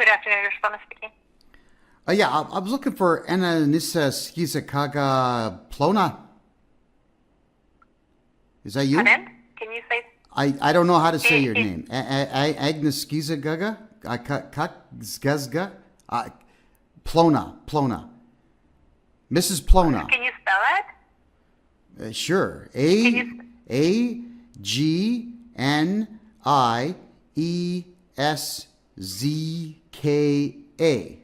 Good afternoon, Respondent speaking. Yeah, I was looking for Ananissa Skizakaga Plona. Is that you? Pardon? Can you say? I don't know how to say your name. Agnes Skizagaga? Skazga? Plona. Mrs. Plona. Can you spell it? Sure. Agneszka.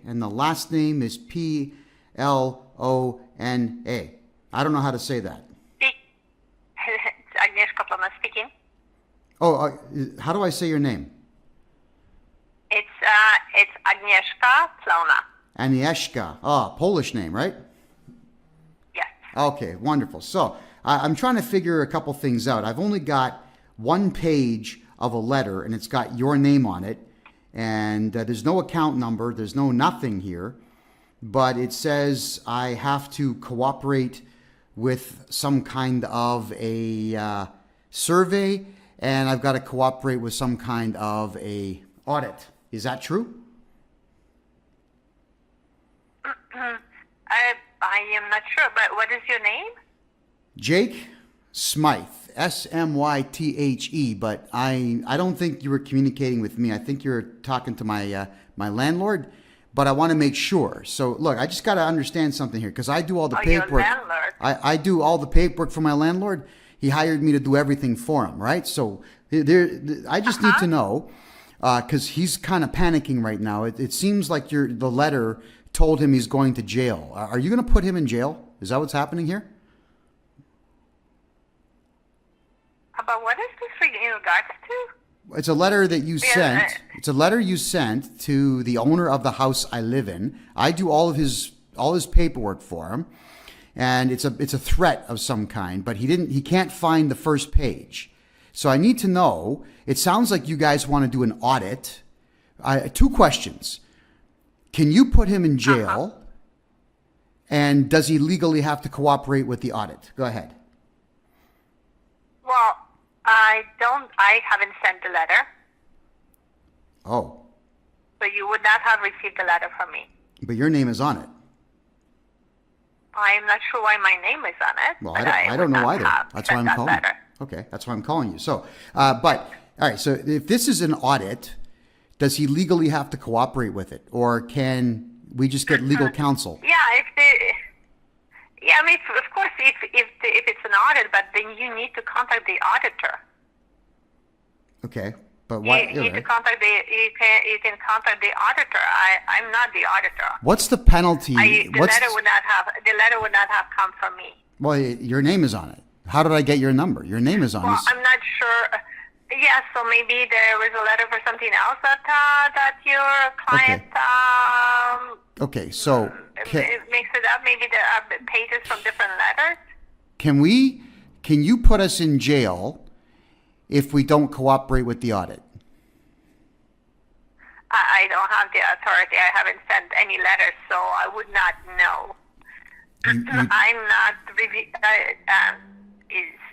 And the last name is Plona. I don't know how to say that. It's Agnieszka Plona speaking. Oh, how do I say your name? It's Agnieszka Plona. Agnieszka. Oh, Polish name, right? Yes. Okay, wonderful. So I'm trying to figure a couple things out. I've only got one page of a letter, and it's got your name on it. And there's no account number. There's no nothing here. But it says I have to cooperate with some kind of a survey, and I've got to cooperate with some kind of a audit. Is that true? I am not sure, but what is your name? Jake Smythe, Smythe, but I don't think you were communicating with me. I think you're talking to my landlord, but I want to make sure. So look, I just got to understand something here because I do all the paperwork. Your landlord. I do all the paperwork for my landlord. He hired me to do everything for him, right? So I just need to know because he's kind of panicking right now. It seems like the letter told him he's going to jail. Are you going to put him in jail? Is that what's happening here? About what is this in regards to? It's a letter that you sent. It's a letter you sent to the owner of the house I live in. I do all his paperwork for him, and it's a threat of some kind. But he can't find the first page. So I need to know. It sounds like you guys want to do an audit. Two questions. Can you put him in jail? And does he legally have to cooperate with the audit? Go ahead. Well, I haven't sent the letter. Oh. So you would not have received the letter from me. But your name is on it. I'm not sure why my name is on it. Well, I don't know either. That's why I'm calling. Okay, that's why I'm calling you. So, but all right. So if this is an audit, does he legally have to cooperate with it, or can we just get legal counsel? Yeah, I mean, of course, if it's an audit, but then you need to contact the auditor. Okay, but what? You can contact the auditor. I'm not the auditor. What's the penalty? The letter would not have come from me. Well, your name is on it. How did I get your number? Your name is on it. Well, I'm not sure. Yeah, so maybe there was a letter for something else that your client. Okay, so it makes it up. Maybe there are pages from different letters. Can you put us in jail if we don't cooperate with the audit? I don't have the authority. I haven't sent any letters, so I would not know. I'm not.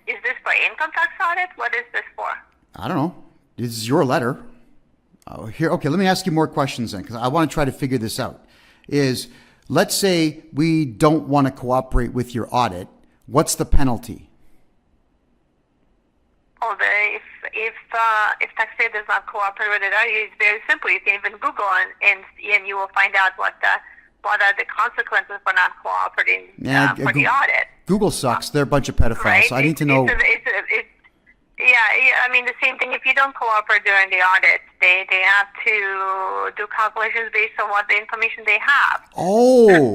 Is this for income tax audit? What is this for? I don't know. This is your letter. Okay, let me ask you more questions then, because I want to try to figure this out. Let's say we don't want to cooperate with your audit. What's the penalty? Oh, if taxpayer does not cooperate with it, it's very simple. You can even Google and you will find out what are the consequences for not cooperating for the audit. Google sucks. They're a bunch of pedophiles. Right? So I need to know. Yeah, I mean, the same thing. If you don't cooperate during the audit, they have to do calculations based on what the information they have. Oh.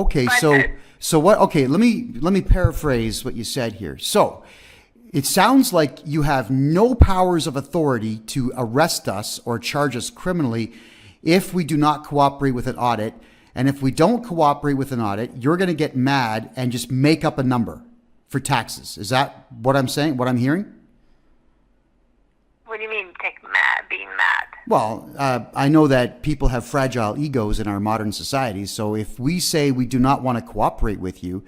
Okay. But, so what? Okay, let me paraphrase what you said here. So it sounds like you have no powers of authority to arrest us or charge us criminally if we do not cooperate with an audit. And if we don't cooperate with an audit, you're going to get mad and just make up a number for taxes. Is that what I'm saying? What I'm hearing? What do you mean, being mad? Well, I know that people have fragile egos in our modern society. So if we say we do not want to cooperate with you,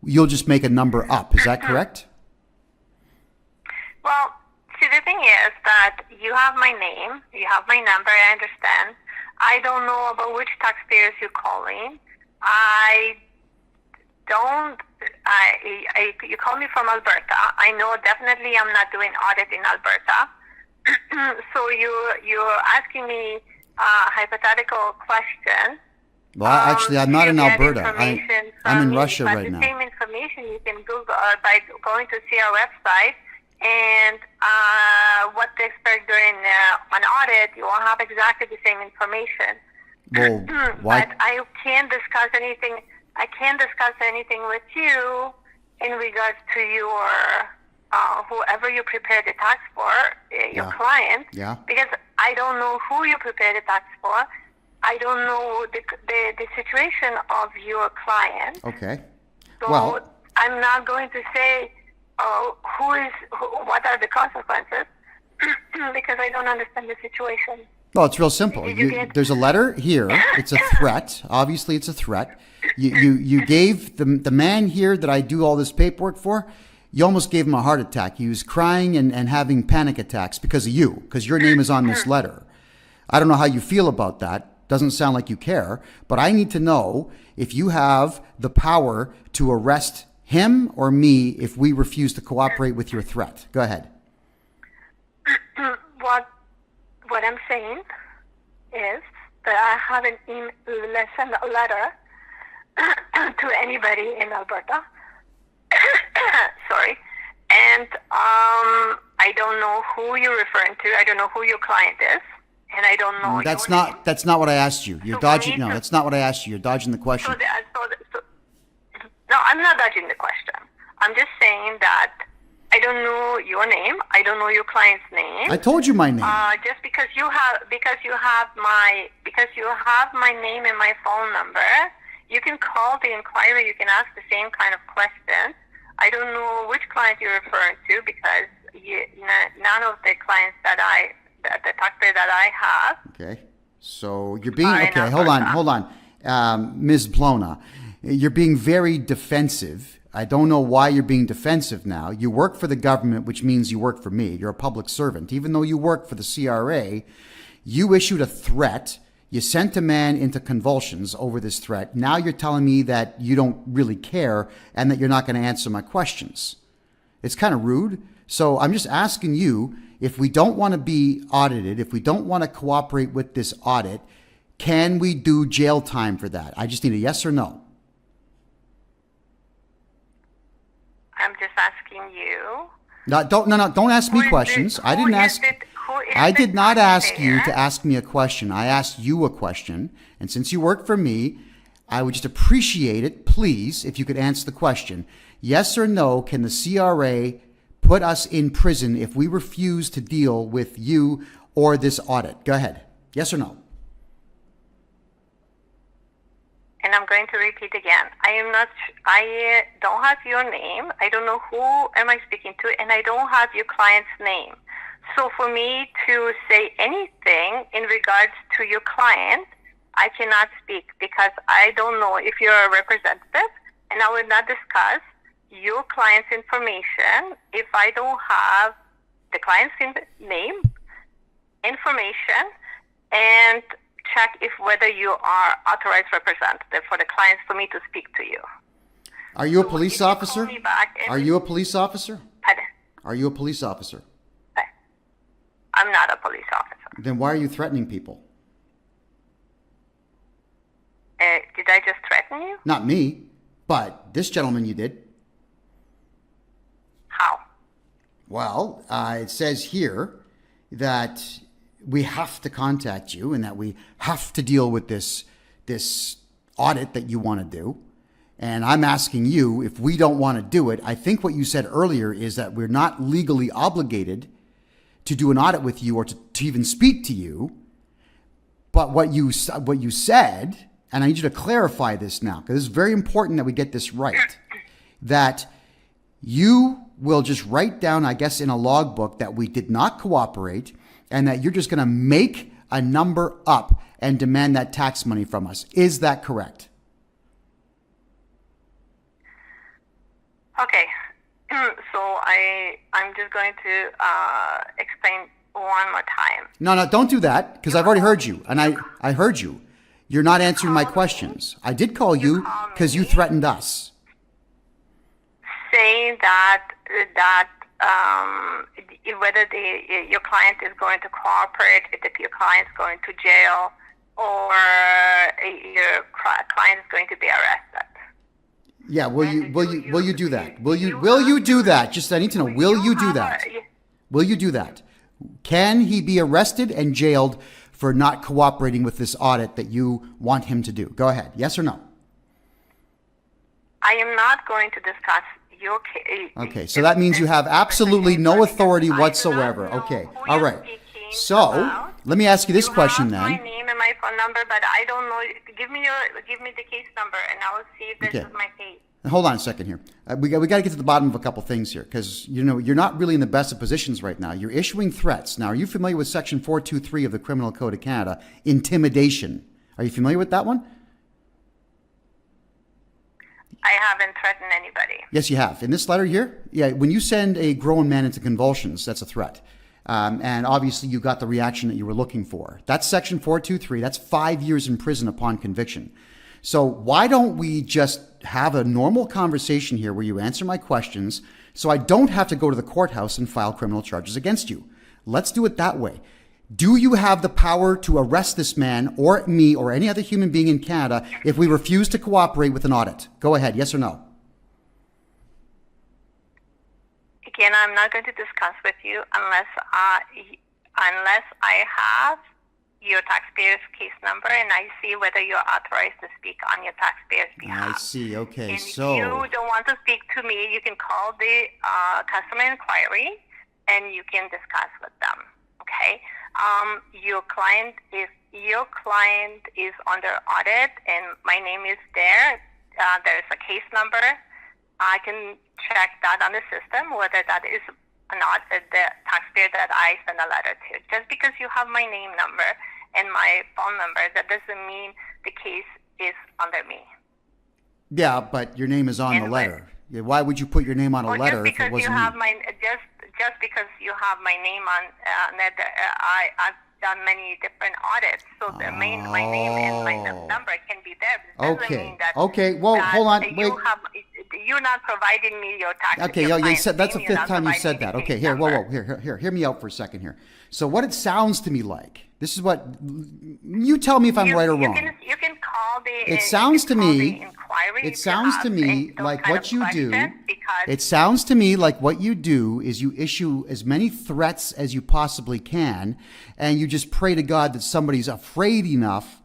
you'll just make a number up. Is that correct? Well, see, this thing is that you have my name, you have my number, I understand. I don't know about which taxpayers you're calling. You call me from Alberta. I know definitely I'm not doing audit in Alberta. So you're asking me a hypothetical question. Well, actually, I'm not in Alberta. I'm in Russia right now. The same information you can Google by going to see our website, and what to expect during an audit. You will have exactly the same information. Well, why? But I can't discuss anything. I can't discuss anything with you in regards to your whoever you prepare the tax for, your client. Yeah. Because I don't know who you prepare the tax for. I don't know the situation of your client. Okay. So well, I'm not going to say what are the consequences because I don't understand the situation. Well, it's real simple. There's a letter here. It's a threat. Obviously, it's a threat. You gave the man here that I do all this paperwork for, you almost gave him a heart attack. He was crying and having panic attacks because of you, because your name is on this letter. I don't know how you feel about that. Doesn't sound like you care, but I need to know if you have the power to arrest him or me if we refuse to cooperate with your threat. Go ahead. What I'm saying is that I haven't sent a letter to anybody in Alberta. Sorry. And I don't know who you're referring to. I don't know who your client is. And I don't know. That's not what I asked you. You're dodging. No, that's not what I asked you. You're dodging the question. No, I'm not dodging the question. I'm just saying that I don't know your name. I don't know your client's name. I told you my name. Just because you have my name and my phone number, you can call the inquiry. You can ask the same kind of question. I don't know which client you're referring to because none of the clients the taxpayer that I have. Okay. So you're being, okay, hold on. Ms. Blona, you're being very defensive. I don't know why you're being defensive now. You work for the government, which means you work for me. You're a public servant. Even though you work for the CRA, you issued a threat. You sent a man into convulsions over this threat. Now you're telling me that you don't really care and that you're not going to answer my questions. It's kind of rude. So I'm just asking you, if we don't want to be audited, if we don't want to cooperate with this audit, can we do jail time for that? I just need a yes or no. I'm just asking you. Don't ask me questions. I did not ask you to ask me a question. I asked you a question. And since you work for me, I would just appreciate it, please, if you could answer the question. Yes or no, can the CRA put us in prison if we refuse to deal with you or this audit? Go ahead. Yes or no? And I'm going to repeat again. I don't have your name. I don't know who am I speaking to, and I don't have your client's name. So for me to say anything in regards to your client, I cannot speak because I don't know if you're a representative, and I will not discuss your client's information if I don't have the client's name, information, and check if whether you are authorized representative for the clients for me to speak to you. Are you a police officer? Are you a police officer? Pardon? Are you a police officer? I'm not a police officer. Then why are you threatening people? Did I just threaten you? Not me, but this gentleman you did. How? Well, it says here that we have to contact you and that we have to deal with this audit that you want to do. And I'm asking you, if we don't want to do it, I think what you said earlier is that we're not legally obligated to do an audit with you or to even speak to you. But what you said, and I need you to clarify this now, because it's very important that we get this right, that you will just write down, I guess, in a logbook that we did not cooperate and that you're just going to make a number up and demand that tax money from us. Is that correct? Okay. So I'm just going to explain one more time. No, don't do that, because I've already heard you, and I heard you. You're not answering my questions. I did call you because you threatened us. Saying that whether your client is going to cooperate, if your client is going to jail, or your client is going to be arrested. Yeah, will you do that? Will you do that? Just I need to know. Will you do that? Will you do that? Can he be arrested and jailed for not cooperating with this audit that you want him to do? Go ahead. Yes or no? I am not going to discuss your case. Okay, so that means you have absolutely no authority whatsoever. Okay, all right. So let me ask you this question then. My name and my phone number, but I don't know. Give me the case number, and I will see if this is my case. Hold on a second here. We got to get to the bottom of a couple things here, because you're not really in the best of positions right now. You're issuing threats. Now, are you familiar with Section 423 of the Criminal Code of Canada, intimidation? Are you familiar with that one? I haven't threatened anybody. Yes, you have. In this letter here, yeah, when you send a grown man into convulsions, that's a threat. And obviously you got the reaction that you were looking for. That's Section 423. That's 5 years in prison upon conviction. So why don't we just have a normal conversation here where you answer my questions so I don't have to go to the courthouse and file criminal charges against you? Let's do it that way. Do you have the power to arrest this man or me or any other human being in Canada if we refuse to cooperate with an audit? Go ahead. Yes or no? Again, I'm not going to discuss with you unless I have your taxpayer's case number and I see whether you're authorized to speak on your taxpayer's behalf. I see. Okay, and so if you don't want to speak to me, you can call the customer inquiry and you can discuss with them. Okay. Your client is under audit and my name is there. There's a case number. I can check that on the system whether that is not the taxpayer that I send a letter to. Just because you have my name number and my phone number, that doesn't mean the case is under me. Yeah, but your name is on the letter. Why would you put your name on a letter if it wasn't me? Just because you have my name on it, I've done many different audits, so my name and my number can be there. Okay. Well, hold on. Wait. You're not providing me your tax. Okay, you said that's the fifth time you said that. Okay, here, whoa, here, hear me out for a second here. So what it sounds to me like, this is what you tell me if I'm right or wrong. You can call the. It sounds to me. It sounds to me like what you do. It sounds to me like what you do is you issue as many threats as you possibly can, and you just pray to God that somebody's afraid enough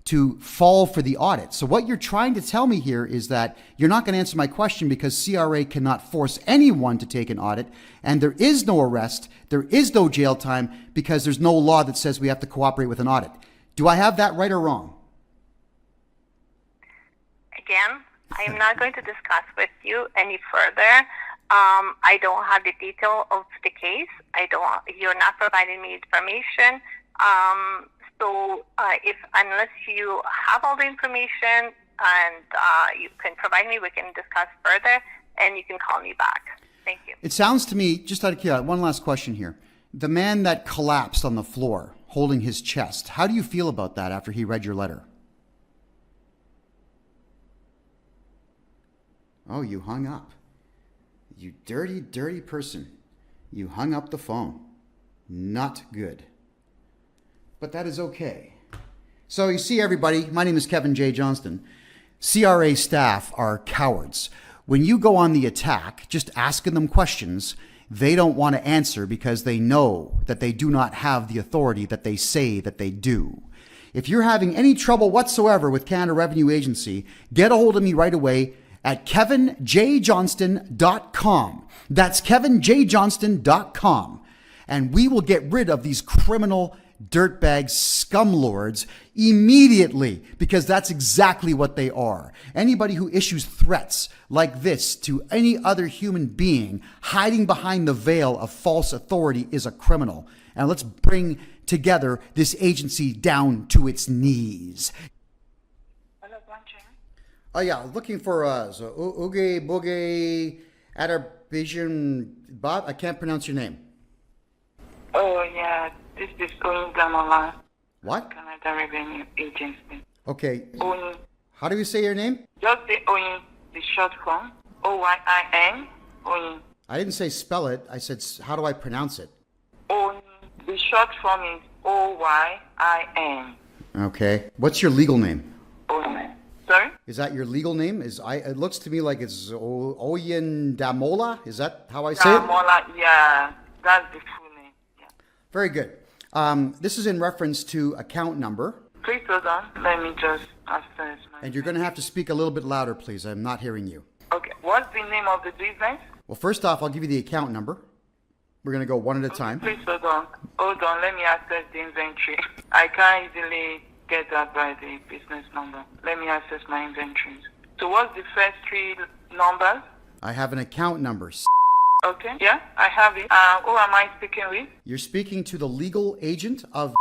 to fall for the audit. So what you're trying to tell me here is that you're not going to answer my question because CRA cannot force anyone to take an audit, and there is no arrest, there is no jail time because there's no law that says we have to cooperate with an audit. Do I have that right or wrong? Again, I am not going to discuss with you any further. I don't have the detail of the case. You're not providing me information. So unless you have all the information and you can provide me, we can discuss further and you can call me back. Thank you. It sounds to me, just out of curiosity, one last question here. The man that collapsed on the floor holding his chest, how do you feel about that after he read your letter? Oh, you hung up. You dirty, dirty person. You hung up the phone. Not good. But that is okay. So you see, everybody, my name is Kevin J. Johnston. CRA staff are cowards. When you go on the attack, just asking them questions, they don't want to answer because they know that they do not have the authority that they say that they do. If you're having any trouble whatsoever with Canada Revenue Agency, get a hold of me right away at kevinjjohnston.com. That's kevinjjohnston.com. And we will get rid of these criminal dirtbag scumlords immediately, because that's exactly what they are. Anybody who issues threats like this to any other human being hiding behind the veil of false authority is a criminal. And let's bring together this agency down to its knees. Oh yeah, looking for Oogie Boogie Bijan Bob, I can't pronounce your name. Oh, yeah. This is Damola. What? Canada Revenue Agency. Okay. Oyin. How do you say your name? Just the Oyin, the short form. Oyin. Oyin. I didn't say spell it. I said, how do I pronounce it? Oyin. The short form is Oyin. Okay. What's your legal name? Oyin. Sorry? Is that your legal name? It looks to me like it's Oyin Damola. Is that how I say it? Damola, yeah. That's the full name. Yeah. Very good. This is in reference to account number. Please hold on. Let me just access my... And you're going to have to speak a little bit louder, please. I'm not hearing you. Okay. What's the name of the business? Well, first off, I'll give you the account number. We're going to go one at a time. Please hold on. Hold on. Let me access the inventory. I can't easily get that by the business number. Let me access my inventories. So what's the first three numbers? I have an account number. Okay. Yeah, I have it. Who am I speaking with? You're speaking to the legal agent of...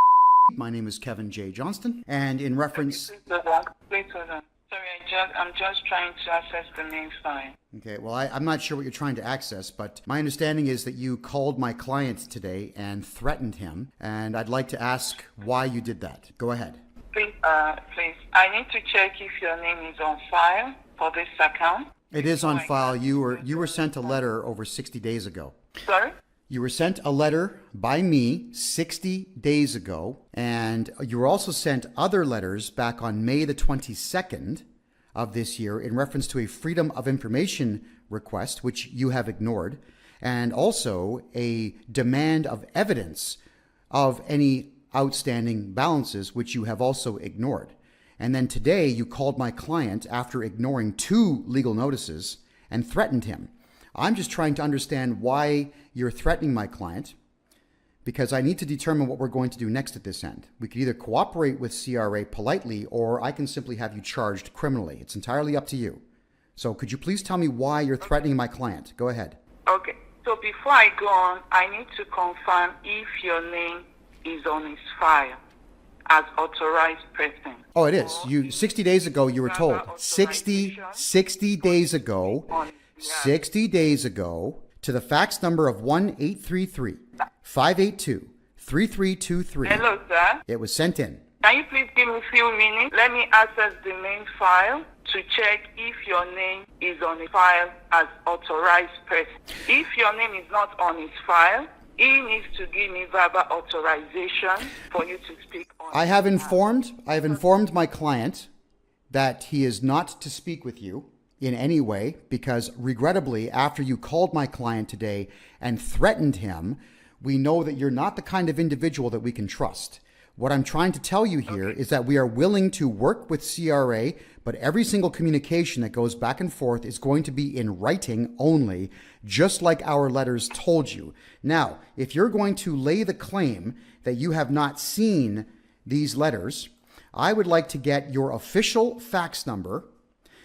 My name is Kevin J. Johnston, and in reference... Please hold on. Please hold on. Sorry, I'm just trying to access the main file. Okay, well, I'm not sure what you're trying to access, but my understanding is that you called my client today and threatened him, and I'd like to ask why you did that. Go ahead. Please, I need to check if your name is on file for this account. It is on file. You were sent a letter over 60 days ago. Sorry? You were sent a letter by me 60 days ago, and you were also sent other letters back on May the 22nd of this year in reference to a Freedom of Information request, which you have ignored, and also a demand of evidence of any outstanding balances, which you have also ignored. And then today you called my client after ignoring 2 legal notices and threatened him. I'm just trying to understand why you're threatening my client, because I need to determine what we're going to do next at this end. We could either cooperate with CRA politely, or I can simply have you charged criminally. It's entirely up to you. So could you please tell me why you're threatening my client? Go ahead. Okay. So before I go on, I need to confirm if your name is on his file as authorized person. Oh, it is. 60 days ago, you were told. 60 days ago, 60 days ago, to the fax number of 1-833-582-3323. Hello, sir. It was sent in. Can you please give me a few minutes? Let me access the main file to check if your name is on the file as authorized person. If your name is not on his file, he needs to give me verbal authorization for you to speak on. I have informed my client that he is not to speak with you in any way, because regrettably, after you called my client today and threatened him, we know that you're not the kind of individual that we can trust. What I'm trying to tell you here is that we are willing to work with CRA, but every single communication that goes back and forth is going to be in writing only, just like our letters told you. Now, if you're going to lay the claim that you have not seen these letters, I would like to get your official fax number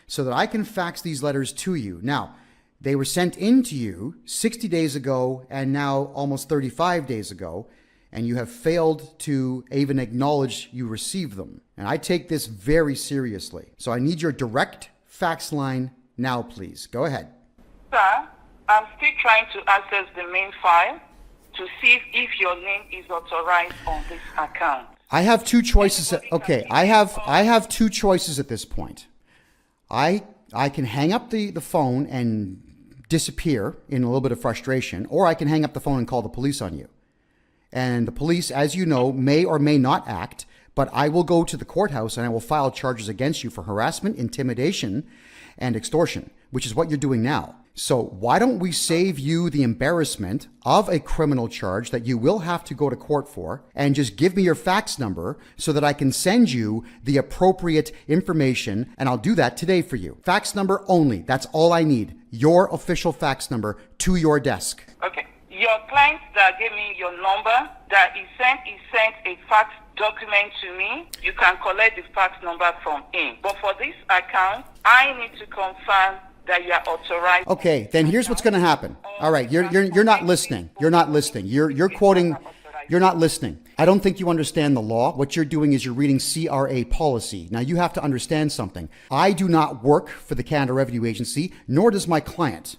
so that I can fax these letters to you. Now, they were sent in to you 60 days ago and now almost 35 days ago, and you have failed to even acknowledge you received them. And I take this very seriously. So I need your direct fax line now, please. Go ahead. Sir, I'm still trying to access the main file to see if your name is authorized on this account. I have 2 choices. Okay, I have 2 choices at this point. I can hang up the phone and disappear in a little bit of frustration, or I can hang up the phone and call the police on you. And the police, as you know, may or may not act, but I will go to the courthouse and I will file charges against you for harassment, intimidation, and extortion, which is what you're doing now. So why don't we save you the embarrassment of a criminal charge that you will have to go to court for, and just give me your fax number so that I can send you the appropriate information, and I'll do that today for you. Fax number only. That's all I need. Your official fax number to your desk. Okay. Your client that gave me your number, that he sent a fax document to me. You can collect the fax number from him. But for this account, I need to confirm that you are authorized. Okay, then here's what's going to happen. All right, you're not listening. You're not listening. You're quoting. You're not listening. I don't think you understand the law. What you're doing is you're reading CRA policy. Now you have to understand something. I do not work for the Canada Revenue Agency, nor does my client.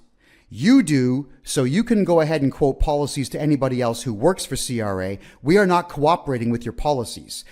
You do, so you can go ahead and quote policies to anybody else who works for CRA. We are not cooperating with your policies.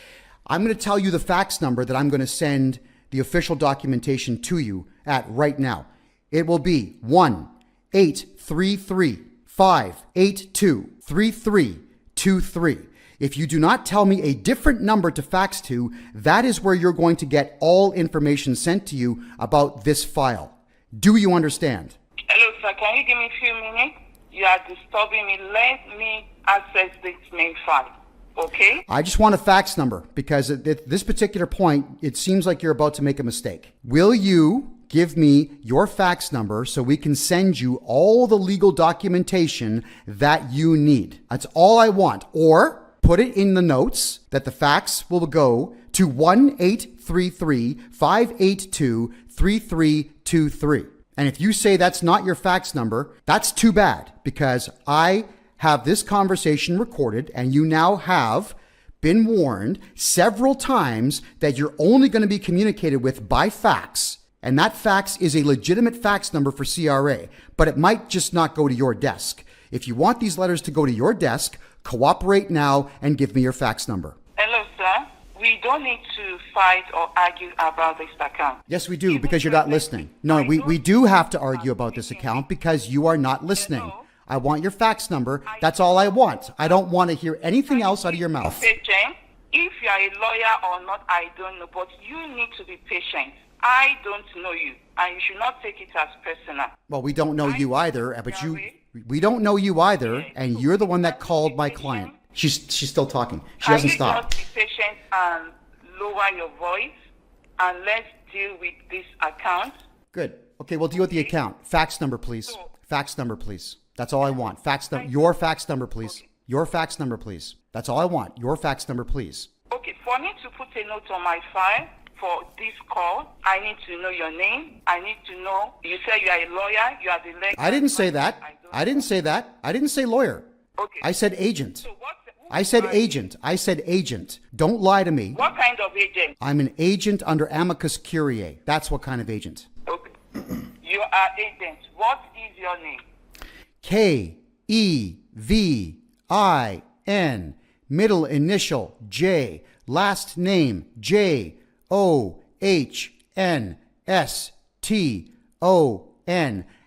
I'm going to tell you the fax number that I'm going to send the official documentation to you at right now. It will be 1-833-582-3323. If you do not tell me a different number to fax to, that is where you're going to get all information sent to you about this file. Do you understand? Hello, sir. Can you give me a few minutes? You are disturbing me. Let me access this main file. Okay? I just want a fax number because at this particular point, it seems like you're about to make a mistake. Will you give me your fax number so we can send you all the legal documentation that you need? That's all I want. Or put it in the notes that the fax will go to 1-833-582-3323. And if you say that's not your fax number, that's too bad, because I have this conversation recorded and you now have been warned several times that you're only going to be communicated with by fax. And that fax is a legitimate fax number for CRA, but it might just not go to your desk. If you want these letters to go to your desk, cooperate now and give me your fax number. Hello, sir. We don't need to fight or argue about this account. Yes, we do, because you're not listening. No, we do have to argue about this account because you are not listening. I want your fax number. That's all I want. I don't want to hear anything else out of your mouth. Patient. If you are a lawyer or not, I don't know, but you need to be patient. I don't know you, and you should not take it as personal. Well, we don't know you either, but we don't know you either, and you're the one that called my client. She's still talking. She hasn't stopped. Can you just be patient and lower your voice, and let's deal with this account? Good. Okay, we'll deal with the account. Fax number, please. Fax number, please. That's all I want. Your fax number, please. Your fax number, please. That's all I want. Your fax number, please. Okay, for me to put a note on my file for this call, I need to know your name. I need to know. You say you are a lawyer. You are the legal. I didn't say that. I didn't say that. I didn't say lawyer. Okay. I said agent. So I said agent. I said agent. Don't lie to me. What kind of agent? I'm an agent under amicus curiae. That's what kind of agent. Okay. You are agent. What is your name? K-E-V-I-N. Middle initial J. Last name J-O-H-N-S-T-O-N.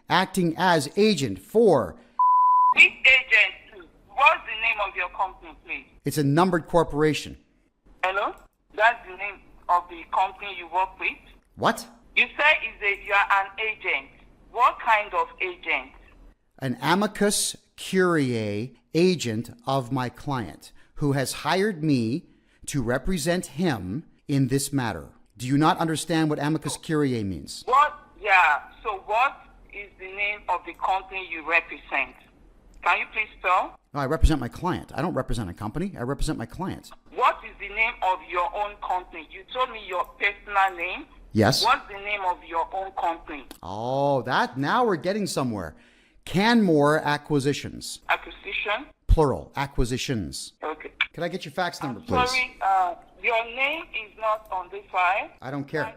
Acting as agent for... This agent, what's the name of your company, please? It's a numbered corporation. Hello? That's the name of the company you work with? What? You say you are an agent. What kind of agent? An amicus curiae agent of my client who has hired me to represent him in this matter. Do you not understand what amicus curiae means? What? Yeah. So what is the name of the company you represent? Can you please spell? No, I represent my client. I don't represent a company. I represent my client. What is the name of your own company? You told me your personal name. Yes. What's the name of your own company? Oh, now we're getting somewhere. Canmore Acquisitions. Acquisition? Plural. Acquisitions. Okay. Can I get your fax number, please? Sorry, your name is not on the file. I don't care.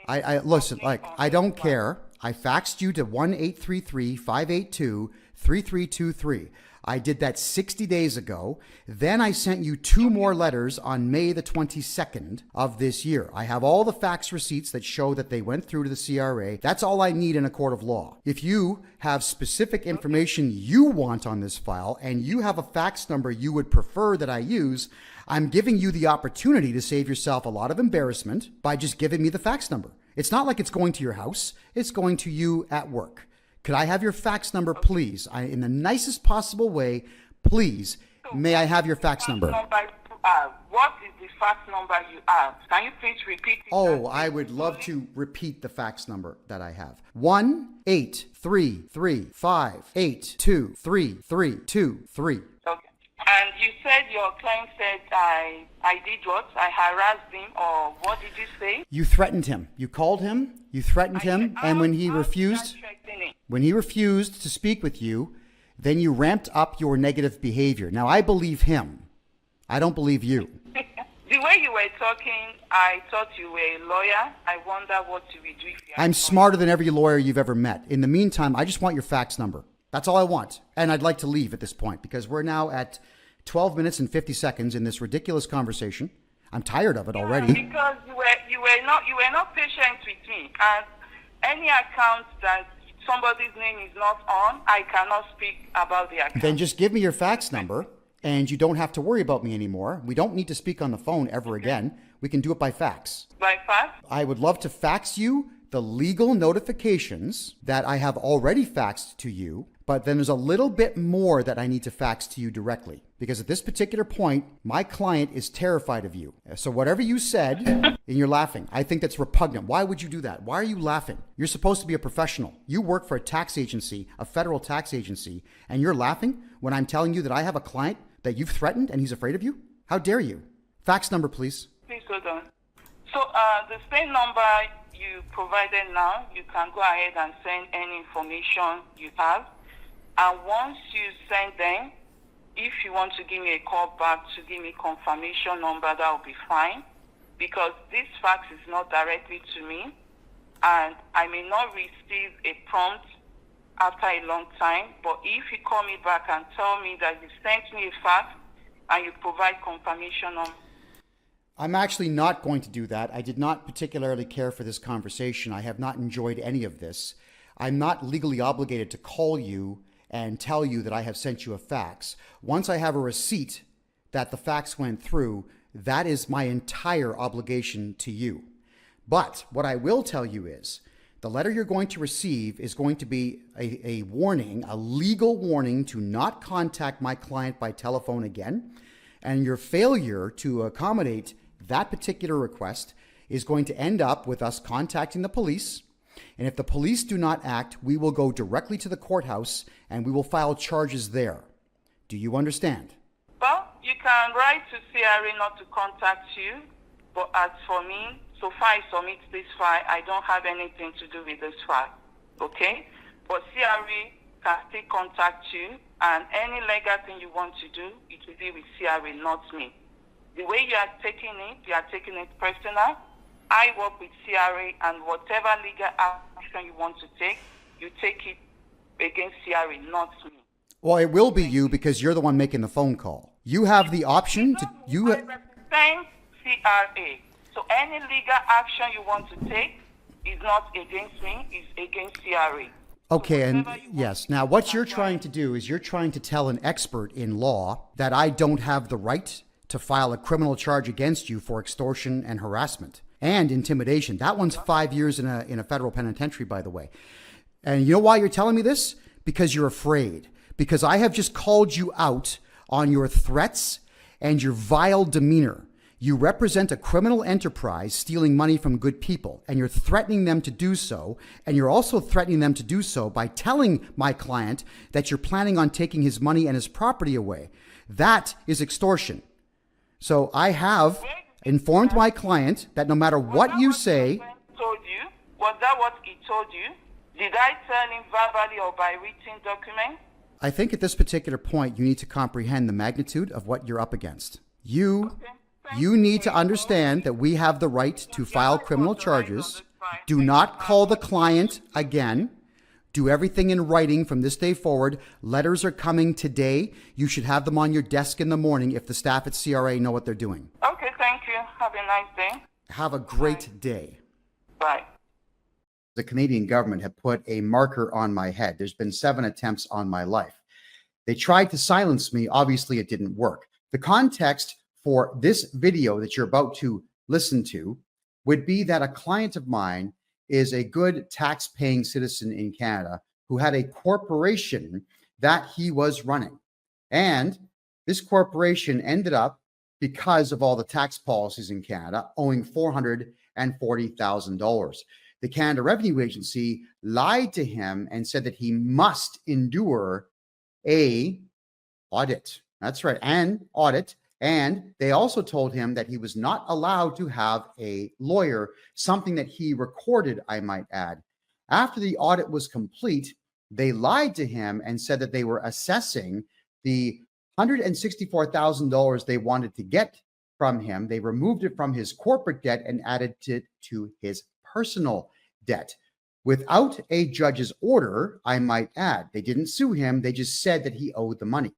I listen, I don't care. I faxed you to 1-833-582-3323. I did that 60 days ago. Then I sent you 2 more letters on May the 22nd of this year. I have all the fax receipts that show that they went through to the CRA. That's all I need in a court of law. If you have specific information you want on this file and you have a fax number you would prefer that I use, I'm giving you the opportunity to save yourself a lot of embarrassment by just giving me the fax number. It's not like it's going to your house. It's going to you at work. Could I have your fax number, please? In the nicest possible way, please, may I have your fax number? What is the fax number you have? Can you please repeat it? Oh, I would love to repeat the fax number that I have. 1-833-582-3323. Okay. And you said your client said I did what? I harassed him, or what did you say? You threatened him. You called him. You threatened him, and when he refused to speak with you, then you ramped up your negative behavior. Now, I believe him. I don't believe you. The way you were talking, I thought you were a lawyer. I wonder what you will do if you are I'm smarter than every lawyer you've ever met. In the meantime, I just want your fax number. That's all I want. And I'd like to leave at this point because we're now at 12 minutes and 50 seconds in this ridiculous conversation. I'm tired of it already. Because you were not patient with me. And any account that somebody's name is not on, I cannot speak about the account. Then just give me your fax number. And you don't have to worry about me anymore. We don't need to speak on the phone ever again. We can do it by fax. By fax? I would love to fax you the legal notifications that I have already faxed to you, but then there's a little bit more that I need to fax to you directly. Because at this particular point, my client is terrified of you. So whatever you said, and you're laughing, I think that's repugnant. Why would you do that? Why are you laughing? You're supposed to be a professional. You work for a tax agency, a federal tax agency, and you're laughing when I'm telling you that I have a client that you've threatened and he's afraid of you? How dare you? Fax number, please. Please hold on. So the same number you provided now, you can go ahead and send any information you have. And once you send them, if you want to give me a call back to give me confirmation number, that will be fine. Because this fax is not directly to me. And I may not receive a prompt after a long time, but if you call me back and tell me that you sent me a fax and you provide confirmation on. I'm actually not going to do that. I did not particularly care for this conversation. I have not enjoyed any of this. I'm not legally obligated to call you and tell you that I have sent you a fax. Once I have a receipt that the fax went through, that is my entire obligation to you. But what I will tell you is, the letter you're going to receive is going to be a warning, a legal warning to not contact my client by telephone again. And your failure to accommodate that particular request is going to end up with us contacting the police. And if the police do not act, we will go directly to the courthouse and we will file charges there. Do you understand? Well, you can write to CRA not to contact you, but as for me, so far I submit this file, I don't have anything to do with this file, okay? But CRA can still contact you, and any legal thing you want to do, it will be with CRA, not me. The way you are taking it personal. I work with CRA, and whatever legal action you want to take, you take it against CRA, not me. Well, it will be you because you're the one making the phone call. You have the option to... I represent CRA. So any legal action you want to take is not against me, it's against CRA. Okay, and yes. Now, what you're trying to do is you're trying to tell an expert in law that I don't have the right to file a criminal charge against you for extortion and harassment and intimidation. That one's 5 years in a federal penitentiary, by the way. And you know why you're telling me this? Because you're afraid. Because I have just called you out on your threats and your vile demeanor. You represent a criminal enterprise stealing money from good people, and you're threatening them to do so. And you're also threatening them to do so by telling my client that you're planning on taking his money and his property away. That is extortion. So I have informed my client that no matter what you say... Was that what he told you? Did I tell him verbally or by written document? I think at this particular point, you need to comprehend the magnitude of what you're up against. You need to understand that we have the right to file criminal charges. Do not call the client again. Do everything in writing from this day forward. Letters are coming today. You should have them on your desk in the morning if the staff at CRA know what they're doing. Okay, thank you. Have a nice day. Have a great day. Bye. The Canadian government have put a marker on my head. There's been 7 attempts on my life. They tried to silence me. Obviously, it didn't work. The context for this video that you're about to listen to would be that a client of mine is a good tax-paying citizen in Canada who had a corporation that he was running. And this corporation ended up, because of all the tax policies in Canada, owing $440,000. The Canada Revenue Agency lied to him and said that he must endure a audit. That's right, an audit. And they also told him that he was not allowed to have a lawyer, something that he recorded, I might add. After the audit was complete, they lied to him and said that they were assessing the $164,000 they wanted to get from him. They removed it from his corporate debt and added it to his personal debt. Without a judge's order, I might add. They didn't sue him. They just said that he owed the money.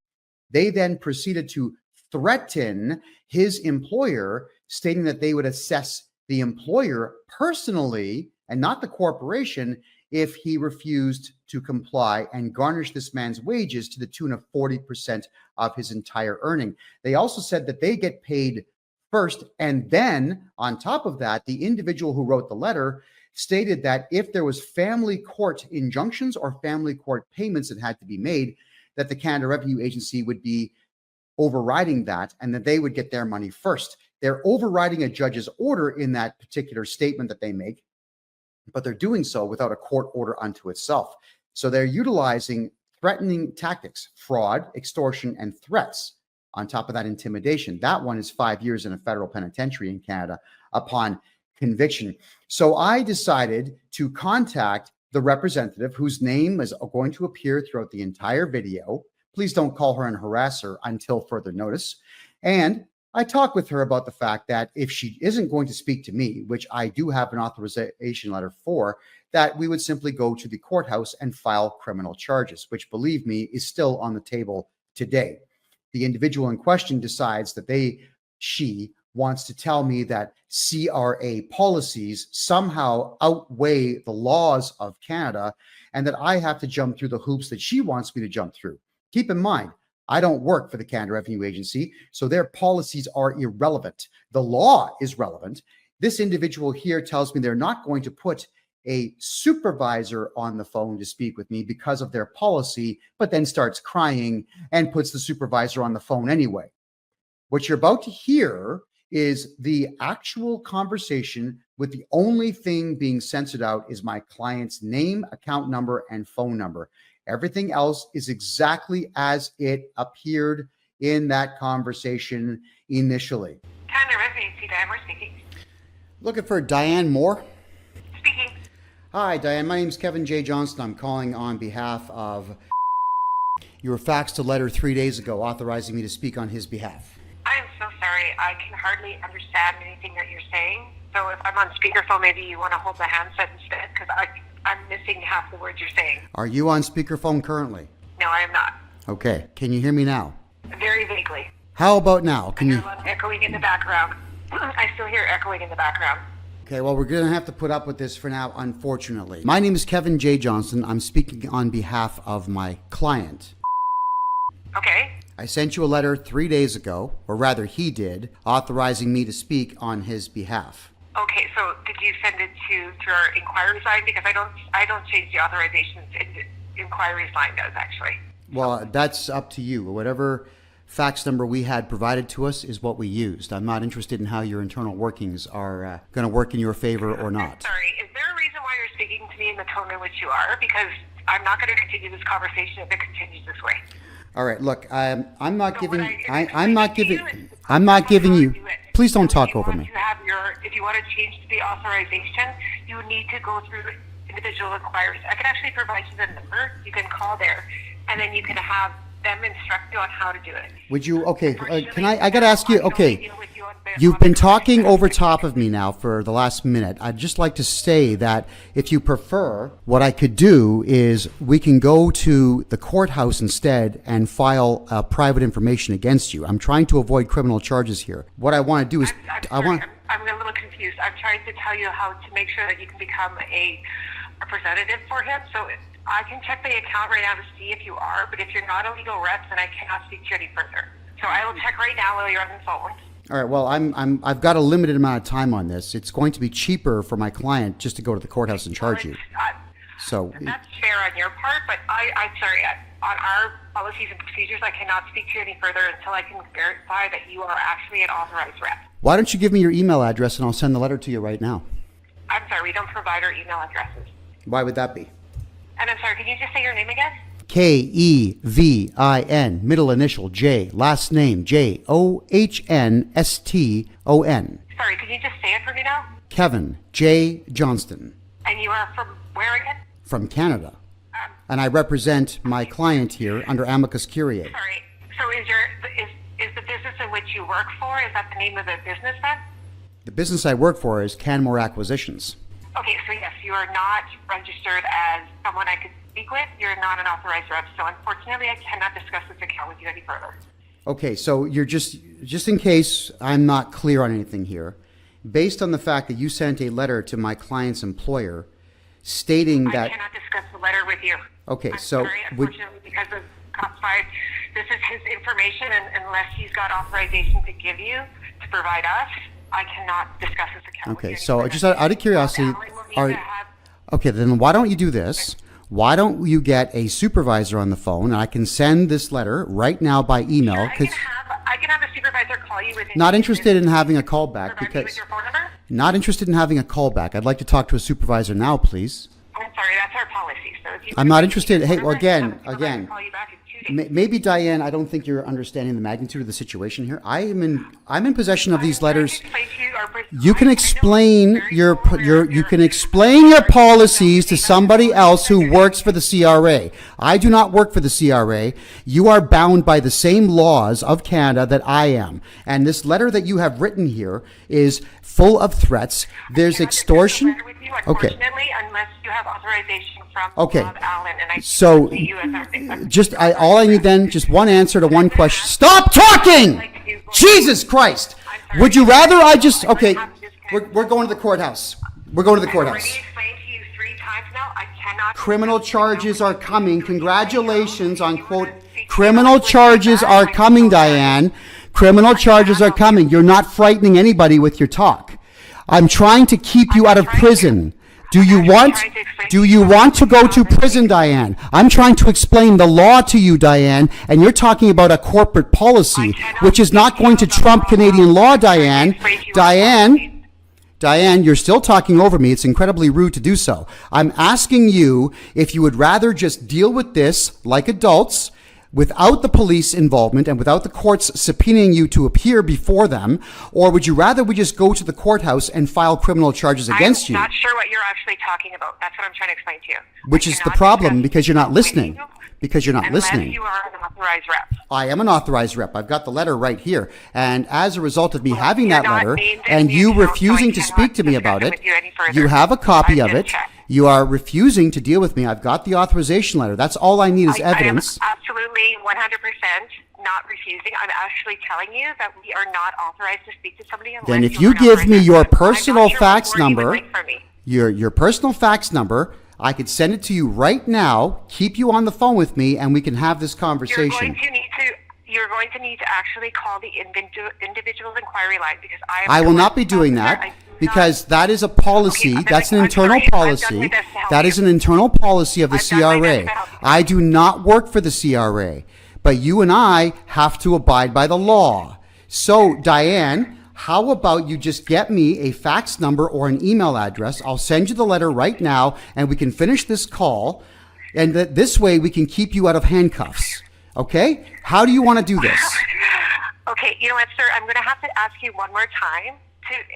They then proceeded to threaten his employer, stating that they would assess the employer personally and not the corporation if he refused to comply, and garnish this man's wages to the tune of 40% of his entire earning. They also said that they get paid first, and then on top of that, the individual who wrote the letter stated that if there was family court injunctions or family court payments that had to be made, that the Canada Revenue Agency would be overriding that and that they would get their money first. They're overriding a judge's order in that particular statement that they make, but they're doing so without a court order unto itself. So they're utilizing threatening tactics, fraud, extortion, and threats. On top of that, intimidation. That one is 5 years in a federal penitentiary in Canada upon conviction. So I decided to contact the representative whose name is going to appear throughout the entire video. Please don't call her and harass her until further notice. And I talked with her about the fact that if she isn't going to speak to me, which I do have an authorization letter for, that we would simply go to the courthouse and file criminal charges, which, believe me, is still on the table today. The individual in question decides that she wants to tell me that CRA policies somehow outweigh the laws of Canada and that I have to jump through the hoops that she wants me to jump through. Keep in mind, I don't work for the Canada Revenue Agency, so their policies are irrelevant. The law is relevant. This individual here tells me they're not going to put a supervisor on the phone to speak with me because of their policy, but then starts crying and puts the supervisor on the phone anyway. What you're about to hear is the actual conversation, with the only thing being censored out is my client's name, account number, and phone number. Everything else is exactly as it appeared in that conversation initially. Canada Revenue Agency, Diane Moore speaking. Looking for Diane Moore? Speaking. Hi, Diane. My name's Kevin J. Johnston. I'm calling on behalf of... You were faxed a letter 3 days ago authorizing me to speak on his behalf. I am so sorry. I can hardly understand anything that you're saying. So if I'm on speakerphone, maybe you want to hold the handset instead, because I'm missing half the words you're saying. Are you on speakerphone currently? No, I am not. Okay. Can you hear me now? Very vaguely. How about now? Can you? There's a lot of echoing in the background. I still hear echoing in the background. Okay, well, we're going to have to put up with this for now, unfortunately. My name is Kevin J. Johnston. I'm speaking on behalf of my client. Okay. I sent you a letter 3 days ago, or rather he did, authorizing me to speak on his behalf. Okay, so did you send it to our inquiries line? Because I don't change the authorizations. Inquiries line does, actually. Well, that's up to you. Whatever fax number we had provided to us is what we used. I'm not interested in how your internal workings are going to work in your favor or not. I'm sorry. Is there a reason why you're speaking to me in the tone in which you are? Because I'm not going to continue this conversation if it continues this way. All right, look, I'm not So giving you. Please don't talk over me. If you want to change the authorization, you need to go through individual inquiries. I can actually provide you the number. You can call there, and then you can have them instruct you on how to do it. Would you? Okay, can I got to ask you. Okay, you've been talking over top of me now for the last minute. I'd just like to say that if you prefer, what I could do is we can go to the courthouse instead and file private information against you. I'm trying to avoid criminal charges here. What I want to do is I'm a little confused. I'm trying to tell you how to make sure that you can become a representative for him. So I can check the account right now to see if you are, but if you're not a legal rep, then I cannot speak to you any further. So I will check right now while you're on the phone. All right. Well, I've got a limited amount of time on this. It's going to be cheaper for my client just to go to the courthouse and charge you. So that's fair on your part, but I'm sorry. On our policies and procedures, I cannot speak to you any further until I can verify that you are actually an authorized rep. Why don't you give me your email address and I'll send the letter to you right now? I'm sorry. We don't provide our email addresses. Why would that be? And I'm sorry. Can you just say your name again? Kevin, middle initial J, last name Johnston. Sorry, could you just say it for me now? Kevin J. Johnston. And you are from where again? From Canada. And I represent my client here under amicus curiae. Sorry. So is the business in which you work for, is that the name of the business then? The business I work for is Canmore Acquisitions. Okay, so yes, you are not registered as someone I could speak with. You're not an authorized rep, so unfortunately I cannot discuss this account with you any further. Okay, so you're just in case I'm not clear on anything here, based on the fact that you sent a letter to my client's employer stating that... I cannot discuss the letter with you. Okay, I'm so... sorry, unfortunately, because of Cops 5, this is his information, and unless he's got authorization to give you, to provide us, I cannot discuss this account with you. Okay, so just out of curiosity... Okay, then why don't you do this? Why don't you get a supervisor on the phone, and I can send this letter right now by email. I can have a supervisor call you within... Not interested in having a call back because... With your phone number? Not interested in having a call back. I'd like to talk to a supervisor now, please. I'm sorry, that's our policy. So if you I'm not interested. Hey, well, again. Call you back in 2 days. Maybe Diane, I don't think you're understanding the magnitude of the situation here. I'm in possession of these letters. You can explain you can explain your policies to somebody else who works for the CRA. I do not work for the CRA. You are bound by the same laws of Canada that I am. And this letter that you have written here is full of threats. There's extortion. Okay. Unfortunately, unless you have authorization from Okay. Bob Allen, and I So see you as our just all I need then just one answer to one question. Stop talking! Jesus Christ! Would you rather I just okay? We're going to the courthouse. We're going to the I've courthouse. already explained to you 3 times now. I cannot. Criminal charges are coming. Congratulations on quote. Criminal charges are coming, Diane. Criminal charges are coming. You're not frightening anybody with your talk. I'm trying to keep you out of prison. Do you want to go to prison, Diane? I'm trying to explain the law to you, Diane, and you're talking about a corporate policy, which is not going to trump Canadian law, Diane. Diane, you're still talking over me. It's incredibly rude to do so. I'm asking you if you would rather just deal with this like adults, without the police involvement and without the courts subpoenaing you to appear before them, or would you rather we just go to the courthouse and file criminal charges against you? I'm not sure what you're actually talking about. That's what I'm trying to explain to you. Which is the problem, because you're not listening. Because you're not listening. Unless you are an authorized rep. I am an authorized rep. I've got the letter right here. And as a result of me having that letter and you refusing to speak to me about it, you have a copy of it. You are refusing to deal with me. I've got the authorization letter. That's all I need is evidence. I am absolutely 100% not refusing. I'm actually telling you that we are not authorized to speak to somebody unless then if you give me your personal fax number, your personal fax number, I could send it to you right now, keep you on the phone with me, and we can have this conversation. You're going to need to actually call the individual inquiry line because I will not be doing that because that is a policy. Okay, that's an internal policy. That is an internal policy of the CRA. I do not work for the CRA, but you and I have to abide by the law. So, Diane, how about you just get me a fax number or an email address? I'll send you the letter right now, and we can finish this call, and this way we can keep you out of handcuffs. Okay? How do you want to do this? Okay, you know what, sir? I'm going to have to ask you one more time.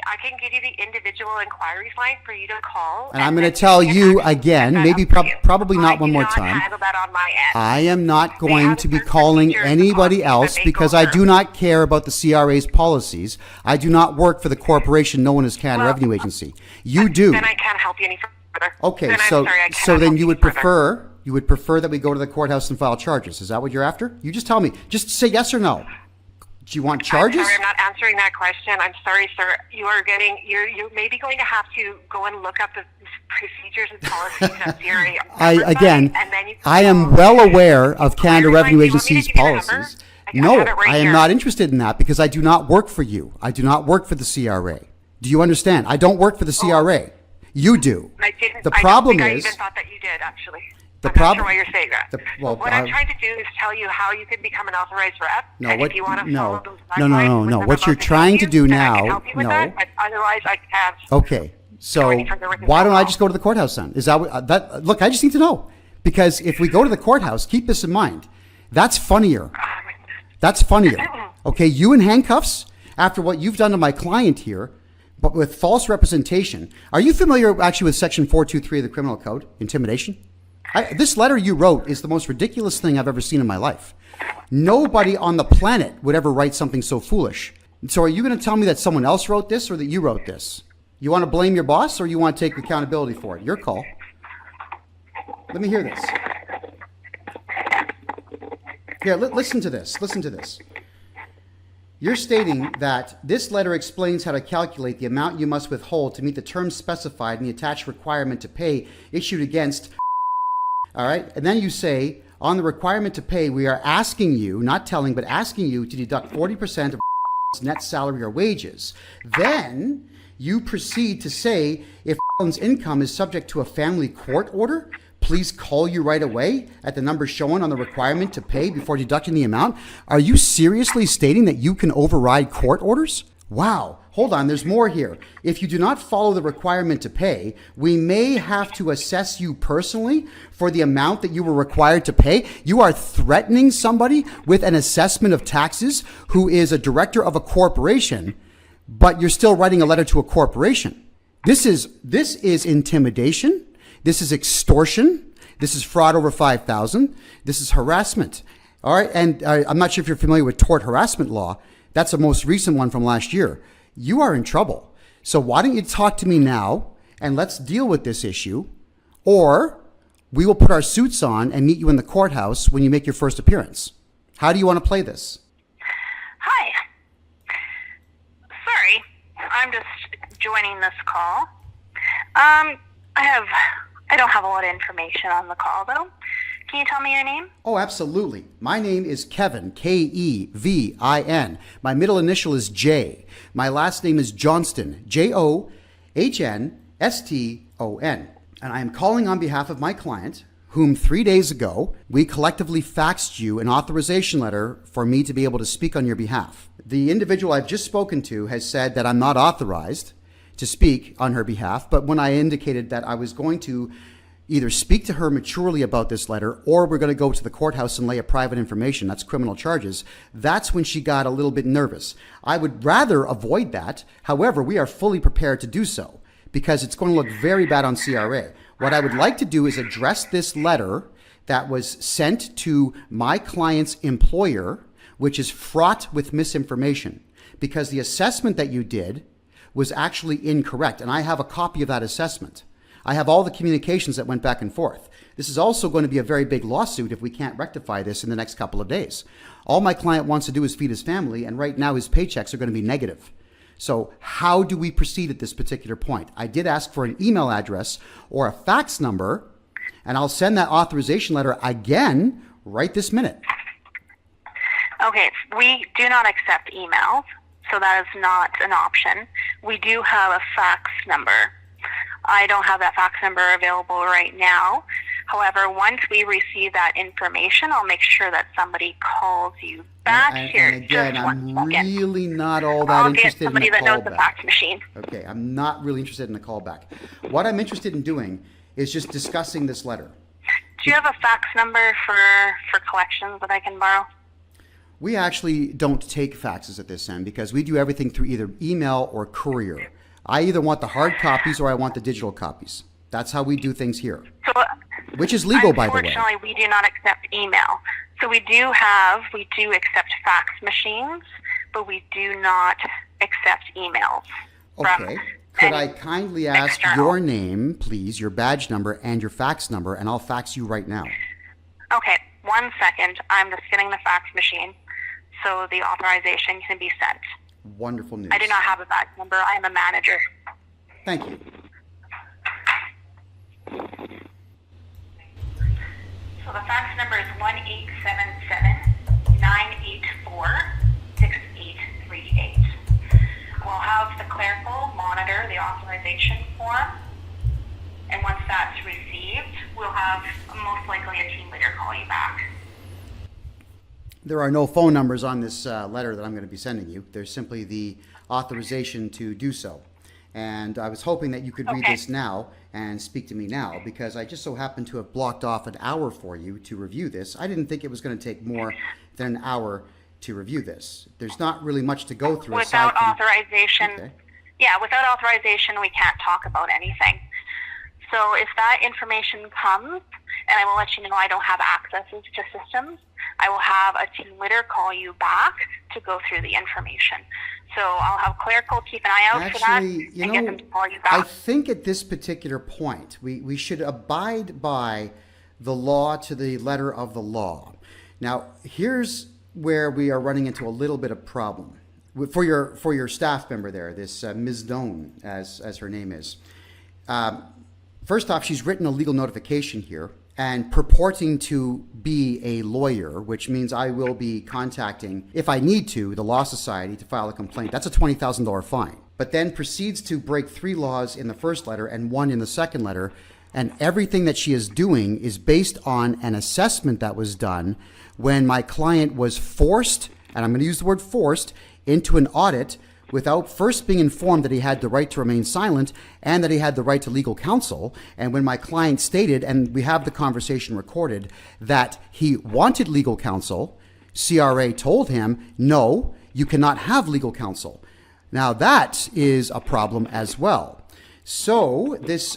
I can give you the individual inquiries line for you to call. And I'm going to tell you again, maybe probably not one more time. I am not going to be calling anybody else because I do not care about the CRA's policies. I do not work for the corporation known as Canada Revenue Agency. You do. Then I can't help you any further. Okay, so then you would prefer that we go to the courthouse and file charges. Is that what you're after? You just tell me. Just say yes or no. Do you want charges? I'm sorry, I'm not answering that question. I'm sorry, sir. You're maybe going to have to go and look up the procedures and policies at CRA. I am well aware of Canada Revenue Agency's policies. No, I am not interested in that because I do not work for you. I do not work for the CRA. Do you understand? I don't work for the CRA. You do. The problem is... I even thought that you did, actually. I'm not sure why you're saying that. What I'm trying to do is tell you how you can become an authorized rep. If you want to follow those guidelines, no. What you're trying to do now, otherwise I can't. Okay, so why don't I just go to the courthouse then? Is that look? I just need to know because if we go to the courthouse, keep this in mind. That's funnier. That's funnier. Okay, you in handcuffs after what you've done to my client here, but with false representation. Are you familiar actually with Section 423 of the Criminal Code, intimidation? This letter you wrote is the most ridiculous thing I've ever seen in my life. Nobody on the planet would ever write something so foolish. So are you going to tell me that someone else wrote this or that you wrote this? You want to blame your boss or you want to take accountability for it? Your call. Let me hear this. Here, listen to this. Listen to this. You're stating that this letter explains how to calculate the amount you must withhold to meet the terms specified in the attached requirement to pay issued against. All right. And then you say, on the requirement to pay, we are asking you, not telling, but asking you to deduct 40% of net salary or wages. Then you proceed to say, if income is subject to a family court order, please call you right away at the number shown on the requirement to pay before deducting the amount. Are you seriously stating that you can override court orders? Wow. Hold on, there's more here. If you do not follow the requirement to pay, we may have to assess you personally for the amount that you were required to pay. You are threatening somebody with an assessment of taxes who is a director of a corporation, but you're still writing a letter to a corporation. This is intimidation. This is extortion. This is fraud over $5,000. This is harassment. All right, and I'm not sure if you're familiar with tort harassment law. That's the most recent one from last year. You are in trouble. So why don't you talk to me now and let's deal with this issue, or we will put our suits on and meet you in the courthouse when you make your first appearance. How do you want to play this? Hi. Sorry, I'm just joining this call. I don't have a lot of information on the call, though. Can you tell me your name? Oh, absolutely. My name is Kevin, Kevin. My middle initial is J. My last name is Johnston, Johnston. And I am calling on behalf of my client, whom 3 days ago, we collectively faxed you an authorization letter for me to be able to speak on your behalf. The individual I've just spoken to has said that I'm not authorized to speak on her behalf, but when I indicated that I was going to either speak to her maturely about this letter or we're going to go to the courthouse and lay a private information, that's criminal charges, that's when she got a little bit nervous. I would rather avoid that. However, we are fully prepared to do so because it's going to look very bad on CRA. What I would like to do is address this letter that was sent to my client's employer, which is fraught with misinformation because the assessment that you did was actually incorrect. And I have a copy of that assessment. I have all the communications that went back and forth. This is also going to be a very big lawsuit if we can't rectify this in the next couple of days. All my client wants to do is feed his family, and right now his paychecks are going to be negative. So how do we proceed at this particular point? I did ask for an email address or a fax number, and I'll send that authorization letter again right this minute. Okay, we do not accept emails, so that is not an option. We do have a fax number. I don't have that fax number available right now. However, once we receive that information, I'll make sure that somebody calls you back here. And again, I'm really not all that interested in a callback. I'll get somebody that knows the fax machine. Okay, I'm not really interested in a callback. What I'm interested in doing is just discussing this letter. Do you have a fax number for collections that I can borrow? We actually don't take faxes at this end because we do everything through either email or courier. I either want the hard copies or I want the digital copies. That's how we do things here, which is legal, by the way. Unfortunately, we do not accept email. So we do accept fax machines, but we do not accept emails. Okay. Could I kindly ask your name, please, your badge number and your fax number, and I'll fax you right now. Okay. 1 second. I'm just getting the fax machine so the authorization can be sent. Wonderful news. I do not have a fax number. I am a manager. Thank you. So the fax number is 1-877-984-6838. We'll have the clerical monitor the authorization form, and once that's received, we'll have most likely a team leader call you back. There are no phone numbers on this letter that I'm going to be sending you. There's simply the authorization to do so. And I was hoping that you could read this now and speak to me now because I just so happened to have blocked off an hour for you to review this. I didn't think it was going to take more than an hour to review this. There's not really much to go through. Without authorization, without authorization, we can't talk about anything. So if that information comes and I will let you know I don't have accesses to systems. I will have a team leader call you back to go through the information. So I'll have clerical keep an eye out for that and get them to call you back. I think at this particular point, we should abide by the law to the letter of the law. Now, here's where we are running into a little bit of problem. For your staff member there, this Ms. Doan, as her name is. First off, she's written a legal notification here and purporting to be a lawyer, which means I will be contacting, if I need to, the Law Society to file a complaint. That's a $20,000 fine. But then proceeds to break 3 laws in the first letter and 1 in the second letter. And everything that she is doing is based on an assessment that was done when my client was forced, and I'm going to use the word forced, into an audit without first being informed that he had the right to remain silent and that he had the right to legal counsel. And when my client stated, and we have the conversation recorded, that he wanted legal counsel, CRA told him, no, you cannot have legal counsel. Now that is a problem as well. So this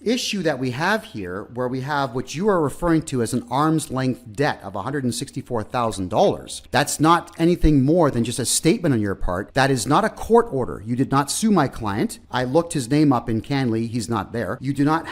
issue that we have here, where we have what you are referring to as an arm's length debt of $164,000, that's not anything more than just a statement on your part. That is not a court order. You did not sue my client. I looked his name up in Canley. He's not there. You did not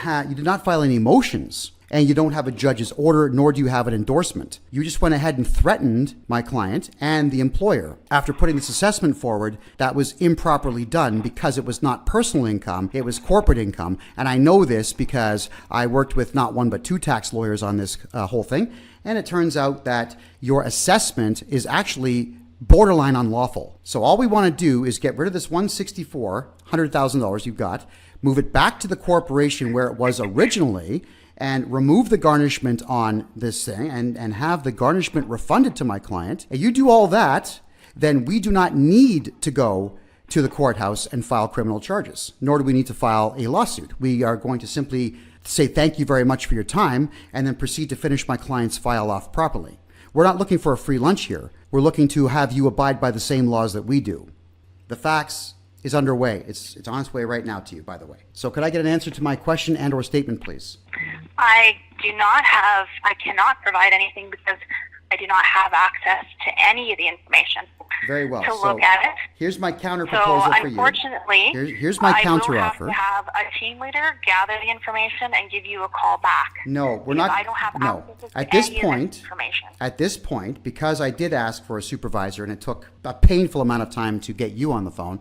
file any motions. And you don't have a judge's order, nor do you have an endorsement. You just went ahead and threatened my client and the employer. After putting this assessment forward, that was improperly done because it was not personal income, it was corporate income. And I know this because I worked with not 1 but 2 tax lawyers on this whole thing. And it turns out that your assessment is actually borderline unlawful. So all we want to do is get rid of this $100,000 you've got, move it back to the corporation where it was originally, and remove the garnishment on this thing and have the garnishment refunded to my client. And you do all that, then we do not need to go to the courthouse and file criminal charges, nor do we need to file a lawsuit. We are going to simply say thank you very much for your time and then proceed to finish my client's file off properly. We're not looking for a free lunch here. We're looking to have you abide by the same laws that we do. The fax is underway. It's on its way right now to you, by the way. So could I get an answer to my question and or statement, please? I cannot provide anything because I do not have access to any of the information. Very well. To look at it. Here's my counter proposal for you. Unfortunately, here's my counter offer. I will have to have a team leader gather the information and give you a call back. No, we're not. I don't have access to at this any point, of this information. At this point, because I did ask for a supervisor and it took a painful amount of time to get you on the phone,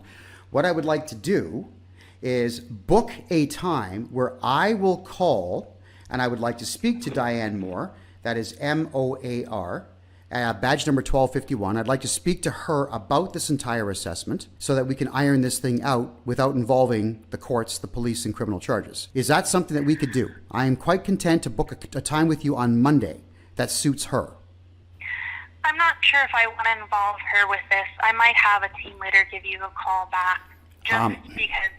what I would like to do is book a time where I will call and I would like to speak to Diane Moore. That is MOAR, badge number 1251. I'd like to speak to her about this entire assessment so that we can iron this thing out without involving the courts, the police, and criminal charges. Is that something that we could do? I am quite content to book a time with you on Monday that suits her. I'm not sure if I want to involve her with this. I might have a team leader give you a call back just because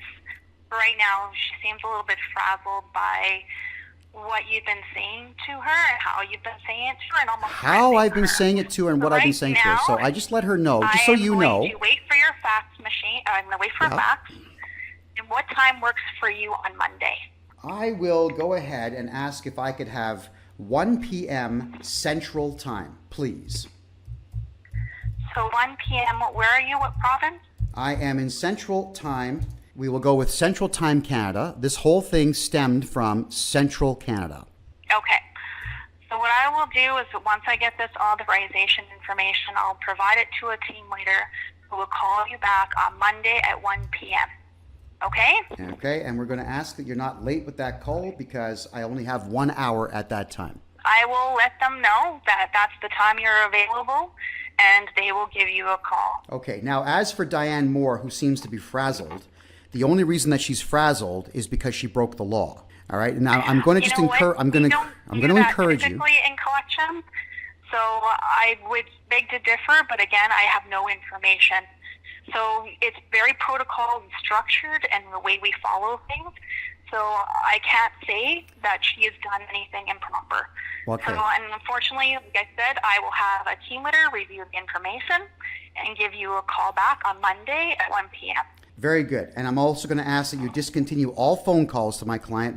right now she seems a little bit frazzled by what you've been saying to her and how you've been saying it to her and almost how I've been saying it to her and what I've been saying to her. So I just let her know, just so you know. I'm going to wait for your fax machine. I'm going to wait for a fax. And what time works for you on Monday? I will go ahead and ask if I could have 1 p.m. Central Time, please. So 1 p.m., where are you? What province? I am in Central Time. We will go with Central Time Canada. This whole thing stemmed from Central Canada. Okay. So what I will do is once I get this authorization information, I'll provide it to a team leader who will call you back on Monday at 1 p.m. Okay? Okay, and we're going to ask that you're not late with that call because I only have 1 hour at that time. I will let them know that that's the time you're available, and they will give you a call. Okay, now as for Diane Moore, who seems to be frazzled, the only reason that she's frazzled is because she broke the law. All right, now I'm going to just encourage. I'm going to encourage you. Typically in collection, so I would beg to differ, but again, I have no information. So it's very protocol and structured, and the way we follow things. So I can't say that she has done anything improper. Okay. So, and unfortunately, like I said, I will have a team leader review the information and give you a call back on Monday at 1 p.m. Very good. And I'm also going to ask that you discontinue all phone calls to my client.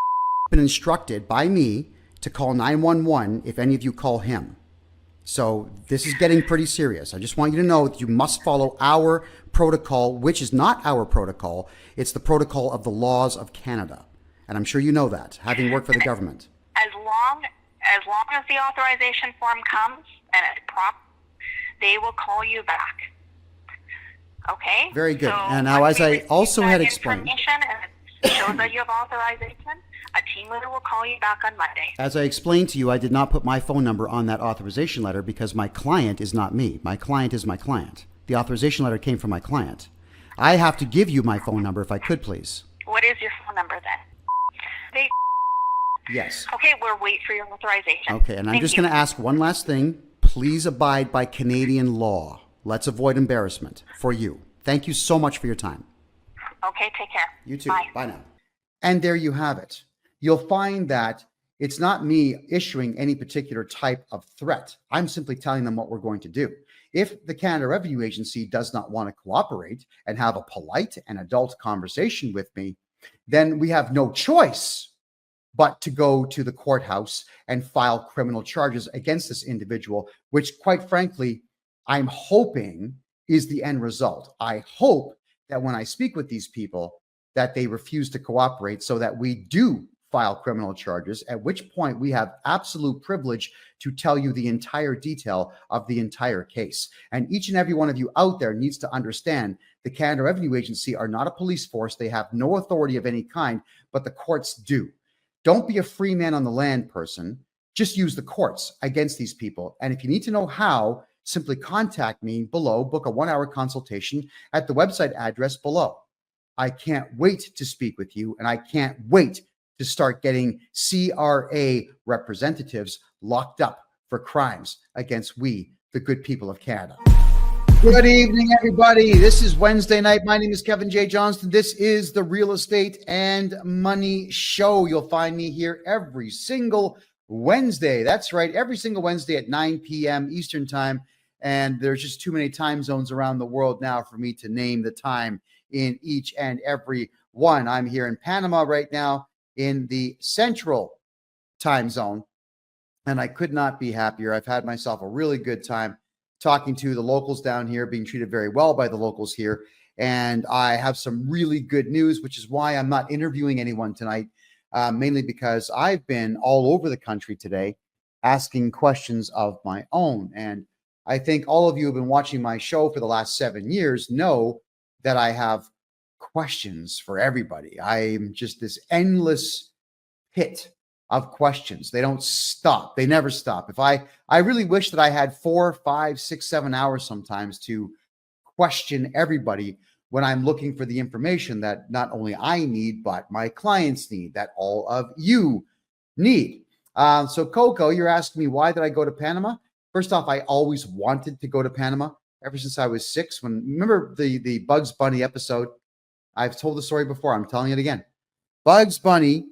Been instructed by me to call 911 if any of you call him. So this is getting pretty serious. I just want you to know that you must follow our protocol, which is not our protocol. It's the protocol of the laws of Canada. And I'm sure you know that, having worked for the government. As long as the authorization form comes and it's proper, they will call you back. Okay? Very good. So and now, as I also had explained, information and it shows that you have authorization, a team leader will call you back on Monday. as I explained to you, I did not put my phone number on that authorization letter because my client is not me. My client is my client. The authorization letter came from my client. I have to give you my phone number if I could, please. What is your phone number then? Yes. Okay, we'll wait for your authorization. Okay, and I'm just going to ask one last thing. Please abide by Canadian law. Let's avoid embarrassment for you. Thank you so much for your time. Okay, take care. You too. Bye. Bye now. And there you have it. You'll find that it's not me issuing any particular type of threat. I'm simply telling them what we're going to do. If the Canada Revenue Agency does not want to cooperate and have a polite and adult conversation with me, then we have no choice but to go to the courthouse and file criminal charges against this individual, which, quite frankly, I'm hoping is the end result. I hope that when I speak with these people, that they refuse to cooperate so that we do file criminal charges, at which point we have absolute privilege to tell you the entire detail of the entire case. And each and every one of you out there needs to understand the Canada Revenue Agency are not a police force. They have no authority of any kind, but the courts do. Don't be a free man on the land person. Just use the courts against these people. And if you need to know how, simply contact me below, book a 1-hour consultation at the website address below. I can't wait to speak with you, and I can't wait to start getting CRA representatives locked up for crimes against we, the good people of Canada. Good evening, everybody. This is Wednesday night. My name is Kevin J. Johnston. This is the Real Estate and Money Show. You'll find me here every single Wednesday. That's right, every single Wednesday at 9 p.m. Eastern Time. And there's just too many time zones around the world now for me to name the time in each and every one. I'm here in Panama right now in the Central Time Zone, and I could not be happier. I've had myself a really good time talking to the locals down here, being treated very well by the locals here. And I have some really good news, which is why I'm not interviewing anyone tonight, mainly because I've been all over the country today asking questions of my own. And I think all of you who have been watching my show for the last 7 years know that I have questions for everybody. I'm just this endless pit of questions. They don't stop. They never stop. I really wish that I had 4, 5, 6, 7 hours sometimes to question everybody when I'm looking for the information that not only I need, but my clients need, that all of you need. So Coco, you're asking me, why did I go to Panama? First off, I always wanted to go to Panama ever since I was 6. Remember the Bugs Bunny episode? I've told the story before. I'm telling it again. Bugs Bunny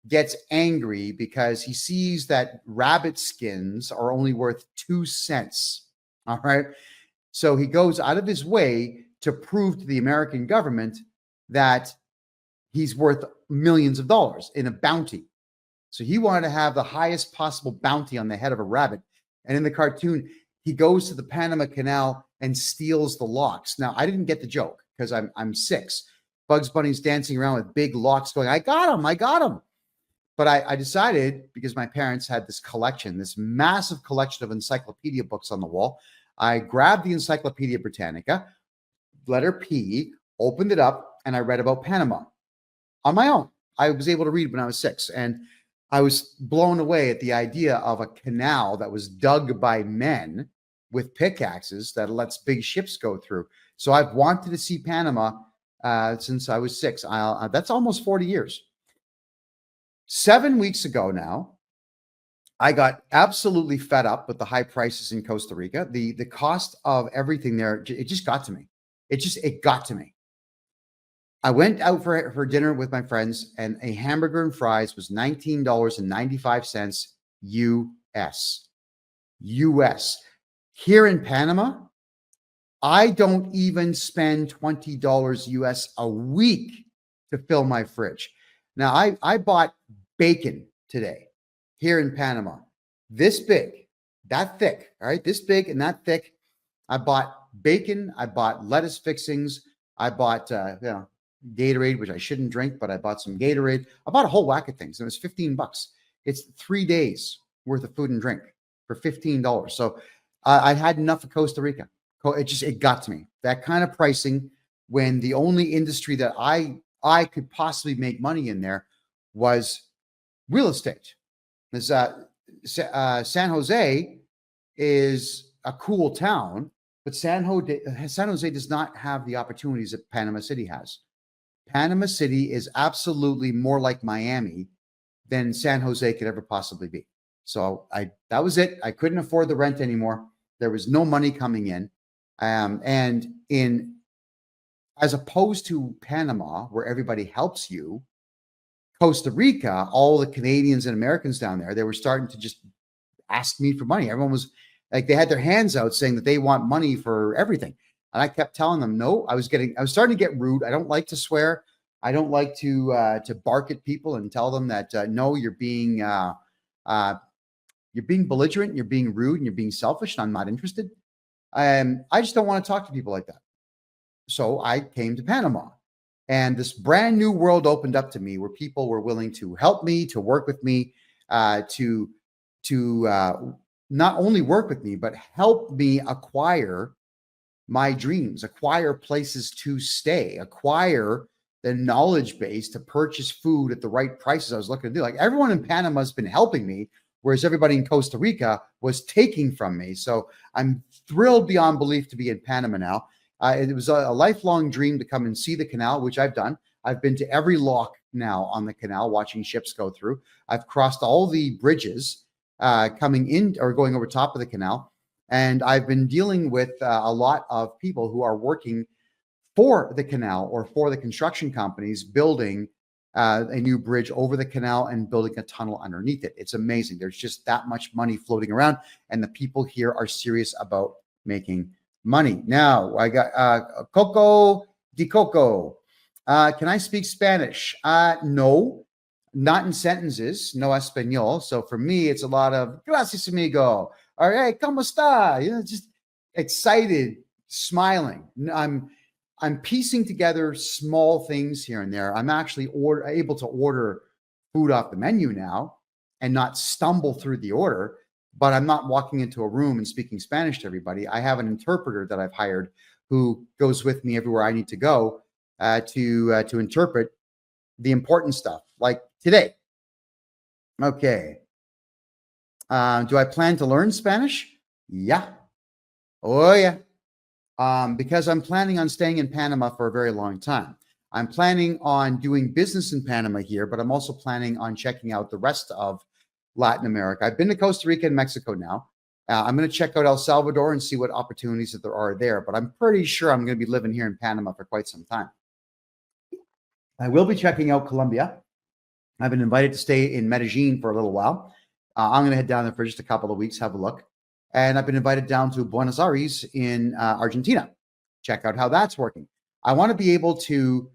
gets angry because he sees that rabbit skins are only worth 2 cents. All right. So he goes out of his way to prove to the American government that he's worth millions of dollars in a bounty. So he wanted to have the highest possible bounty on the head of a rabbit. And in the cartoon, he goes to the Panama Canal and steals the locks. Now, I didn't get the joke because I'm 6. Bugs Bunny's dancing around with big locks going, I got him. But I decided, because my parents had this collection, this massive collection of encyclopedia books on the wall, I grabbed the Encyclopedia Britannica, letter P, opened it up, and I read about Panama on my own. I was able to read when I was 6, and I was blown away at the idea of a canal that was dug by men with pickaxes that lets big ships go through. So I've wanted to see Panama since I was 6. That's almost 40 years. 7 weeks ago now, I got absolutely fed up with the high prices in Costa Rica. The cost of everything there, it just got to me. It got to me. I went out for dinner with my friends, and a hamburger and fries was $19.95 US. US. Here in Panama, I don't even spend $20 US a week to fill my fridge. Now, I bought bacon today. here in Panama. This big, that thick, all right? This big and that thick. I bought bacon. I bought lettuce fixings. I bought, Gatorade, which I shouldn't drink, but I bought some Gatorade. I bought a whole whack of things. It was $15. It's 3 days worth of food and drink for $15. So I had enough of Costa Rica. It got to me. That kind of pricing, when the only industry that I could possibly make money in there was real estate. San Jose is a cool town, but San Jose does not have the opportunities that Panama City has. Panama City is absolutely more like Miami than San Jose could ever possibly be. So that was it. I couldn't afford the rent anymore. There was no money coming in. And as opposed to Panama, where everybody helps you, Costa Rica, all the Canadians and Americans down there, they were starting to just ask me for money. Everyone was like, they had their hands out saying that they want money for everything. And I kept telling them, no. I was starting to get rude. I don't like to swear. I don't like to bark at people and tell them that, no, you're being belligerent, you're being rude, and you're being selfish, and I'm not interested. I just don't want to talk to people like that. So I came to Panama, and this brand new world opened up to me where people were willing to help me, to work with me, to not only work with me, but help me acquire my dreams, acquire places to stay, acquire the knowledge base to purchase food at the right prices I was looking to do. Like, everyone in Panama has been helping me, whereas everybody in Costa Rica was taking from me. So I'm thrilled beyond belief to be in Panama now. It was a lifelong dream to come and see the canal, which I've done. I've been to every lock now on the canal, watching ships go through. I've crossed all the bridges coming in or going over top of the canal. And I've been dealing with a lot of people who are working for the canal or for the construction companies building a new bridge over the canal and building a tunnel underneath it. It's amazing. There's just that much money floating around, and the people here are serious about making money. Now, I got Coco de Coco. Can I speak Spanish? No, not in sentences. No español. So for me, it's a lot of gracias, amigo. All right, ¿cómo está? Just excited, smiling. I'm piecing together small things here and there. I'm actually able to order food off the menu now and not stumble through the order, but I'm not walking into a room and speaking Spanish to everybody. I have an interpreter that I've hired who goes with me everywhere I need to go to interpret the important stuff, like today. Okay. Do I plan to learn Spanish? Yeah. Oh, yeah. Because I'm planning on staying in Panama for a very long time. I'm planning on doing business in Panama here, but I'm also planning on checking out the rest of Latin America. I've been to Costa Rica and Mexico now. I'm going to check out El Salvador and see what opportunities that there are there, but I'm pretty sure I'm going to be living here in Panama for quite some time. I will be checking out Colombia. I've been invited to stay in Medellin for a little while. I'm going to head down there for just a couple of weeks, have a look. And I've been invited down to Buenos Aires in Argentina. Check out how that's working. I want to be able to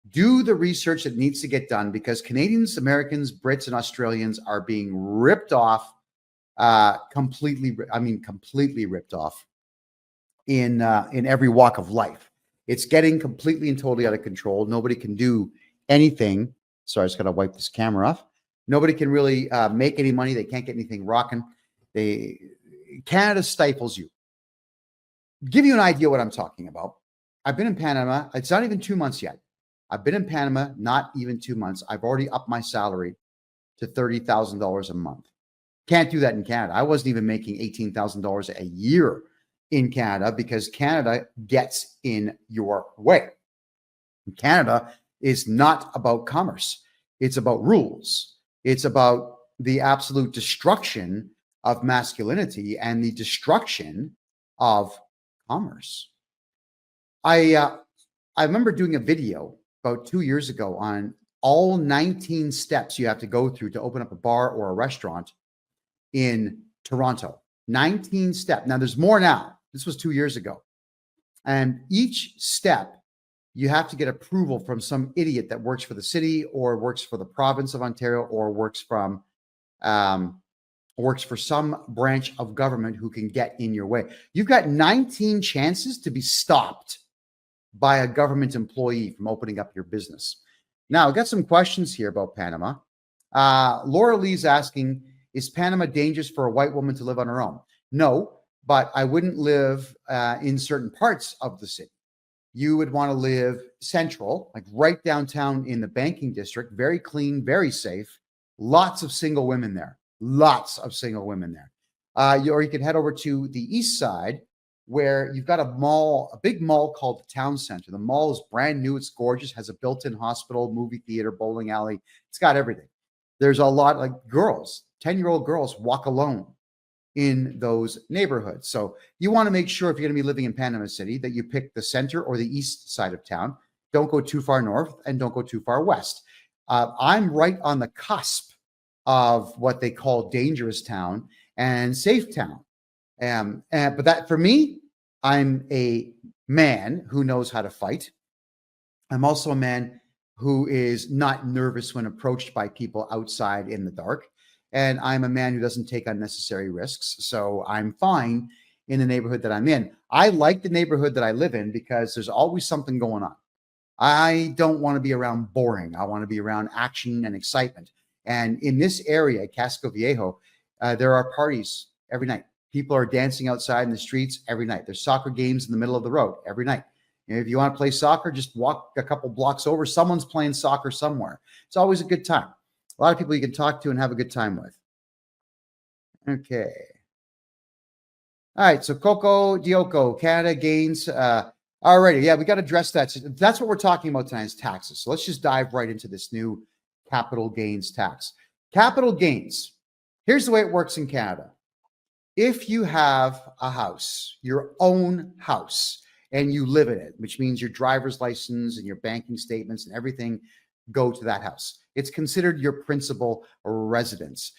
do the research that needs to get done, because Canadians, Americans, Brits, and Australians are being ripped off completely. I mean, completely ripped off in every walk of life. It's getting completely and totally out of control. Nobody can do anything. Sorry, I just got to wipe this camera off. Nobody can really make any money. They can't get anything rocking. Canada stifles you. Give you an idea what I'm talking about. I've been in Panama. It's not even 2 months yet. I've been in Panama, not even 2 months. I've already upped my salary to $30,000 a month. Can't do that in Canada. I wasn't even making $18,000 a year in Canada, because Canada gets in your way. Canada is not about commerce. It's about rules. It's about the absolute destruction of masculinity and the destruction of commerce. I remember doing a video about 2 years ago on all 19 steps you have to go through to open up a bar or a restaurant in Toronto. 19 steps. Now there's more now. This was 2 years ago. And each step, you have to get approval from some idiot that works for the city or works for the province of Ontario or works from works for some branch of government who can get in your way. You've got 19 chances to be stopped by a government employee from opening up your business. Now, I've got some questions here about Panama. Laura Lee's asking, is Panama dangerous for a white woman to live on her own? No, but I wouldn't live in certain parts of the city. You would want to live central, like right downtown in the banking district, very clean, very safe. Lots of single women there. Lots of single women there. Or you can head over to the east side where you've got a mall, a big mall called the Town Center. The mall is brand new. It's gorgeous, has a built-in hospital, movie theater, bowling alley. It's got everything. There's a lot like girls, 10-year-old girls walk alone in those neighborhoods. So you want to make sure if you're going to be living in Panama City that you pick the center or the east side of town. Don't go too far north and don't go too far west. I'm right on the cusp of what they call dangerous town and safe town. But that for me, I'm a man who knows how to fight. I'm also a man who is not nervous when approached by people outside in the dark. And I'm a man who doesn't take unnecessary risks. So I'm fine in the neighborhood that I'm in. I like the neighborhood that I live in because there's always something going on. I don't want to be around boring. I want to be around action and excitement. And in this area, Casco Viejo, there are parties every night. People are dancing outside in the streets every night. There's soccer games in the middle of the road every night. And if you want to play soccer, just walk a couple blocks over. Someone's playing soccer somewhere. It's always a good time. A lot of people you can talk to and have a good time with. Okay. All right. So Coco Dioko, Canada gains. Alrighty. Yeah, we got to address that. So that's what we're talking about tonight is taxes. So let's just dive right into this new capital gains tax. Capital gains. Here's the way it works in Canada. If you have a house, your own house, and you live in it, which means your driver's license and your banking statements and everything go to that house, it's considered your principal residence.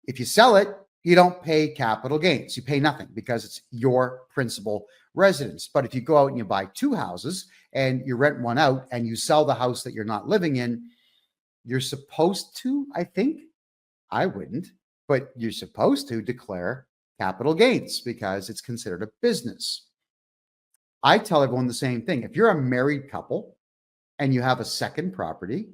If you sell it, you don't pay capital gains. You pay nothing because it's your principal residence. But if you go out and you buy two houses and you rent one out and you sell the house that you're not living in, you're supposed to, I think, I wouldn't, but you're supposed to declare capital gains because it's considered a business. I tell everyone the same thing. If you're a married couple and you have a second property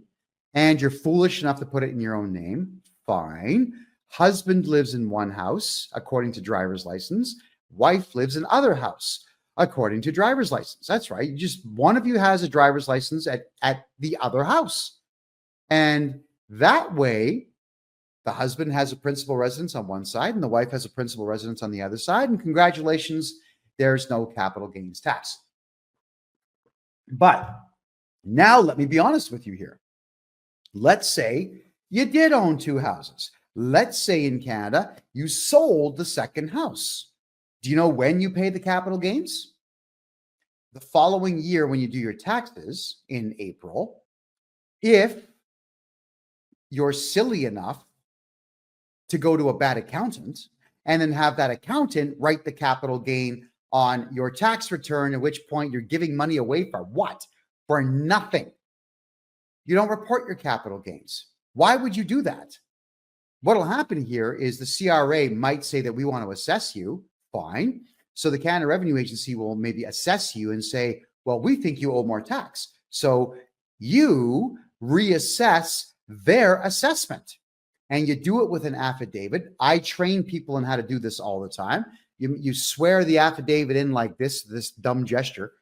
and you're foolish enough to put it in your own name, fine. Husband lives in one house, according to driver's license. Wife lives in other house, according to driver's license. That's right. Just one of you has a driver's license at the other house. And that way, the husband has a principal residence on one side and the wife has a principal residence on the other side. And congratulations, there's no capital gains tax. But now let me be honest with you here. Let's say you did own two houses. Let's say in Canada, you sold the second house. Do you know when you pay the capital gains? The following year when you do your taxes in April, if you're silly enough to go to a bad accountant and then have that accountant write the capital gain on your tax return, at which point you're giving money away for what? For nothing. You don't report your capital gains. Why would you do that? What will happen here is the CRA might say that we want to assess you. Fine. So the Canada Revenue Agency will maybe assess you and say, well, we think you owe more tax. So you reassess their assessment. And you do it with an affidavit. I train people on how to do this all the time. You swear the affidavit in like this dumb gesture,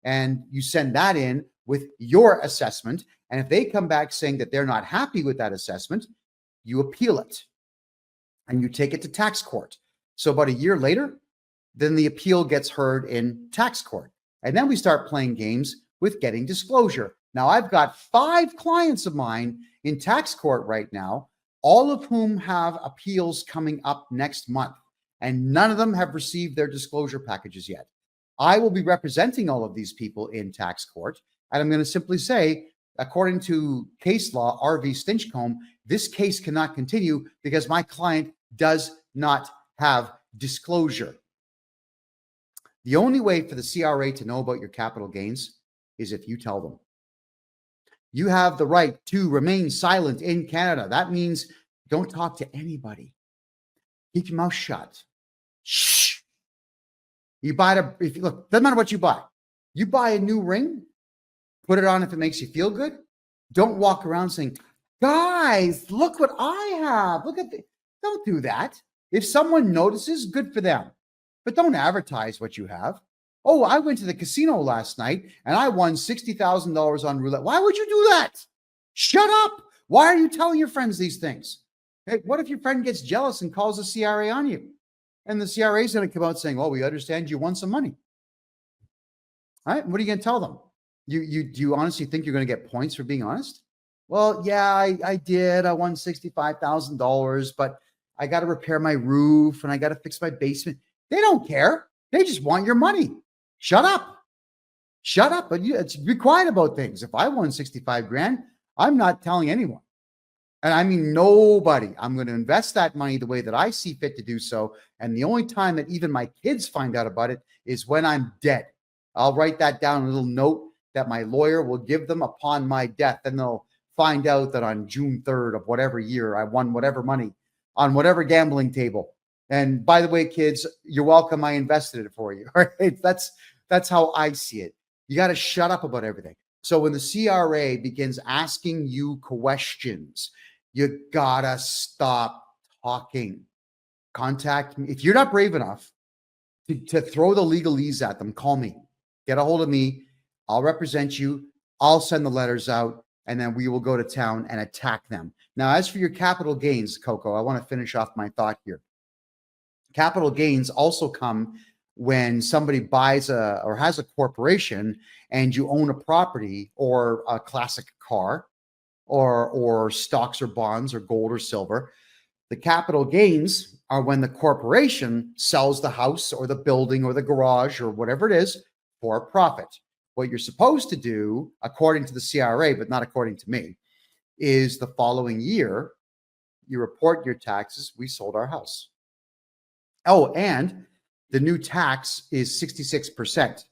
and you send that in with your assessment. And if they come back saying that they're not happy with that assessment, you appeal it and you take it to tax court. So about a year later, then the appeal gets heard in tax court. And then we start playing games with getting disclosure. Now, I've got 5 clients of mine in tax court right now, all of whom have appeals coming up next month, and none of them have received their disclosure packages yet. I will be representing all of these people in tax court, and I'm going to simply say, according to case law, RV Stinchcomb, this case cannot continue because my client does not have disclosure. The only way for the CRA to know about your capital gains is if you tell them. You have the right to remain silent in Canada. That means Don't talk to anybody. Keep your mouth shut. Shh. You buy look, doesn't matter what you buy. You buy a new ring, put it on if it makes you feel good. Don't walk around saying, guys, look what I have. Look at this. Don't do that. If someone notices, good for them. But don't advertise what you have. Oh, I went to the casino last night and I won $60,000 on roulette. Why would you do that? Shut up. Why are you telling your friends these things? Hey, what if your friend gets jealous and calls the CRA on you? And the CRA is going to come out saying, "Oh, we understand you won some money." All right. What are you going to tell them? Do you honestly think you're going to get points for being honest? Well, yeah, I did. I won $65,000, but I got to repair my roof and I got to fix my basement. They don't care. They just want your money. Shut up. Shut up. But be quiet about things. If I won 65 grand, I'm not telling anyone. And I mean, nobody. I'm going to invest that money the way that I see fit to do so. And the only time that even my kids find out about it is when I'm dead. I'll write that down, a little note that my lawyer will give them upon my death. And they'll find out that on June 3rd of whatever year, I won whatever money on whatever gambling table. And by the way, kids, you're welcome. I invested it for you. All right. That's how I see it. You got to shut up about everything. So when the CRA begins asking you questions, you gotta stop talking. Contact me. If you're not brave enough to throw the legalese at them, call me. Get a hold of me. I'll represent you. I'll send the letters out, and then we will go to town and attack them. Now, as for your capital gains, Coco, I want to finish off my thought here. Capital gains also come when somebody buys or has a corporation and you own a property or a classic car or stocks or bonds or gold or silver. The capital gains are when the corporation sells the house or the building or the garage or whatever it is for a profit. What you're supposed to do, according to the CRA, but not according to me, is the following year, you report your taxes. We sold our house. Oh, and the new tax is 66%.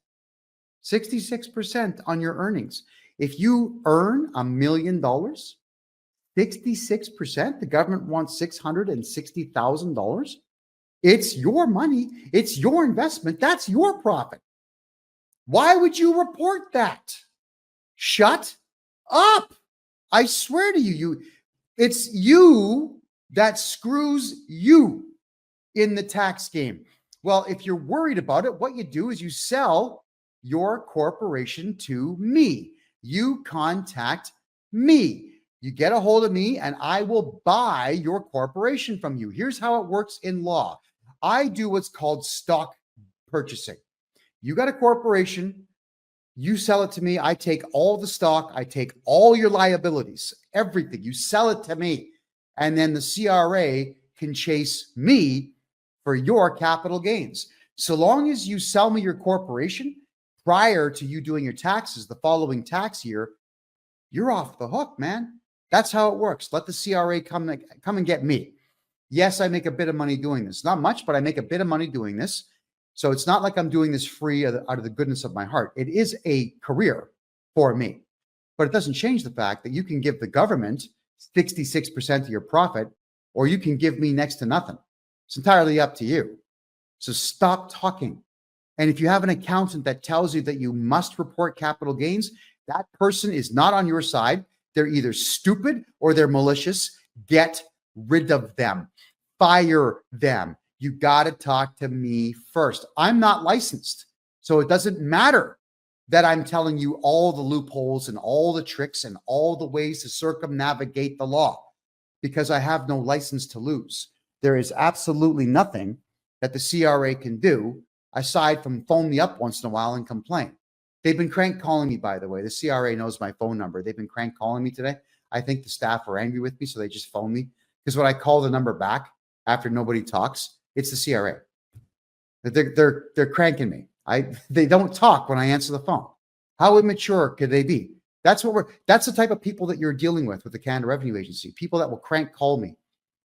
66% on your earnings. If you earn $1 million, 66%, the government wants $660,000. It's your money. It's your investment. That's your profit. Why would you report that? Shut up. I swear to you, it's you that screws you in the tax game. Well, if you're worried about it, what you do is you sell your corporation to me. You contact me. You get a hold of me and I will buy your corporation from you. Here's how it works in law. I do what's called stock purchasing. You got a corporation, you sell it to me. I take all the stock. I take all your liabilities, everything. You sell it to me. And then the CRA can chase me for your capital gains. So long as you sell me your corporation prior to you doing your taxes the following tax year, you're off the hook, man. That's how it works. Let the CRA come and get me. Yes, I make a bit of money doing this. Not much, but I make a bit of money doing this. So it's not like I'm doing this free out of the goodness of my heart. It is a career for me, but it doesn't change the fact that you can give the government 66% of your profit, or you can give me next to nothing. It's entirely up to you. So stop talking. And if you have an accountant that tells you that you must report capital gains, that person is not on your side. They're either stupid or they're malicious. Get rid of them. Fire them. You got to talk to me first. I'm not licensed, so it doesn't matter that I'm telling you all the loopholes and all the tricks and all the ways to circumnavigate the law, because I have no license to lose. There is absolutely nothing that the CRA can do aside from phone me up once in a while and complain. They've been crank calling me, by the way. The CRA knows my phone number. They've been crank calling me today. I think the staff are angry with me, so they just phone me. Because when I call the number back after nobody talks, it's the CRA. They're cranking me. They don't talk when I answer the phone. How immature could they be? That's the type of people that you're dealing with the Canada Revenue Agency. People that will crank call me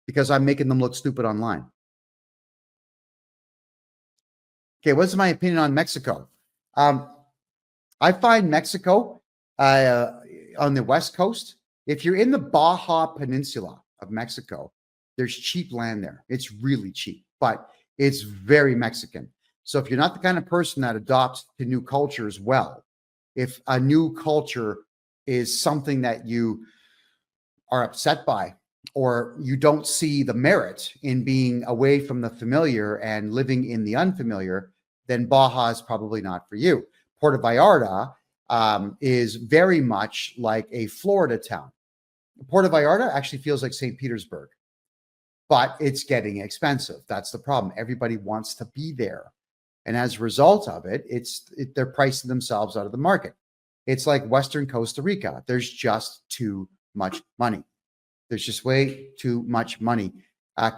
because I'm making them look stupid online. Okay, what's my opinion on Mexico? I find Mexico on the West Coast, if you're in the Baja Peninsula of Mexico, There's cheap land there. It's really cheap, but it's very Mexican. So if you're not the kind of person that adopts to new cultures well, if a new culture is something that you are upset by, or you don't see the merit in being away from the familiar and living in the unfamiliar, then Baja is probably not for you. Puerto Vallarta is very much like a Florida town. Puerto Vallarta actually feels like St. Petersburg, but it's getting expensive. That's the problem. Everybody wants to be there. And as a result of it, they're pricing themselves out of the market. It's like Western Costa Rica. There's just too much money. There's just way too much money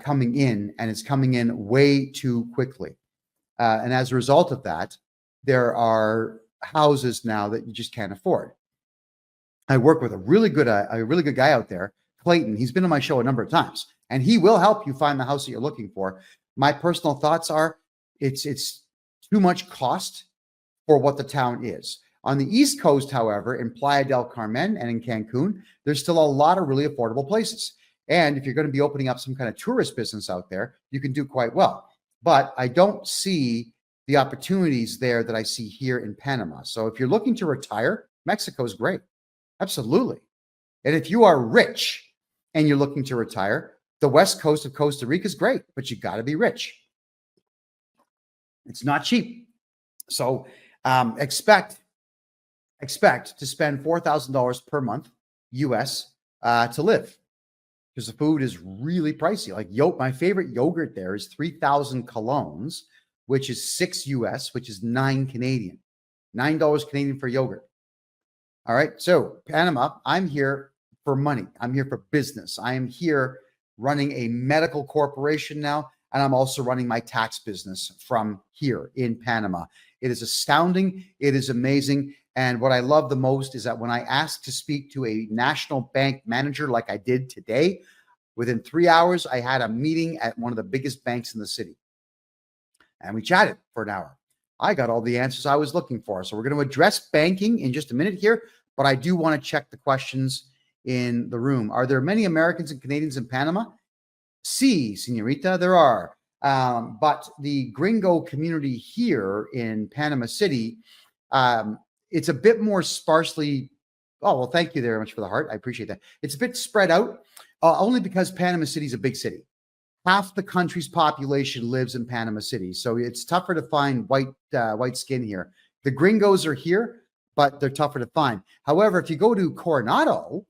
coming in, and it's coming in way too quickly. And as a result of that, there are houses now that you just can't afford. I work with a really good guy out there, Clayton. He's been on my show a number of times, and he will help you find the house that you're looking for. My personal thoughts are it's too much cost for what the town is. On the East Coast, however, in Playa del Carmen and in Cancun, there's still a lot of really affordable places. And if you're going to be opening up some kind of tourist business out there, you can do quite well. But I don't see the opportunities there that I see here in Panama. So if you're looking to retire, Mexico is great. Absolutely. And if you are rich and you're looking to retire, the West Coast of Costa Rica is great, but you got to be rich. It's not cheap. So expect to spend $4,000 per month US to live, because the food is really pricey. Like my favorite yogurt there is 3,000 colones, which is $6 US, which is $9 Canadian, $9 Canadian for yogurt. All right. So Panama, I'm here for money. I'm here for business. I am here running a medical corporation now, and I'm also running my tax business from here in Panama. It is astounding. It is amazing. And what I love the most is that when I ask to speak to a national bank manager like I did today, within 3 hours, I had a meeting at one of the biggest banks in the city. And we chatted for an hour. I got all the answers I was looking for. So we're going to address banking in just a minute here, but I do want to check the questions in the room. Are there many Americans and Canadians in Panama? Sí, señorita, there are. But the gringo community here in Panama City, it's a bit more sparsely. Oh, well, thank you very much for the heart. I appreciate that. It's a bit spread out, only because Panama City is a big city. Half the country's population lives in Panama City, so it's tougher to find white skin here. The gringos are here, but they're tougher to find. However, if you go to Coronado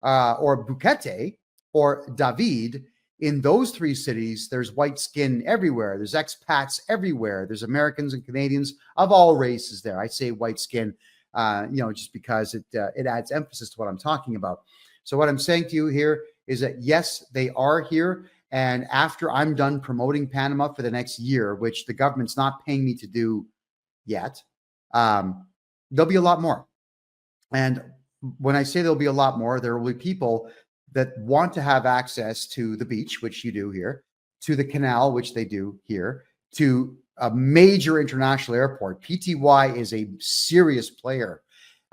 or Buquete or David, in those three cities, there's white skin everywhere. There's expats everywhere. There's Americans and Canadians of all races there. I say white skin, just because it adds emphasis to what I'm talking about. So what I'm saying to you here is that, yes, they are here. And after I'm done promoting Panama for the next year, which the government's not paying me to do yet, there'll be a lot more. And when I say there'll be a lot more, there will be people that want to have access to the beach, which you do here, to the canal, which they do here, to a major international airport. PTY is a serious player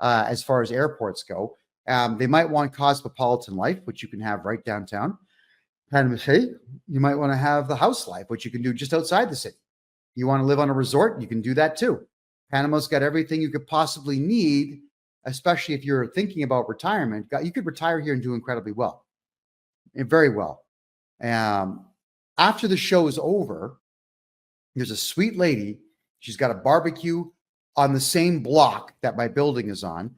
as far as airports go. They might want cosmopolitan life, which you can have right downtown Panama City. You might want to have the house life, which you can do just outside the city. You want to live on a resort, you can do that too. Panama's got everything you could possibly need, especially if you're thinking about retirement. You could retire here and do incredibly well, and very well. After the show is over, there's a sweet lady. She's got a barbecue on the same block that my building is on.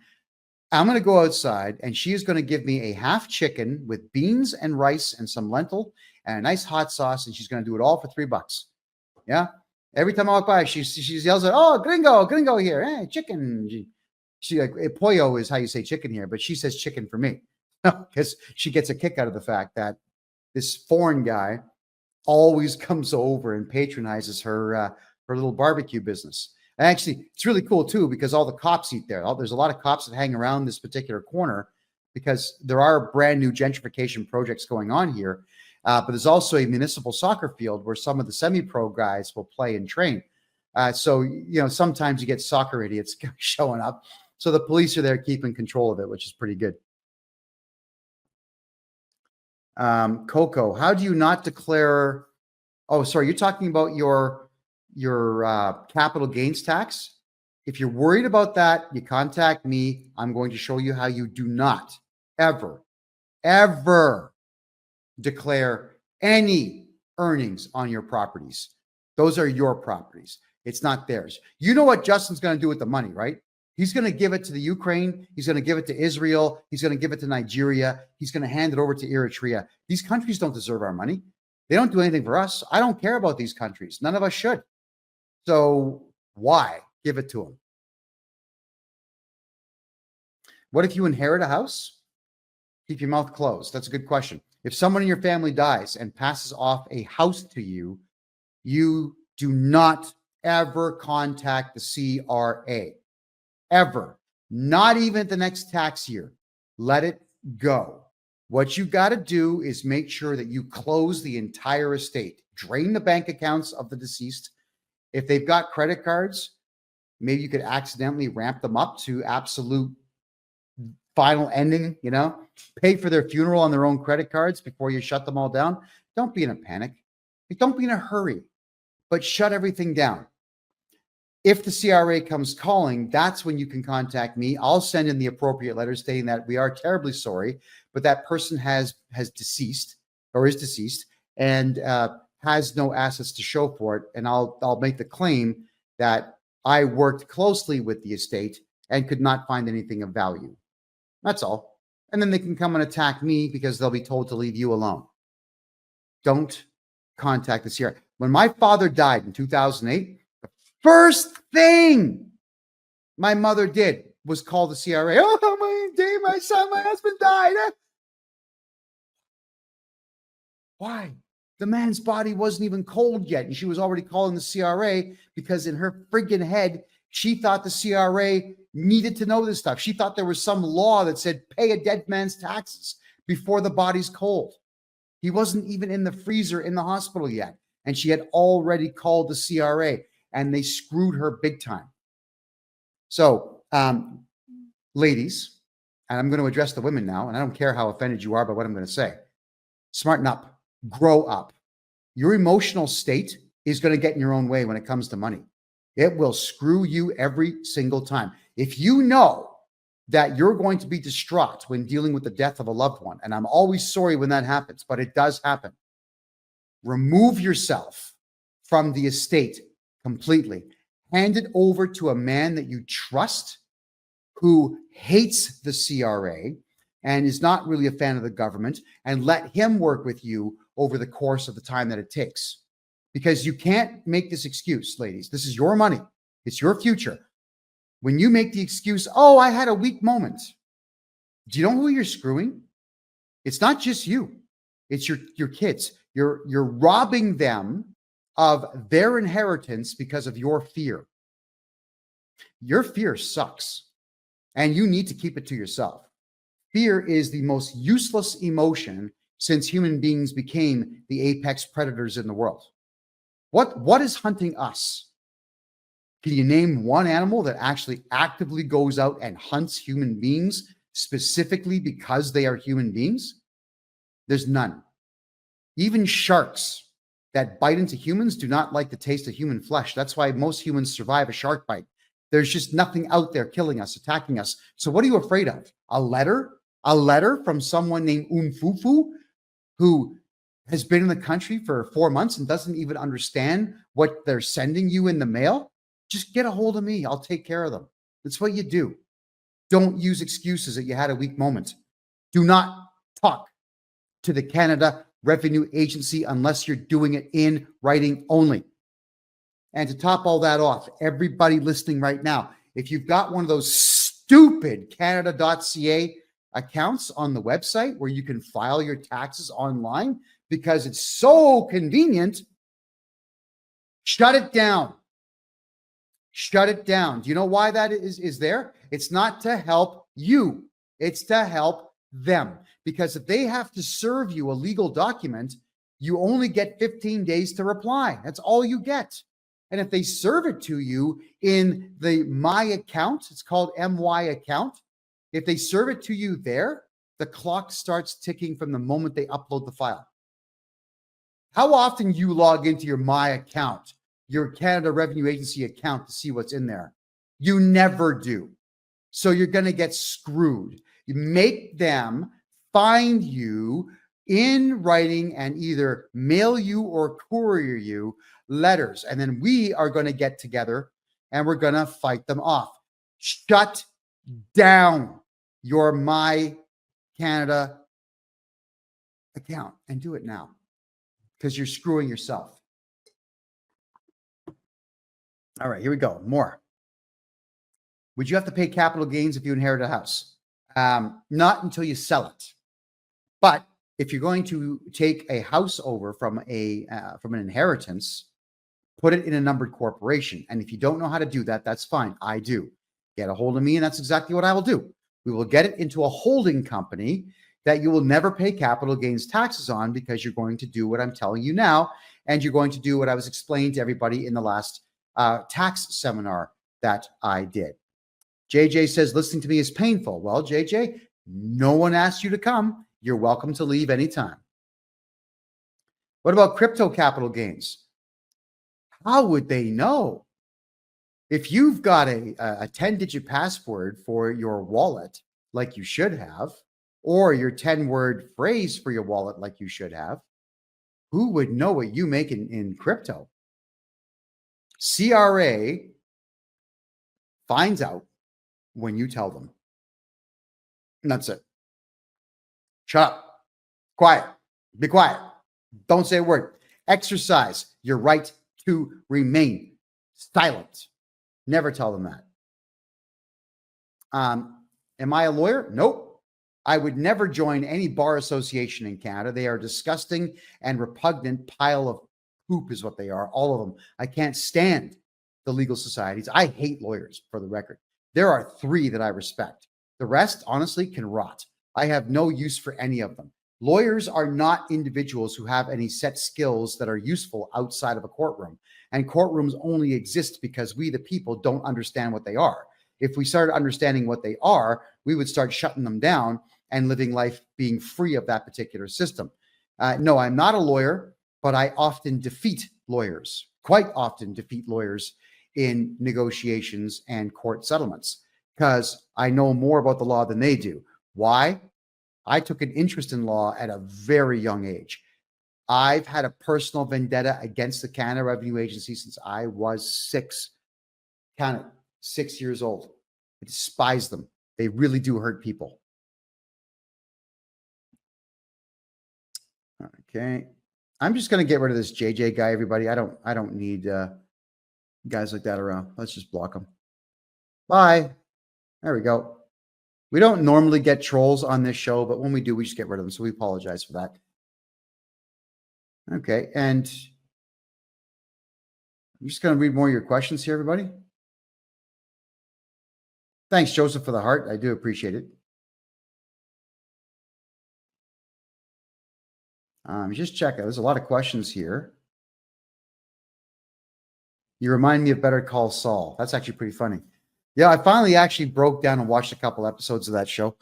I'm going to go outside, and she is going to give me a half chicken with beans and rice and some lentil and a nice hot sauce, and she's going to do it all for $3. Yeah. Every time I walk by, she yells at, "Oh, gringo here. Hey, chicken." She like, pollo is how you say chicken here, but she says chicken for me because she gets a kick out of the fact that this foreign guy always comes over and patronizes her little barbecue business. And actually, it's really cool too, because all the cops eat there. There's a lot of cops that hang around this particular corner because there are brand new gentrification projects going on here. But there's also a municipal soccer field where some of the semi-pro guys will play and train. So sometimes you get soccer idiots showing up. So the police are there keeping control of it, which is pretty good. Coco, how do you not declare? Oh, sorry, you're talking about your capital gains tax. If you're worried about that, you contact me. I'm going to show you how you do not ever declare any earnings on your properties. Those are your properties. It's not theirs. You know what Justin's going to do with the money, right? He's going to give it to the Ukraine. He's going to give it to Israel. He's going to give it to Nigeria. He's going to hand it over to Eritrea. These countries don't deserve our money. They don't do anything for us. I don't care about these countries. None of us should. So why give it to them? What if you inherit a house? Keep your mouth closed. That's a good question. If someone in your family dies and passes off a house to you, you do not ever contact the CRA. Ever. Not even the next tax year. Let it go. What you got to do is make sure that you close the entire estate. Drain the bank accounts of the deceased. If they've got credit cards, maybe you could accidentally ramp them up to absolute final ending, pay for their funeral on their own credit cards before you shut them all down. Don't be in a panic. Don't be in a hurry, but shut everything down. If the CRA comes calling, that's when you can contact me. I'll send in the appropriate letter stating that we are terribly sorry, but that person has deceased or is deceased and has no assets to show for it. And I'll make the claim that I worked closely with the estate and could not find anything of value. That's all. And then they can come and attack me because they'll be told to leave you alone. Don't contact the CRA. When my father died in 2008, the first thing my mother did was call the CRA. Oh, my son, my husband died. Why? The man's body wasn't even cold yet, and she was already calling the CRA because in her friggin' head, she thought the CRA needed to know this stuff. She thought there was some law that said pay a dead man's taxes before the body's cold. He wasn't even in the freezer in the hospital yet, and she had already called the CRA, and they screwed her big time. So, ladies, and I'm going to address the women now, and I don't care how offended you are by what I'm going to say. Smarten up. Grow up. Your emotional state is going to get in your own way when it comes to money. It will screw you every single time. If you know that you're going to be distraught when dealing with the death of a loved one, and I'm always sorry when that happens, but it does happen, remove yourself from the estate completely. Hand it over to a man that you trust who hates the CRA and is not really a fan of the government, and let him work with you over the course of the time that it takes. Because you can't make this excuse, ladies. This is your money. It's your future. When you make the excuse, oh, I had a weak moment. Do you know who you're screwing? It's not just you. It's your kids. You're robbing them of their inheritance because of your fear. Your fear sucks, and you need to keep it to yourself. Fear is the most useless emotion since human beings became the apex predators in the world. What is hunting us? Can you name one animal that actually actively goes out and hunts human beings specifically because they are human beings? There's none. Even sharks that bite into humans do not like the taste of human flesh. That's why most humans survive a shark bite. There's just nothing out there killing us, attacking us. So what are you afraid of? A letter? A letter from someone named Unfufu who has been in the country for 4 months and doesn't even understand what they're sending you in the mail? Just get a hold of me. I'll take care of them. That's what you do. Don't use excuses that you had a weak moment. Do not talk to the Canada Revenue Agency unless you're doing it in writing only. And to top all that off, everybody listening right now, if you've got one of those stupid Canada.ca accounts on the website where you can file your taxes online because it's so convenient, shut it down. Shut it down. Do you know why that is there? It's not to help you. It's to help them. Because if they have to serve you a legal document, you only get 15 days to reply. That's all you get. And if they serve it to you in the My Account, it's called MY Account. If they serve it to you there, the clock starts ticking from the moment they upload the file. How often you log into your My account, your Canada Revenue Agency account, to see what's in there? You never do. So you're going to get screwed. You make them find you in writing and either mail you or courier you letters. And then we are going to get together and we're going to fight them off. Shut down your My Canada account and do it now, because you're screwing yourself. All right, here we go. More. Would you have to pay capital gains if you inherit a house? Not until you sell it. But if you're going to take a house over from an inheritance, put it in a numbered corporation. And if you don't know how to do that, that's fine. I do. Get a hold of me, and that's exactly what I will do. We will get it into a holding company that you will never pay capital gains taxes on, because you're going to do what I'm telling you now, and you're going to do what I was explaining to everybody in the last tax seminar that I did. JJ says, listening to me is painful. Well, JJ, no one asked you to come. You're welcome to leave anytime. What about crypto capital gains? How would they know? If you've got a 10-digit password for your wallet, like you should have, or your 10-word phrase for your wallet, like you should have, who would know what you make in crypto? CRA finds out when you tell them. And that's it. Shut up. Quiet. Be quiet. Don't say a word. Exercise your right to remain silent. Never tell them that. Am I a lawyer? Nope. I would never join any bar association in Canada. They are disgusting and repugnant pile of poop is what they are, all of them. I can't stand the legal societies. I hate lawyers, for the record. There are 3 that I respect. The rest, honestly, can rot. I have no use for any of them. Lawyers are not individuals who have any set skills that are useful outside of a courtroom. And courtrooms only exist because we, the people, don't understand what they are. If we started understanding what they are, we would start shutting them down and living life being free of that particular system. No, I'm not a lawyer, but I often defeat lawyers, quite often defeat lawyers in negotiations and court settlements, because I know more about the law than they do. Why? I took an interest in law at a very young age. I've had a personal vendetta against the Canada Revenue Agency since I was 6. Count it, 6 years old. I despise them. They really do hurt people. Okay. I'm just going to get rid of this JJ guy, everybody. I don't need guys like that around. Let's just block them. Bye. There we go. We don't normally get trolls on this show, but when we do, we just get rid of them. So we apologize for that. Okay. And I'm just going to read more of your questions here, everybody. Thanks, Joseph, for the heart. I do appreciate it. Just check it. There's a lot of questions here. You remind me of Better Call Saul. That's actually pretty funny. Yeah, I finally actually broke down and watched a couple episodes of that show.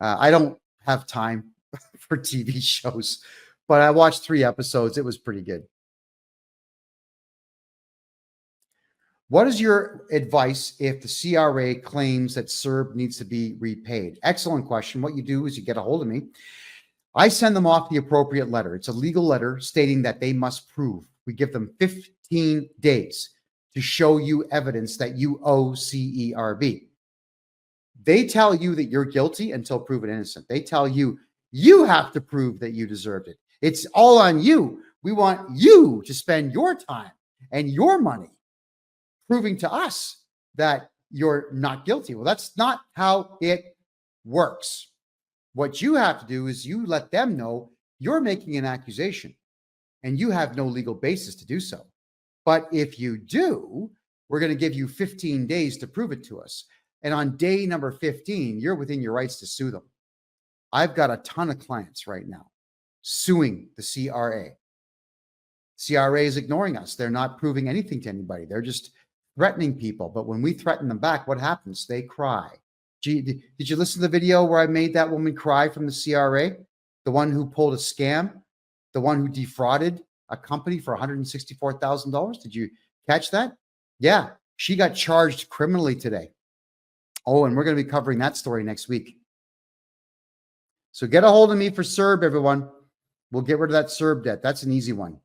I don't have time for TV shows, but I watched 3 episodes. It was pretty good. What is your advice if the CRA claims that CERB needs to be repaid? Excellent question. What you do is you get a hold of me. I send them off the appropriate letter. It's a legal letter stating that they must prove. We give them 15 days to show you evidence that you owe CERB. They tell you that you're guilty until proven innocent. They tell you you have to prove that you deserved it. It's all on you. We want you to spend your time and your money proving to us that you're not guilty. Well, that's not how it works. What you have to do is you let them know you're making an accusation and you have no legal basis to do so. But if you do, we're going to give you 15 days to prove it to us. And on day number 15, you're within your rights to sue them. I've got a ton of clients right now suing the CRA. CRA is ignoring us. They're not proving anything to anybody. They're just threatening people. But when we threaten them back, what happens? They cry. Gee, did you listen to the video where I made that woman cry from the CRA? The one who pulled a scam, the one who defrauded a company for $164,000. Did you catch that? Yeah, she got charged criminally today. Oh, and we're going to be covering that story next week. So get a hold of me for CERB, everyone. We'll get rid of that CERB debt. That's an easy one.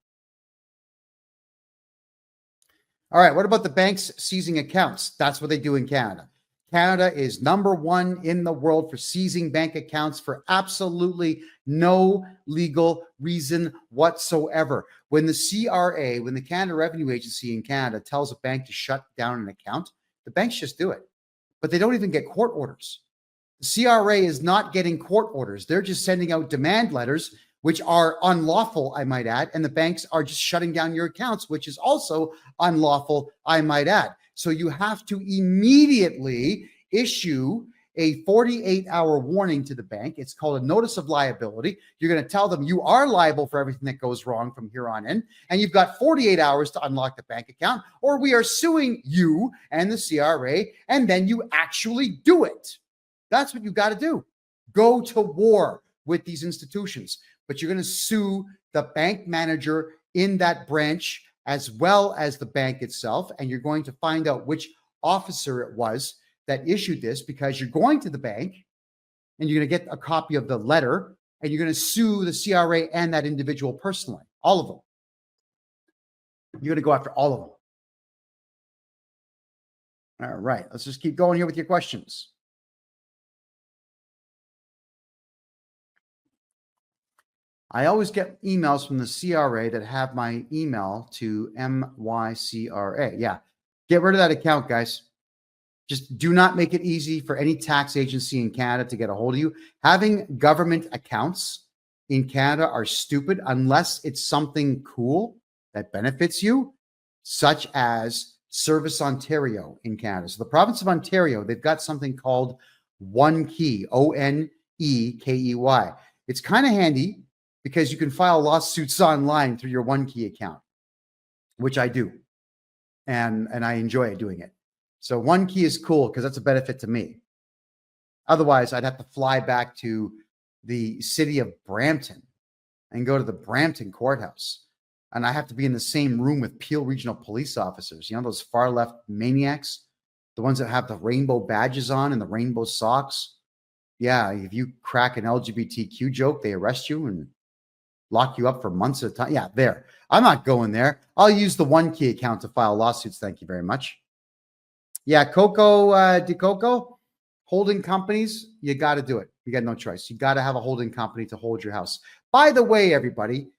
All right, what about the banks seizing accounts? That's what they do in Canada. Canada is #1 in the world for seizing bank accounts for absolutely no legal reason whatsoever. When the CRA, when the Canada Revenue Agency in Canada tells a bank to shut down an account, the banks just do it. But they don't even get court orders. The CRA is not getting court orders. They're just sending out demand letters, which are unlawful, I might add, and the banks are just shutting down your accounts, which is also unlawful, I might add. So you have to immediately issue a 48-hour warning to the bank. It's called a notice of liability. You're going to tell them you are liable for everything that goes wrong from here on in, and you've got 48 hours to unlock the bank account, or we are suing you and the CRA, and then you actually do it. That's what you got to do. Go to war with these institutions, but you're going to sue the bank manager in that branch as well as the bank itself, and you're going to find out which officer it was that issued this, because you're going to the bank and you're going to get a copy of the letter, and you're going to sue the CRA and that individual personally, all of them. You're going to go after all of them. All right, let's just keep going here with your questions. I always get emails from the CRA that have my email to MYCRA. Yeah, get rid of that account, guys. Just do not make it easy for any tax agency in Canada to get a hold of you. Having government accounts in Canada are stupid unless it's something cool that benefits you, such as Service Ontario in Canada. So the province of Ontario, they've got something called One Key, ONEKEY. It's kind of handy because you can file lawsuits online through your One Key account, which I do. And I enjoy doing it. So One Key is cool because that's a benefit to me. Otherwise, I'd have to fly back to the city of Brampton and go to the Brampton courthouse. And I have to be in the same room with Peel Regional Police officers. You know, those far left maniacs, the ones that have the rainbow badges on and the rainbow socks. Yeah, if you crack an LGBTQ joke, they arrest you and lock you up for months at a time. Yeah, there. I'm not going there. I'll use the One Key account to file lawsuits. Thank you very much. Yeah, Coco DeCoco, holding companies, you got to do it. You got no choice. You got to have a holding company to hold your house. By the way, everybody,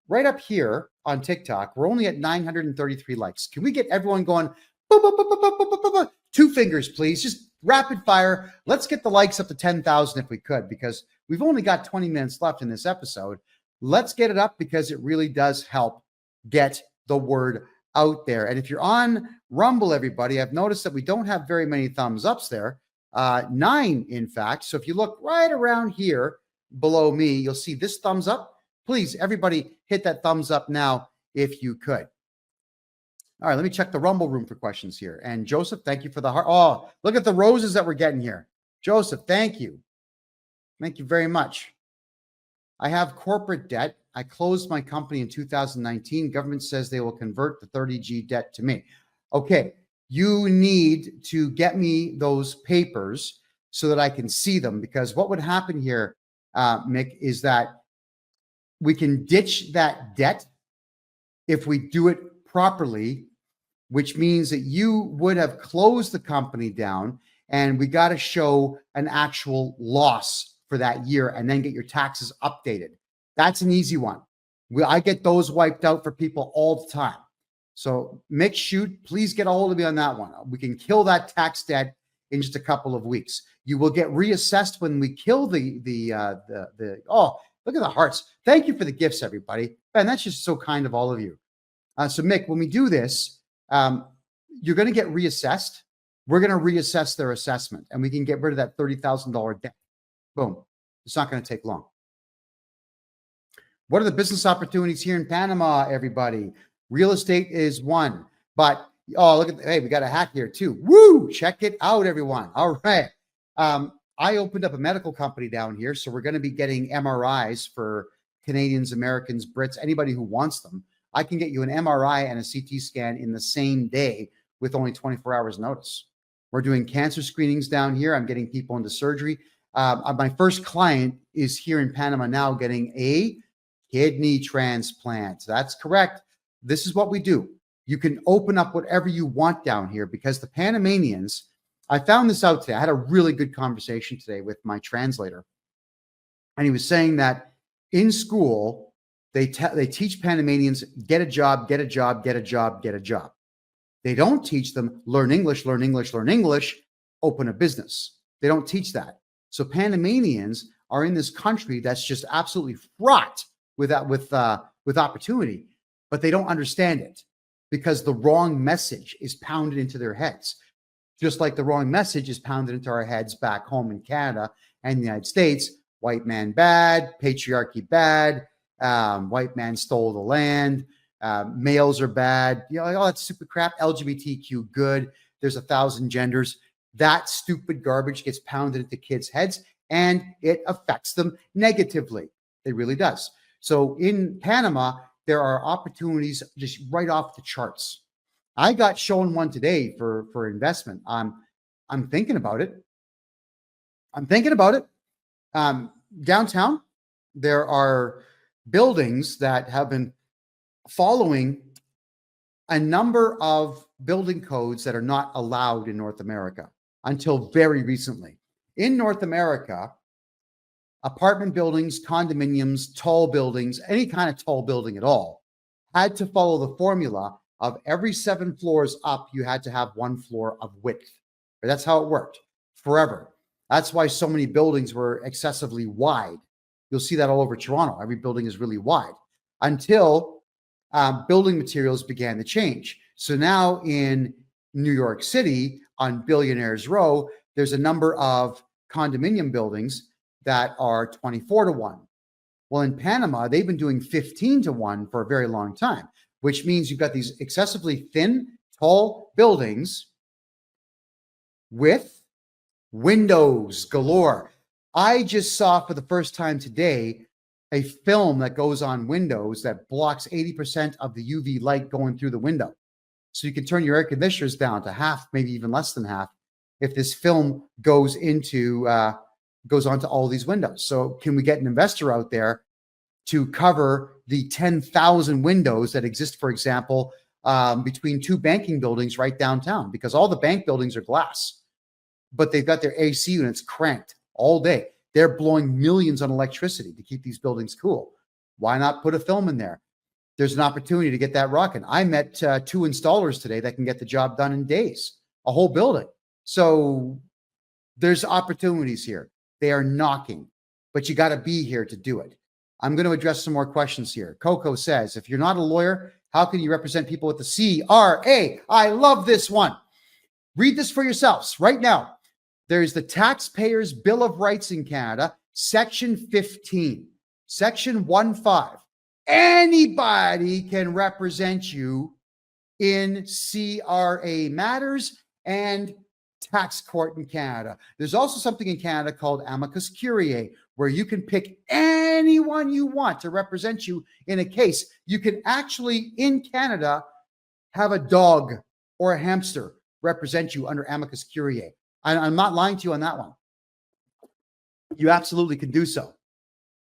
right up here on TikTok, we're only at 933 likes. Can we get everyone going? Boop, boop, boop, boop, boop, boop, boop, boop. 2 fingers, please. Just rapid fire. Let's get the likes up to 10,000 if we could, because we've only got 20 minutes left in this episode. Let's get it up because it really does help get the word out there. And if you're on Rumble, everybody, I've noticed that we don't have very many thumbs ups there. 9, in fact. So if you look right around here below me, you'll see this thumbs up. Please, everybody, hit that thumbs up now if you could. All right, let me check the Rumble room for questions here. And Joseph, thank you for the heart. Oh, look at the roses that we're getting here. Joseph, thank you. Thank you very much. I have corporate debt. I closed my company in 2019. Government says they will convert the 30G debt to me. Okay, you need to get me those papers so that I can see them, because what would happen here, Mick, is that we can ditch that debt if we do it properly, which means that you would have closed the company down, and we got to show an actual loss for that year and then get your taxes updated. That's an easy one. I get those wiped out for people all the time. So Mick, shoot, please get a hold of me on that one. We can kill that tax debt in just a couple of weeks. You will get reassessed when we kill the oh, look at the hearts. Thank you for the gifts, everybody. Ben, that's just so kind of all of you. So Mick, when we do this, you're going to get reassessed. We're going to reassess their assessment, and we can get rid of that $30,000 debt. Boom. It's not going to take long. What are the business opportunities here in Panama, everybody? Real estate is one. But, oh, look at, hey, we got a hat here too. Woo! Check it out, everyone. All right. I opened up a medical company down here, so we're going to be getting MRIs for Canadians, Americans, Brits, anybody who wants them. I can get you an MRI and a CT scan in the same day with only 24 hours notice. We're doing cancer screenings down here. I'm getting people into surgery. My first client is here in Panama now getting a kidney transplant. That's correct. This is what we do. You can open up whatever you want down here because the Panamanians, I found this out today. I had a really good conversation today with my translator. And he was saying that in school, they teach Panamanians, get a job, get a job, get a job, get a job. They don't teach them learn English, learn English, learn English, open a business. They don't teach that. So Panamanians are in this country that's just absolutely fraught with opportunity, but they don't understand it because the wrong message is pounded into their heads. Just like the wrong message is pounded into our heads back home in Canada and the United States. White man bad, patriarchy bad, white man stole the land, males are bad, like all that stupid crap. LGBTQ good, there's 1,000 genders. That stupid garbage gets pounded into kids' heads and it affects them negatively. It really does. So in Panama, there are opportunities just right off the charts. I got shown one today for investment. I'm thinking about it. Downtown, there are buildings that have been following a number of building codes that are not allowed in North America until very recently. In North America, apartment buildings, condominiums, tall buildings, any kind of tall building at all, had to follow the formula of every 7 floors up, you had to have 1 floor of width. That's how it worked forever. That's why so many buildings were excessively wide. You'll see that all over Toronto. Every building is really wide until building materials began to change. So now in New York City on Billionaires Row, there's a number of condominium buildings that are 24-1. Well, in Panama, they've been doing 15-1 for a very long time, which means you've got these excessively thin, tall buildings with windows galore. I just saw for the first time today a film that goes on windows that blocks 80% of the UV light going through the window. So you can turn your air conditioners down to half, maybe even less than half, if this film goes onto all these windows. So can we get an investor out there to cover the 10,000 windows that exist, for example, between 2 banking buildings right downtown? Because all the bank buildings are glass, but they've got their AC units cranked all day. They're blowing millions on electricity to keep these buildings cool. Why not put a film in there? There's an opportunity to get that rocking. I met 2 installers today that can get the job done in days, a whole building. So there's opportunities here. They are knocking, but you got to be here to do it. I'm going to address some more questions here. Coco says, if you're not a lawyer, how can you represent people with the CRA? I love this one. Read this for yourselves right now. There's the Taxpayers' Bill of Rights in Canada, Section 15, Section 1.5. Anybody can represent you in CRA matters and tax court in Canada. There's also something in Canada called amicus curiae, where you can pick anyone you want to represent you in a case. You can actually, in Canada, have a dog or a hamster represent you under amicus curiae. I'm not lying to you on that one. You absolutely can do so.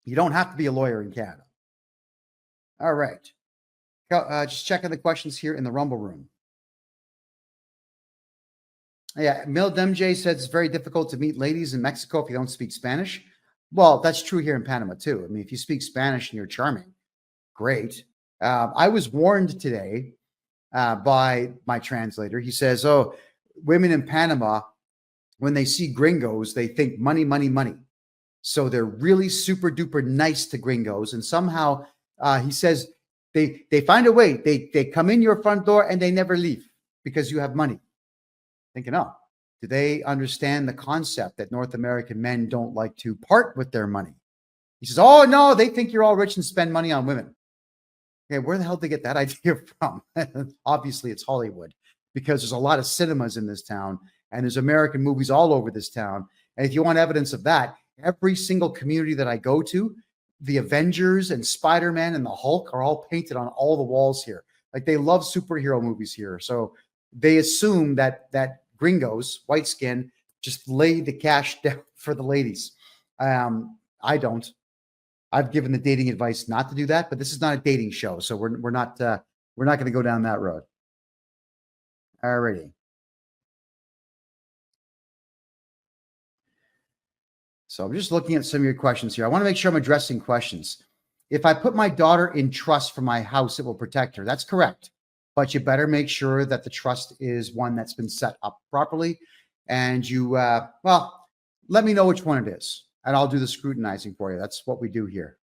You don't have to be a lawyer in Canada. All right. Just checking the questions here in the Rumble room. Yeah, Mil Demj said it's very difficult to meet ladies in Mexico if you don't speak Spanish. Well, that's true here in Panama too. I mean, if you speak Spanish and you're charming, great. I was warned today by my translator. He says, oh, women in Panama, when they see gringos, they think money, money, money. So they're really super duper nice to gringos. And somehow he says they find a way. They come in your front door and they never leave because you have money. Thinking, oh, do they understand the concept that North American men don't like to part with their money? He says, oh, no, they think you're all rich and spend money on women. Okay, where the hell did they get that idea from? Obviously, it's Hollywood, because there's a lot of cinemas in this town and there's American movies all over this town. And if you want evidence of that, every single community that I go to, the Avengers and Spider-Man and the Hulk are all painted on all the walls here. Like, they love superhero movies here. So they assume that gringos, white skin, just lay the cash down for the ladies. I don't. I've given the dating advice not to do that, but this is not a dating show, so we're not going to go down that road. Alrighty. So I'm just looking at some of your questions here. I want to make sure I'm addressing questions. If I put my daughter in trust for my house, it will protect her. That's correct. But you better make sure that the trust is one that's been set up properly. And you, let me know which one it is, and I'll do the scrutinizing for you. That's what we do here.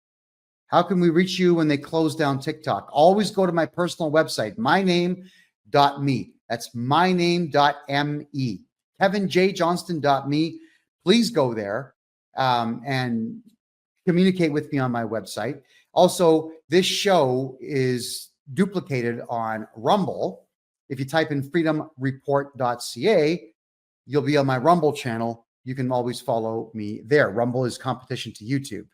How can we reach you when they close down TikTok? Always go to my personal website, myname.me. That's myname.me. KevinJJohnston.me. Please go there and communicate with me on my website. Also, this show is duplicated on Rumble. If you type in freedomreport.ca, you'll be on my Rumble channel. You can always follow me there. Rumble is competition to YouTube.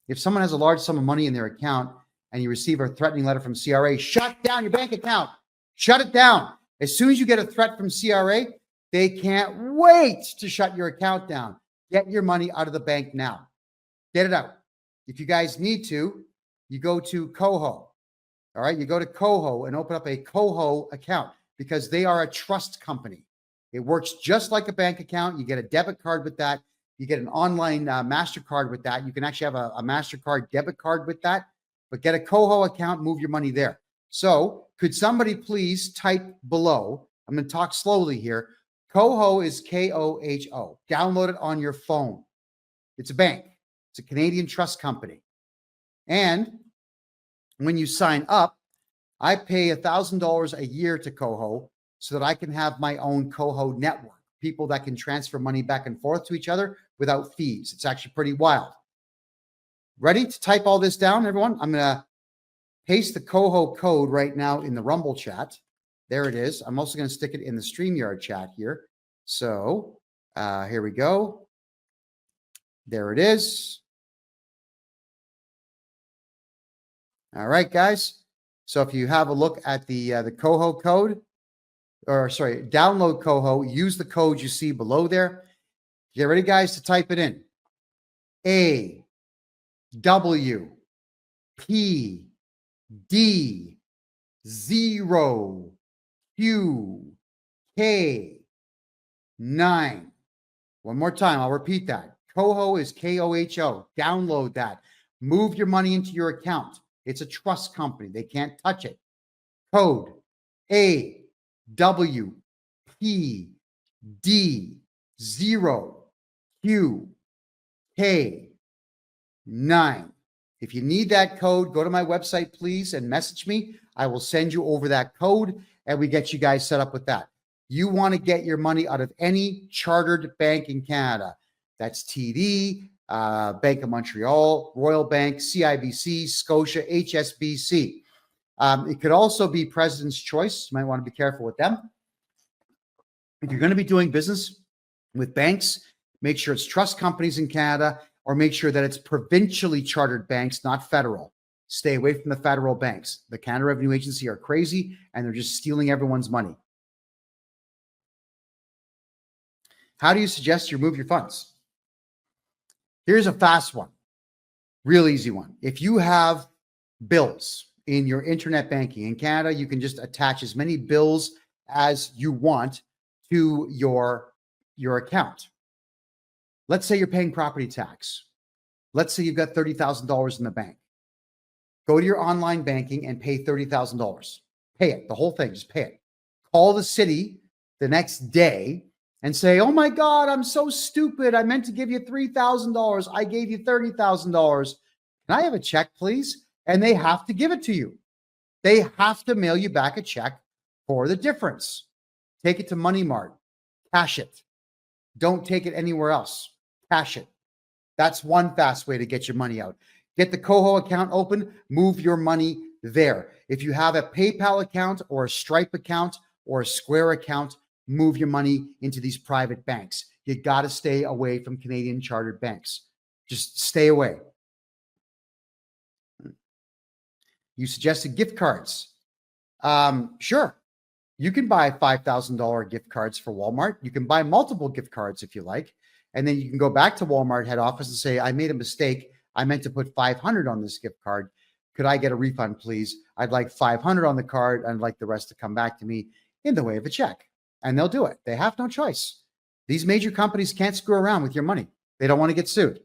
If someone has a large sum of money in their account and you receive a threatening letter from CRA, shut down your bank account. Shut it down. As soon as you get a threat from CRA, they can't wait to shut your account down. Get your money out of the bank now. Get it out. If you guys need to, you go to Coho. All right, you go to Coho and open up a Coho account because they are a trust company. It works just like a bank account. You get a debit card with that. You get an online MasterCard with that. You can actually have a MasterCard debit card with that. But get a Coho account, move your money there. So could somebody please type below? I'm going to talk slowly here. Coho is Koho. Download it on your phone. It's a bank. It's a Canadian trust company. And when you sign up, I pay $1,000 a year to Coho so that I can have my own Coho network, people that can transfer money back and forth to each other without fees. It's actually pretty wild. Ready to type all this down, everyone? I'm going to paste the Coho code right now in the Rumble chat. There it is. I'm also going to stick it in the StreamYard chat here. So here we go. There it is. All right, guys. So if you have a look at the Coho code, download Coho, use the code you see below there. Get ready, guys, to type it in. A W P D 0 Q K 9. One more time, I'll repeat that. Coho is Koho. Download that. Move your money into your account. It's a trust company. They can't touch it. Code A W P D 0 Q K 9. If you need that code, go to my website, please, and message me. I will send you over that code, and we get you guys set up with that. You want to get your money out of any chartered bank in Canada. That's TD, Bank of Montreal, Royal Bank, CIBC, Scotia, HSBC. It could also be President's Choice. You might want to be careful with them. If you're going to be doing business with banks, make sure it's trust companies in Canada, or make sure that it's provincially chartered banks, not federal. Stay away from the federal banks. The Canada Revenue Agency are crazy, and they're just stealing everyone's money. How do you suggest you remove your funds? Here's a fast one, real easy one. If you have bills in your internet banking in Canada, you can just attach as many bills as you want to your account. Let's say you're paying property tax. Let's say you've got $30,000 in the bank. Go to your online banking and pay $30,000. Pay it, the whole thing, just pay it. Call the city the next day and say, oh my God, I'm so stupid. I meant to give you $3,000. I gave you $30,000. Can I have a check, please? And they have to give it to you. They have to mail you back a check for the difference. Take it to Money Mart. Cash it. Don't take it anywhere else. Cash it. That's one fast way to get your money out. Get the Coho account open. Move your money there. If you have a PayPal account or a Stripe account or a Square account, move your money into these private banks. You got to stay away from Canadian chartered banks. Just stay away. You suggested gift cards. Sure. You can buy $5,000 gift cards for Walmart. You can buy multiple gift cards if you like. And then you can go back to Walmart head office and say, I made a mistake. I meant to put $500 on this gift card. Could I get a refund, please? I'd like $500 on the card. I'd like the rest to come back to me in the way of a check. And they'll do it. They have no choice. These major companies can't screw around with your money. They don't want to get sued.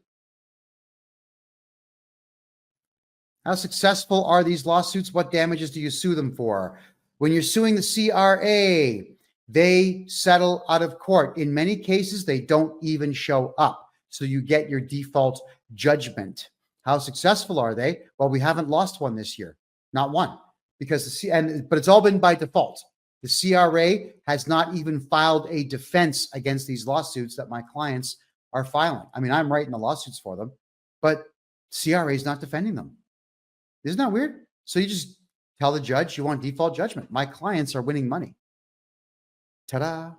How successful are these lawsuits? What damages do you sue them for? When you're suing the CRA, they settle out of court. In many cases, they don't even show up. So you get your default judgment. How successful are they? Well, we haven't lost one this year. Not one. Because but it's all been by default. The CRA has not even filed a defense against these lawsuits that my clients are filing. I mean, I'm writing the lawsuits for them, but CRA is not defending them. Isn't that weird? So you just tell the judge you want default judgment. My clients are winning money. Ta-da.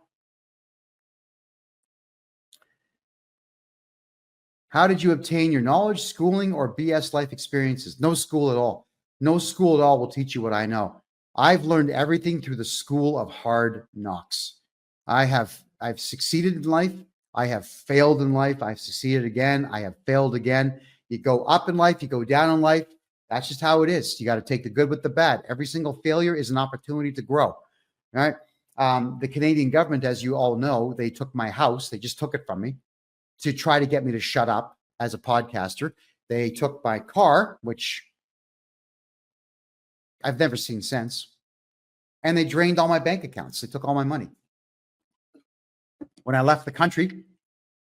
How did you obtain your knowledge, schooling, or BS life experiences? No school at all. No school at all will teach you what I know. I've learned everything through the school of hard knocks. I've succeeded in life. I have failed in life. I've succeeded again. I have failed again. You go up in life, you go down in life. That's just how it is. You got to take the good with the bad. Every single failure is an opportunity to grow. All right. The Canadian government, as you all know, they took my house. They just took it from me to try to get me to shut up as a podcaster. They took my car, which I've never seen since. And they drained all my bank accounts. They took all my money. When I left the country,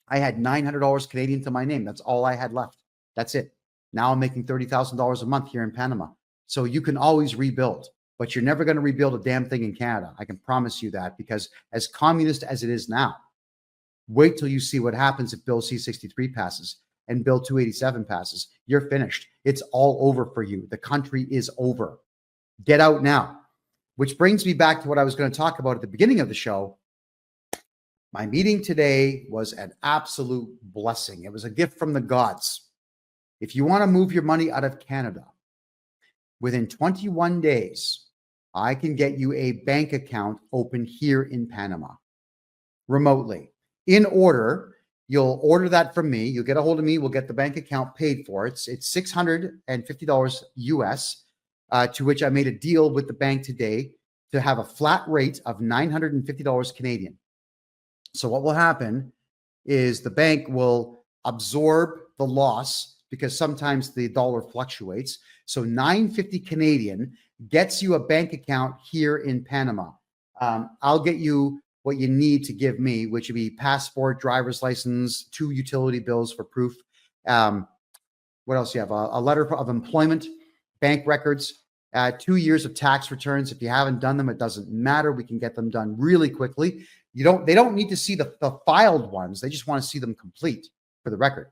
I had $900 Canadian to my name. That's all I had left. That's it. Now I'm making $30,000 a month here in Panama. So you can always rebuild, but you're never going to rebuild a damn thing in Canada. I can promise you that, because as communist as it is now, wait till you see what happens if Bill C-63 passes and Bill 287 passes. You're finished. It's all over for you. The country is over. Get out now. Which brings me back to what I was going to talk about at the beginning of the show. My meeting today was an absolute blessing. It was a gift from the gods. If you want to move your money out of Canada, within 21 days, I can get you a bank account open here in Panama remotely. In order, you'll order that from me. You'll get a hold of me. We'll get the bank account paid for. It's $650 US, to which I made a deal with the bank today to have a flat rate of $950 Canadian. So what will happen is the bank will absorb the loss, because sometimes the dollar fluctuates. So $950 Canadian gets you a bank account here in Panama. I'll get you what you need to give me, which would be passport, driver's license, 2 utility bills for proof. What else do you have? A letter of employment, bank records, 2 years of tax returns. If you haven't done them, it doesn't matter. We can get them done really quickly. They don't need to see the filed ones. They just want to see them complete for the record.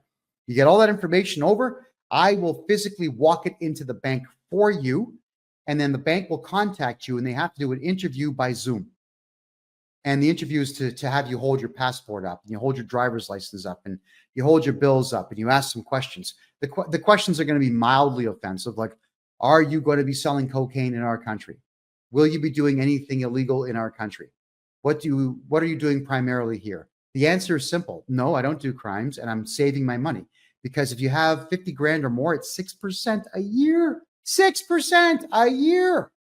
You get all that information over. I will physically walk it into the bank for you, and then the bank will contact you, and they have to do an interview by Zoom. And the interview is to have you hold your passport up, and you hold your driver's license up, and you hold your bills up, and you ask some questions. The questions are going to be mildly offensive, like, are you going to be selling cocaine in our country? Will you be doing anything illegal in our country? What are you doing primarily here? The answer is simple. No, I don't do crimes, and I'm saving my money. Because if you have 50 grand or more, it's 6% a year. 6% a year.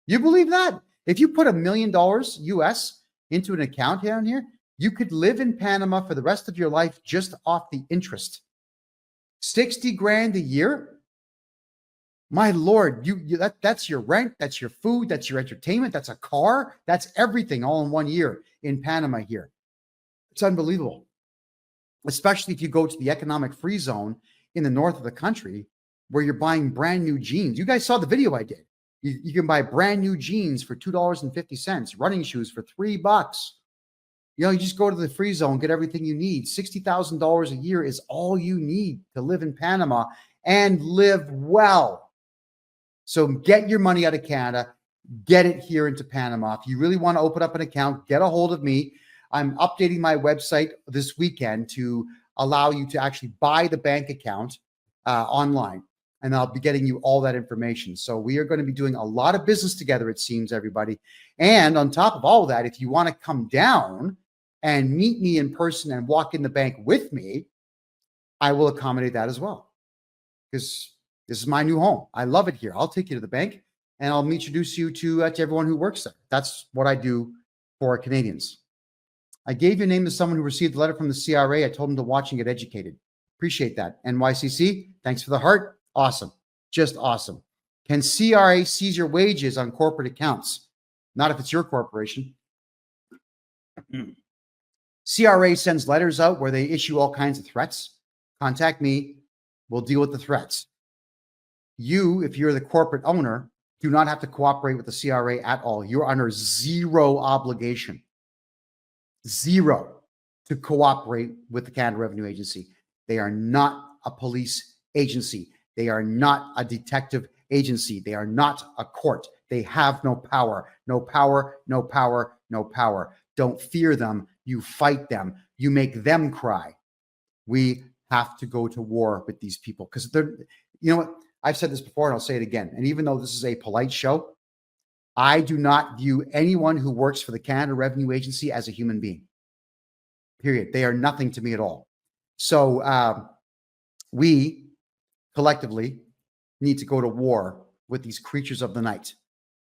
You believe that? If you put $1 million US into an account down here, you could live in Panama for the rest of your life just off the interest. 60 grand a year? My Lord, that's your rent, that's your food, that's your entertainment, that's a car, that's everything all in 1 year in Panama here. It's unbelievable. Especially if you go to the economic free zone in the north of the country, where you're buying brand new jeans. You guys saw the video I did. You can buy brand new jeans for $2.50, running shoes for $3. You just go to the free zone, get everything you need. $60,000 a year is all you need to live in Panama and live well. So get your money out of Canada, get it here into Panama. If you really want to open up an account, get a hold of me. I'm updating my website this weekend to allow you to actually buy the bank account online. And I'll be getting you all that information. So we are going to be doing a lot of business together, it seems, everybody. And on top of all of that, if you want to come down and meet me in person and walk in the bank with me, I will accommodate that as well. Because this is my new home. I love it here. I'll take you to the bank and I'll introduce you to everyone who works there. That's what I do for Canadians. I gave your name to someone who received a letter from the CRA. I told him to watch and get educated. Appreciate that. NYCC, thanks for the heart. Awesome. Just awesome. Can CRA seize your wages on corporate accounts? Not if it's your corporation. CRA sends letters out where they issue all kinds of threats. Contact me. We'll deal with the threats. You, if you're the corporate owner, do not have to cooperate with the CRA at all. You're under zero obligation. Zero to cooperate with the Canada Revenue Agency. They are not a police agency. They are not a detective agency. They are not a court. They have no power. No power, no power, no power. Don't fear them. You fight them. You make them cry. We have to go to war with these people because they're, you know what? I've said this before and I'll say it again. And even though this is a polite show, I do not view anyone who works for the Canada Revenue Agency as a human being. Period. They are nothing to me at all. So we collectively need to go to war with these creatures of the night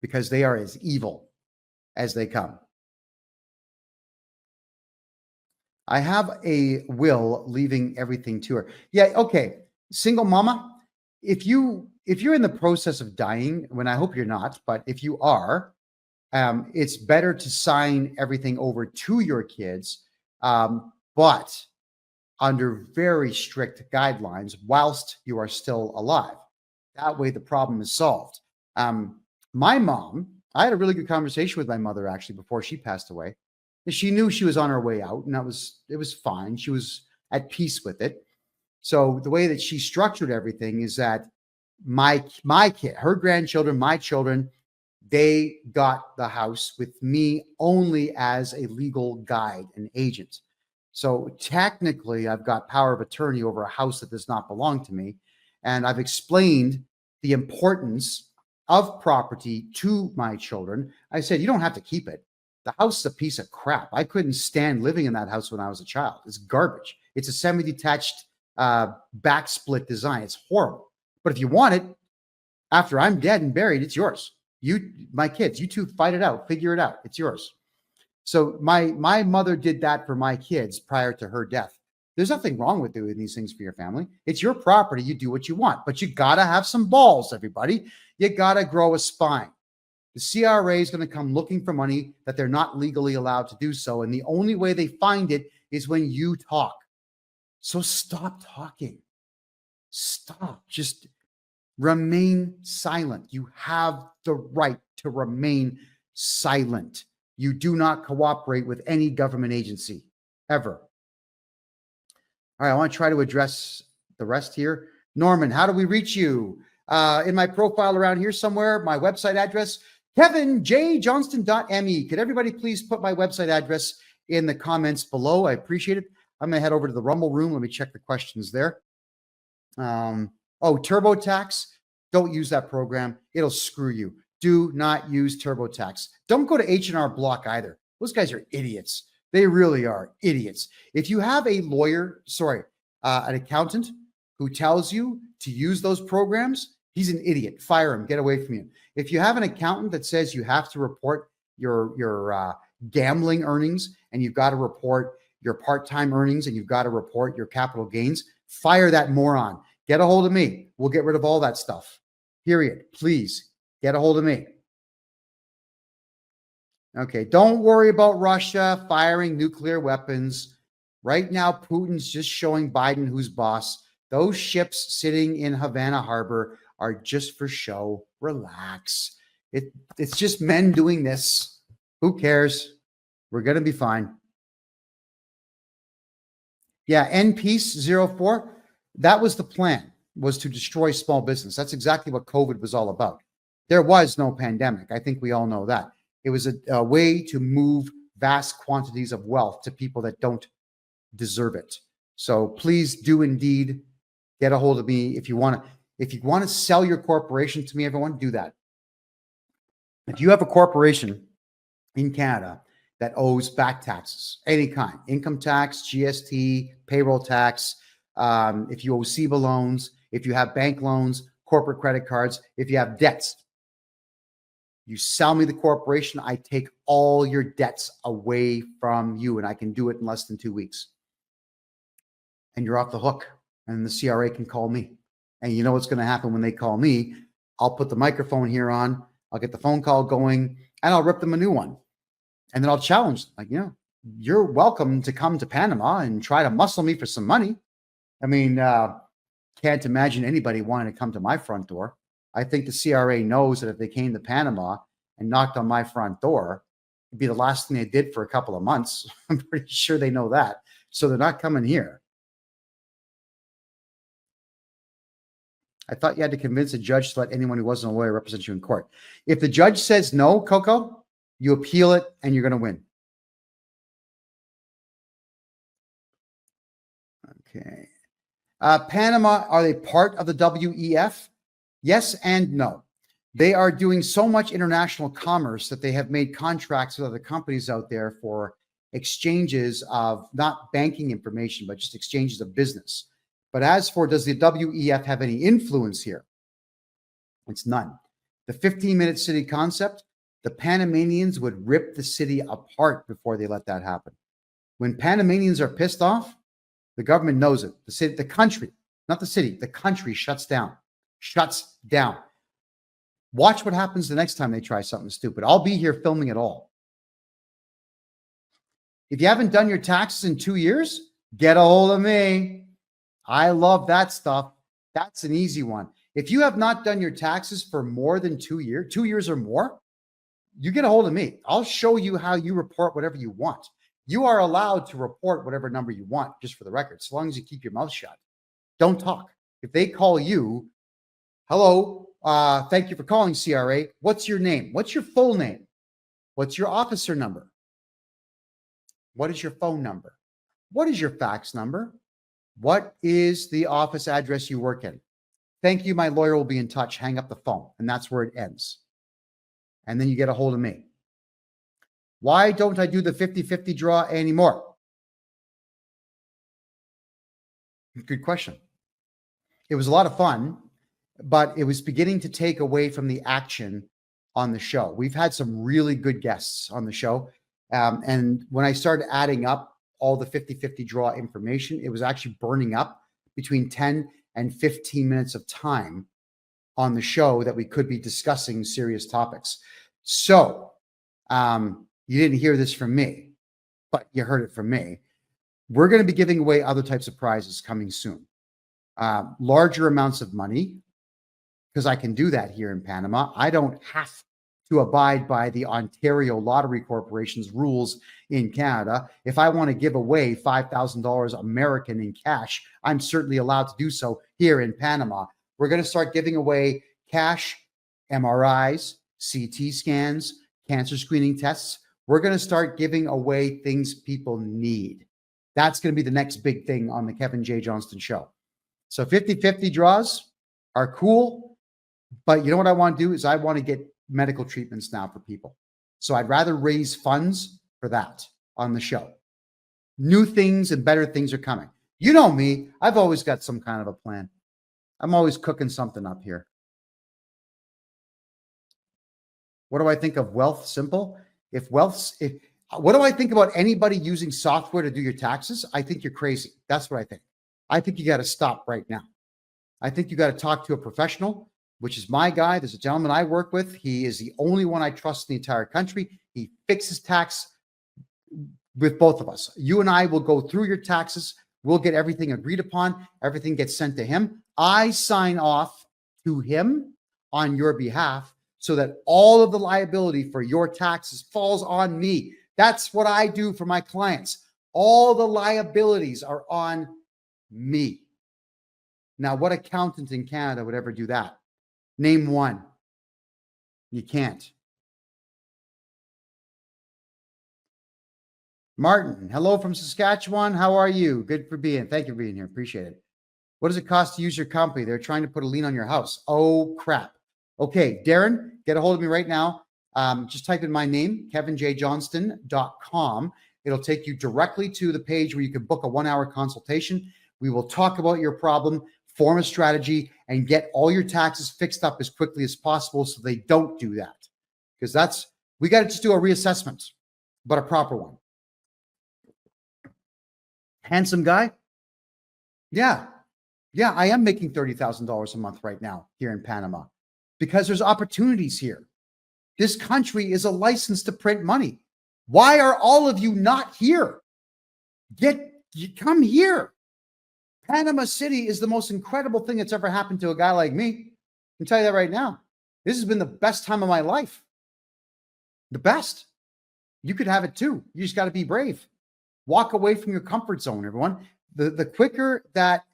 because they are as evil as they come. I have a will leaving everything to her. Yeah, okay. Single mama, if you're in the process of dying, when I hope you're not, but if you are, it's better to sign everything over to your kids, but under very strict guidelines whilst you are still alive. That way the problem is solved. My mom, I had a really good conversation with my mother actually before she passed away. She knew she was on her way out and it was fine. She was at peace with it. So the way that she structured everything is that my kid, her grandchildren, my children, they got the house with me only as a legal guide and agent. So technically, I've got power of attorney over a house that does not belong to me. And I've explained the importance of property to my children. I said, you don't have to keep it. The house is a piece of crap. I couldn't stand living in that house when I was a child. It's garbage. It's a semi-detached back split design. It's horrible. But if you want it, after I'm dead and buried, it's yours. You, my kids, you two fight it out, figure it out. It's yours. So my mother did that for my kids prior to her death. There's nothing wrong with doing these things for your family. It's your property. You do what you want, but you got to have some balls, everybody. You got to grow a spine. The CRA is going to come looking for money that they're not legally allowed to do so. And the only way they find it is when you talk. So stop talking. Stop. Just remain silent. You have the right to remain silent. You do not cooperate with any government agency, ever. All right, I want to try to address the rest here. Norman, how do we reach you? In my profile around here somewhere, my website address, kevinjjohnston.me. Could everybody please put my website address in the comments below? I appreciate it. I'm going to head over to the Rumble room. Let me check the questions there. TurboTax. Don't use that program. It'll screw you. Do not use TurboTax. Don't go to H&R Block either. Those guys are idiots. They really are idiots. If you have a lawyer, an accountant who tells you to use those programs, he's an idiot. Fire him. Get away from you. If you have an accountant that says you have to report your gambling earnings and you've got to report your part-time earnings and you've got to report your capital gains, fire that moron. Get a hold of me. We'll get rid of all that stuff. Period. Please get a hold of me. Okay, don't worry about Russia firing nuclear weapons. Right now, Putin's just showing Biden who's boss. Those ships sitting in Havana Harbor are just for show. Relax. It's just men doing this. Who cares? We're going to be fine. Yeah, NPeace04, that was the plan, was to destroy small business. That's exactly what COVID was all about. There was no pandemic. I think we all know that. It was a way to move vast quantities of wealth to people that don't deserve it. So please do indeed get a hold of me if you want to sell your corporation to me. Everyone, do that. If you have a corporation in Canada that owes back taxes, any kind, income tax, GST, payroll tax, if you owe CEBA loans, if you have bank loans, corporate credit cards, if you have debts, you sell me the corporation, I take all your debts away from you, and I can do it in less than 2 weeks. And you're off the hook, and the CRA can call me. And you know what's going to happen when they call me? I'll put the microphone here on, I'll get the phone call going, and I'll rip them a new one. And then I'll challenge them, like, you're welcome to come to Panama and try to muscle me for some money. I mean, can't imagine anybody wanting to come to my front door. I think the CRA knows that if they came to Panama and knocked on my front door, it'd be the last thing they did for a couple of months. I'm pretty sure they know that. So they're not coming here. I thought you had to convince a judge to let anyone who wasn't a lawyer represent you in court. If the judge says no, Coco, you appeal it and you're going to win. Okay. Panama, are they part of the WEF? Yes and no. They are doing so much international commerce that they have made contracts with other companies out there for exchanges of not banking information, but just exchanges of business. But as for, does the WEF have any influence here? It's none. The 15-minute city concept, the Panamanians would rip the city apart before they let that happen. When Panamanians are pissed off, the government knows it. The city, the country, not the city, the country shuts down. Shuts down. Watch what happens the next time they try something stupid. I'll be here filming it all. If you haven't done your taxes in 2 years, get a hold of me. I love that stuff. That's an easy one. If you have not done your taxes for more than 2 years or more, you get a hold of me. I'll show you how you report whatever you want. You are allowed to report whatever number you want, just for the record, so long as you keep your mouth shut. Don't talk. If they call you, hello, thank you for calling CRA. What's your name? What's your full name? What's your officer number? What is your phone number? What is your fax number? What is the office address you work in? Thank you, my lawyer will be in touch. Hang up the phone. And that's where it ends. And then you get a hold of me. Why don't I do the 50-50 draw anymore? Good question. It was a lot of fun, but it was beginning to take away from the action on the show. We've had some really good guests on the show. And when I started adding up all the 50-50 draw information, it was actually burning up between 10 and 15 minutes of time on the show that we could be discussing serious topics. So you didn't hear this from me, but you heard it from me. We're going to be giving away other types of prizes coming soon. Larger amounts of money, because I can do that here in Panama. I don't have to abide by the Ontario Lottery Corporation's rules in Canada. If I want to give away $5,000 American in cash, I'm certainly allowed to do so here in Panama. We're going to start giving away cash, MRIs, CT scans, cancer screening tests. We're going to start giving away things people need. That's going to be the next big thing on the Kevin J. Johnston show. So 50-50 draws are cool, but you know what I want to do is I want to get medical treatments now for people. So I'd rather raise funds for that on the show. New things and better things are coming. You know me, I've always got some kind of a plan. I'm always cooking something up here. What do I think of Wealth Simple? What do I think about anybody using software to do your taxes? I think you're crazy. That's what I think. I think you got to stop right now. I think you got to talk to a professional, which is my guy. There's a gentleman I work with. He is the only one I trust in the entire country. He fixes tax with both of us. You and I will go through your taxes. We'll get everything agreed upon. Everything gets sent to him. I sign off to him on your behalf so that all of the liability for your taxes falls on me. That's what I do for my clients. All the liabilities are on me. Now, what accountant in Canada would ever do that? Name one. You can't. Martin, hello from Saskatchewan. How are you? Thank you for being here. Appreciate it. What does it cost to use your company? They're trying to put a lien on your house. Oh, crap. Okay, Darren, get a hold of me right now. Just type in my name, kevinjjohnston.com. It'll take you directly to the page where you can book a 1-hour consultation. We will talk about your problem, form a strategy, and get all your taxes fixed up as quickly as possible so they don't do that. Because we got to just do a reassessment, but a proper one. Handsome guy? Yeah, I am making $30,000 a month right now here in Panama because there's opportunities here. This country is a license to print money. Why are all of you not here? Come here. Panama City is the most incredible thing that's ever happened to a guy like me. I can tell you that right now. This has been the best time of my life. The best. You could have it too. You just got to be brave. Walk away from your comfort zone, everyone. The quicker that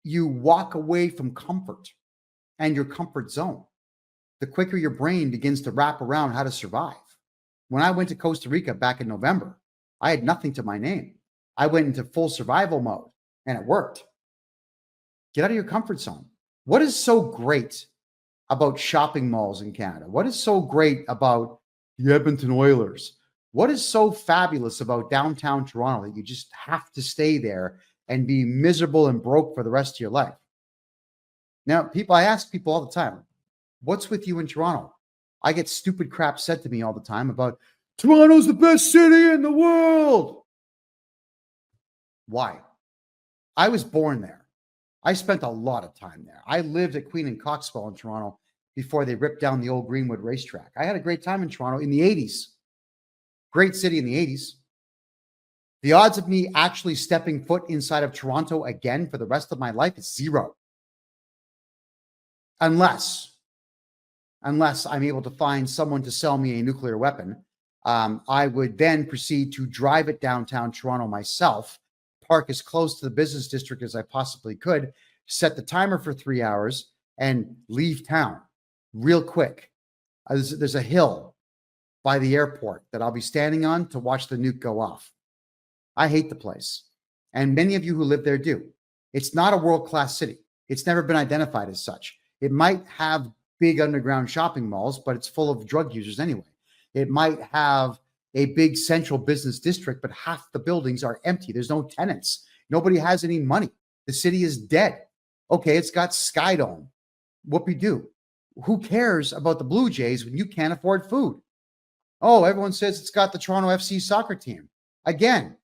you walk away from comfort and your comfort zone, the quicker your brain begins to wrap around how to survive. When I went to Costa Rica back in November, I had nothing to my name. I went into full survival mode and it worked. Get out of your comfort zone. What is so great about shopping malls in Canada? What is so great about the Edmonton Oilers? What is so fabulous about downtown Toronto that you just have to stay there and be miserable and broke for the rest of your life? Now, I ask people all the time, what's with you in Toronto? I get stupid crap said to me all the time about Toronto's the best city in the world. Why? I was born there. I spent a lot of time there. I lived at Queen and Coxwell in Toronto before they ripped down the old Greenwood racetrack. I had a great time in Toronto in the 80s. Great city in the 80s. The odds of me actually stepping foot inside of Toronto again for the rest of my life is zero. Unless I'm able to find someone to sell me a nuclear weapon, I would then proceed to drive it downtown Toronto myself, park as close to the business district as I possibly could, set the timer for 3 hours, and leave town real quick. There's a hill by the airport that I'll be standing on to watch the nuke go off. I hate the place. And many of you who live there do. It's not a world-class city. It's never been identified as such. It might have big underground shopping malls, but it's full of drug users anyway. It might have a big central business district, but half the buildings are empty. There's no tenants. Nobody has any money. The city is dead. Okay, it's got Skydome. Whoopie-doo. Who cares about the Blue Jays when you can't afford food? Oh, everyone says it's got the Toronto FC soccer team. Again,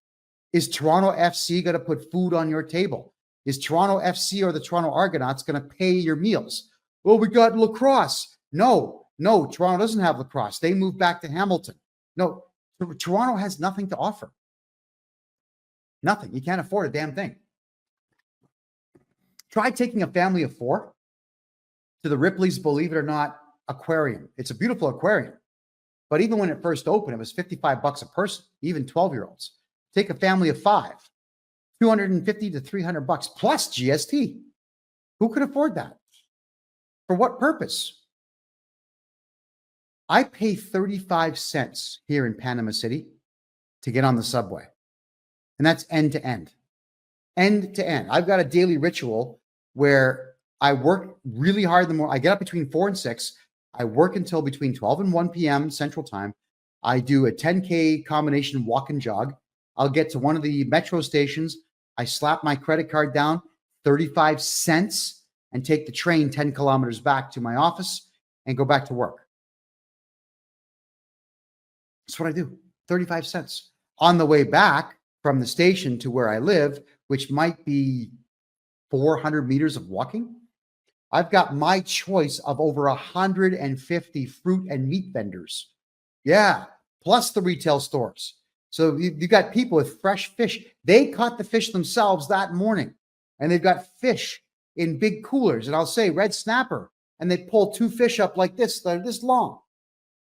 is Toronto FC going to put food on your table? Is Toronto FC or the Toronto Argonauts going to pay your meals? Well, we got lacrosse. No, Toronto doesn't have lacrosse. They moved back to Hamilton. No, Toronto has nothing to offer. Nothing. You can't afford a damn thing. Try taking a family of 4 to the Ripley's Believe It or Not aquarium. It's a beautiful aquarium. But even when it first opened, it was $55 a person, even 12-year-olds. Take a family of 5, $250 to $300 plus GST. Who could afford that? For what purpose? I pay 35 cents here in Panama City to get on the subway. And that's end to end. End to end. I've got a daily ritual where I work really hard in the morning. I get up between 4 and 6. I work until between 12 and 1 p.m. Central Time. I do a 10K combination walk and jog. I'll get to one of the metro stations. I slap my credit card down, 35 cents, and take the train 10 kilometers back to my office and go back to work. That's what I do, 35 cents. On the way back from the station to where I live, which might be 400 meters of walking, I've got my choice of over 150 fruit and meat vendors. Yeah, plus the retail stores. So you've got people with fresh fish. They caught the fish themselves that morning, and they've got fish in big coolers. And I'll say red snapper, and they pull 2 fish up like this. They're this long.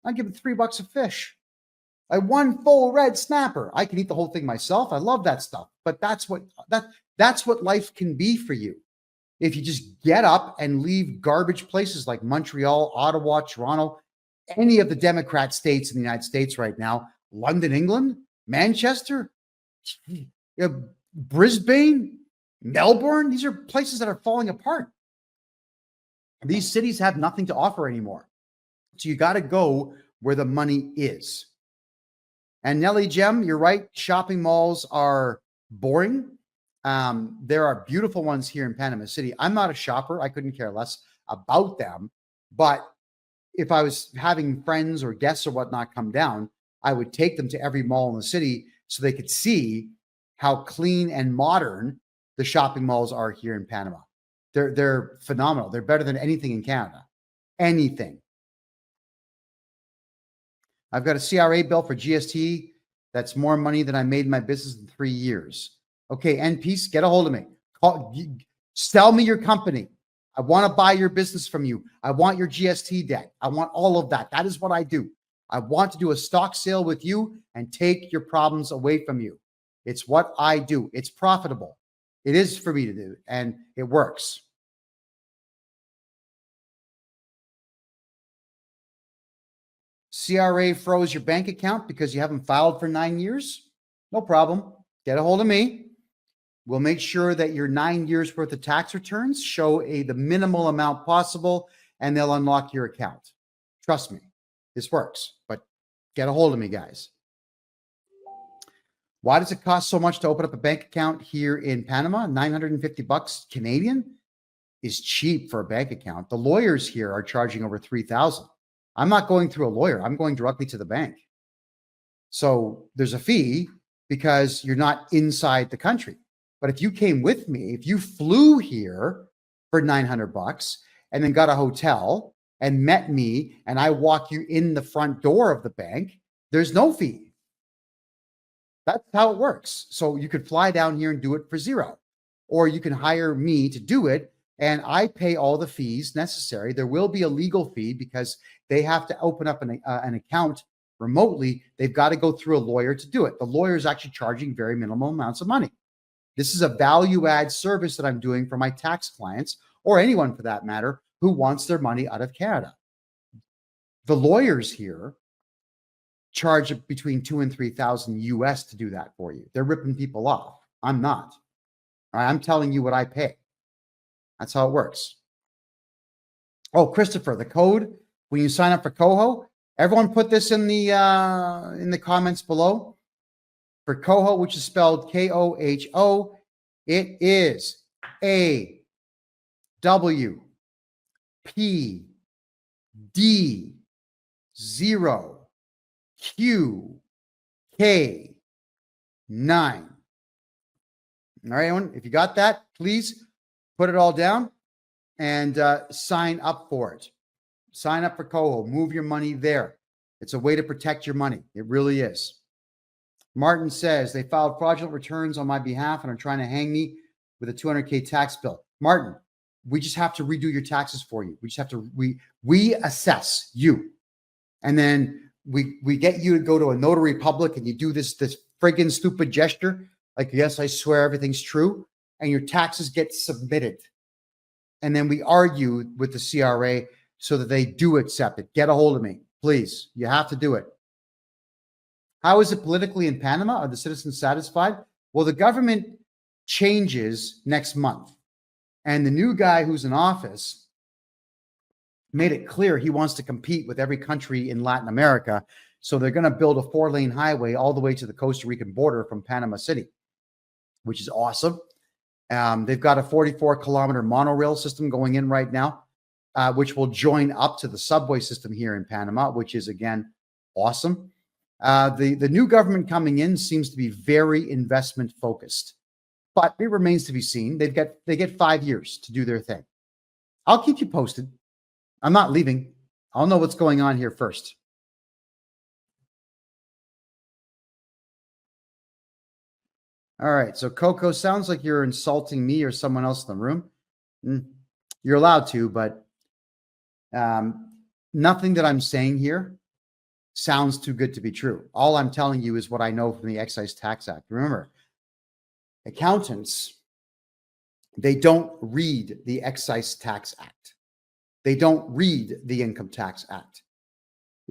I give them $3 a fish. One full red snapper. I can eat the whole thing myself. I love that stuff. But that's what life can be for you. If you just get up and leave garbage places like Montreal, Ottawa, Toronto, any of the Democrat states in the United States right now, London, England, Manchester, Brisbane, Melbourne. These are places that are falling apart. These cities have nothing to offer anymore. So you got to go where the money is. And Nelly Gem, you're right. Shopping malls are boring. There are beautiful ones here in Panama City. I'm not a shopper. I couldn't care less about them. But if I was having friends or guests or whatnot come down, I would take them to every mall in the city so they could see how clean and modern the shopping malls are here in Panama. They're phenomenal. They're better than anything in Canada. Anything. I've got a CRA bill for GST. That's more money than I made in my business in 3 years. Okay, NPeace, get a hold of me. Sell me your company. I want to buy your business from you. I want your GST debt. I want all of that. That is what I do. I want to do a stock sale with you and take your problems away from you. It's what I do. It's profitable. It is for me to do, and it works. CRA froze your bank account because you haven't filed for 9 years? No problem. Get a hold of me. We'll make sure that your 9 years worth of tax returns show the minimal amount possible, and they'll unlock your account. Trust me, this works, but get a hold of me, guys. Why does it cost so much to open up a bank account here in Panama? $950 Canadian is cheap for a bank account. The lawyers here are charging over $3,000. I'm not going through a lawyer. I'm going directly to the bank. So there's a fee because you're not inside the country. But if you came with me, if you flew here for $900 and then got a hotel and met me and I walk you in the front door of the bank, there's no fee. That's how it works. So you could fly down here and do it for $0, or you can hire me to do it and I pay all the fees necessary. There will be a legal fee because they have to open up an account remotely. They've got to go through a lawyer to do it. The lawyer is actually charging very minimal amounts of money. This is a value add service that I'm doing for my tax clients, or anyone for that matter, who wants their money out of Canada. The lawyers here charge between $2,000 and $3,000 US to do that for you. They're ripping people off. I'm not. All right, I'm telling you what I pay. That's how it works. Oh, Christopher, the code when you sign up for Coho, everyone put this in the comments below. For Coho, which is spelled K-O-H-O, it is AWPD0QK9. All right, everyone, if you got that, please put it all down and sign up for it. Sign up for Coho. Move your money there. It's a way to protect your money. It really is. Martin says, they filed fraudulent returns on my behalf and are trying to hang me with a $200K tax bill. Martin, we just have to redo your taxes for you. We just have to we assess you. And then we get you to go to a notary public and you do this friggin' stupid gesture. Like, yes, I swear everything's true. And your taxes get submitted. And then we argue with the CRA so that they do accept it. Get a hold of me, please. You have to do it. How is it politically in Panama? Are the citizens satisfied? Well, the government changes next month. And the new guy who's in office made it clear he wants to compete with every country in Latin America. So they're going to build a 4-lane highway all the way to the Costa Rican border from Panama City, which is awesome. They've got a 44-kilometer monorail system going in right now, which will join up to the subway system here in Panama, which is, again, awesome. The new government coming in seems to be very investment focused, but it remains to be seen. They get 5 years to do their thing. I'll keep you posted. I'm not leaving. I'll know what's going on here first. All right. So Coco, sounds like you're insulting me or someone else in the room. You're allowed to, but nothing that I'm saying here sounds too good to be true. All I'm telling you is what I know from the Excise Tax Act. Remember, accountants, they don't read the Excise Tax Act. They don't read the Income Tax Act.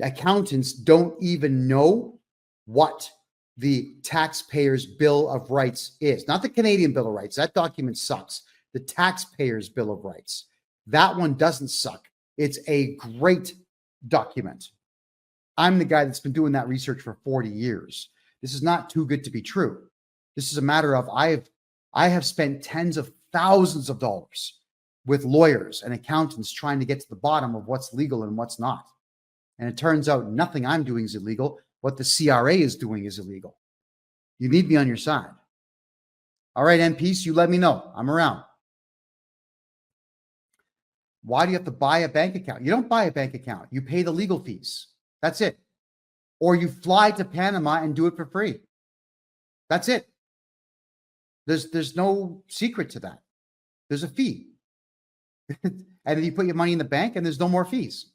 Accountants don't even know what the taxpayer's Bill of Rights is. Not the Canadian Bill of Rights. That document sucks. The taxpayer's Bill of Rights. That one doesn't suck. It's a great document. I'm the guy that's been doing that research for 40 years. This is not too good to be true. This is a matter of I have spent tens of thousands of dollars with lawyers and accountants trying to get to the bottom of what's legal and what's not. And it turns out nothing I'm doing is illegal. What the CRA is doing is illegal. You need me on your side. All right, MPs, you let me know. I'm around. Why do you have to buy a bank account? You don't buy a bank account. You pay the legal fees. That's it. Or you fly to Panama and do it for free. That's it. There's no secret to that. There's a fee. And then you put your money in the bank and there's no more fees.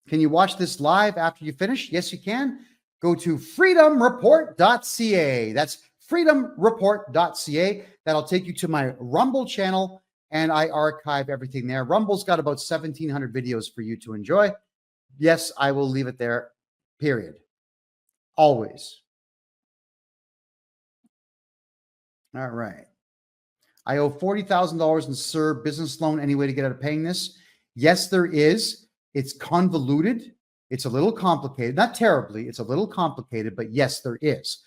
Can you watch this live after you finish? Yes, you can. Go to freedomreport.ca. That's freedomreport.ca. That'll take you to my Rumble channel, and I archive everything there. Rumble's got about 1,700 videos for you to enjoy. Yes, I will leave it there, period. Always. All right. I owe $40,000 in CERB business loan. Any way to get out of paying this? Yes, there is. It's convoluted. It's a little complicated. Not terribly. It's a little complicated, but yes, there is.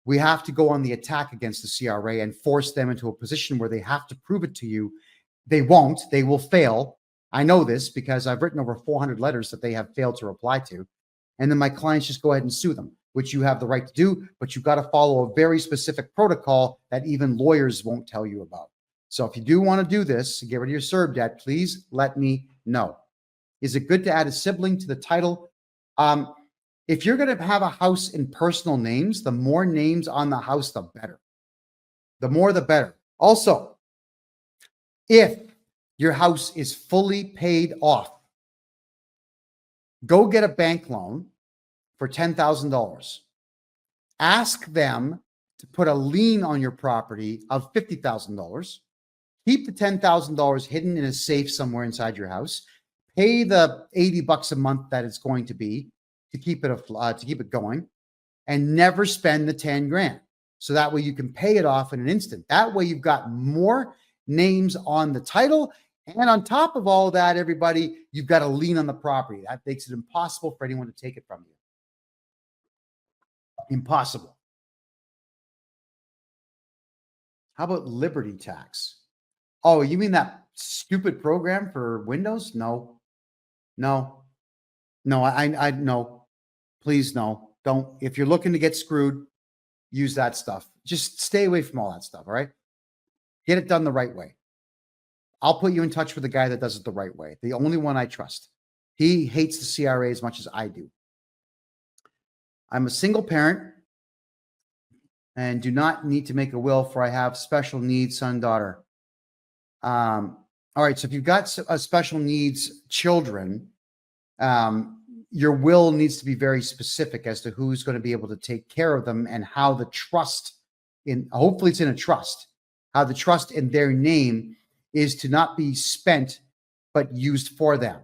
We have to go on the attack against the CRA and force them into a position where they have to prove it to you. They won't. They will fail. I know this because I've written over 400 letters that they have failed to reply to. And then my clients just go ahead and sue them, which you have the right to do, but you've got to follow a very specific protocol that even lawyers won't tell you about. So if you do want to do this, get rid of your CERB debt, please let me know. Is it good to add a sibling to the title? If you're going to have a house in personal names, the more names on the house, the better. The more, the better. Also, if your house is fully paid off, go get a bank loan for $10,000. Ask them to put a lien on your property of $50,000. Keep the $10,000 hidden in a safe somewhere inside your house. Pay the $80 a month that it's going to be to keep it going, and never spend the 10 grand. So that way you can pay it off in an instant. That way you've got more names on the title, and on top of all of that, everybody, you've got a lien on the property. That makes it impossible for anyone to take it from you. Impossible. How about Liberty Tax? Oh, you mean that stupid program for Windows? No. No. Please, no. Don't. If you're looking to get screwed, use that stuff. Just stay away from all that stuff, all right? Get it done the right way. I'll put you in touch with the guy that does it the right way. The only one I trust. He hates the CRA as much as I do. I'm a single parent and do not need to make a will, for I have special needs son, daughter. All right, so if you've got special needs children, your will needs to be very specific as to who's going to be able to take care of them and how the trust hopefully it's in a trust, how the trust in their name is to not be spent, but used for them.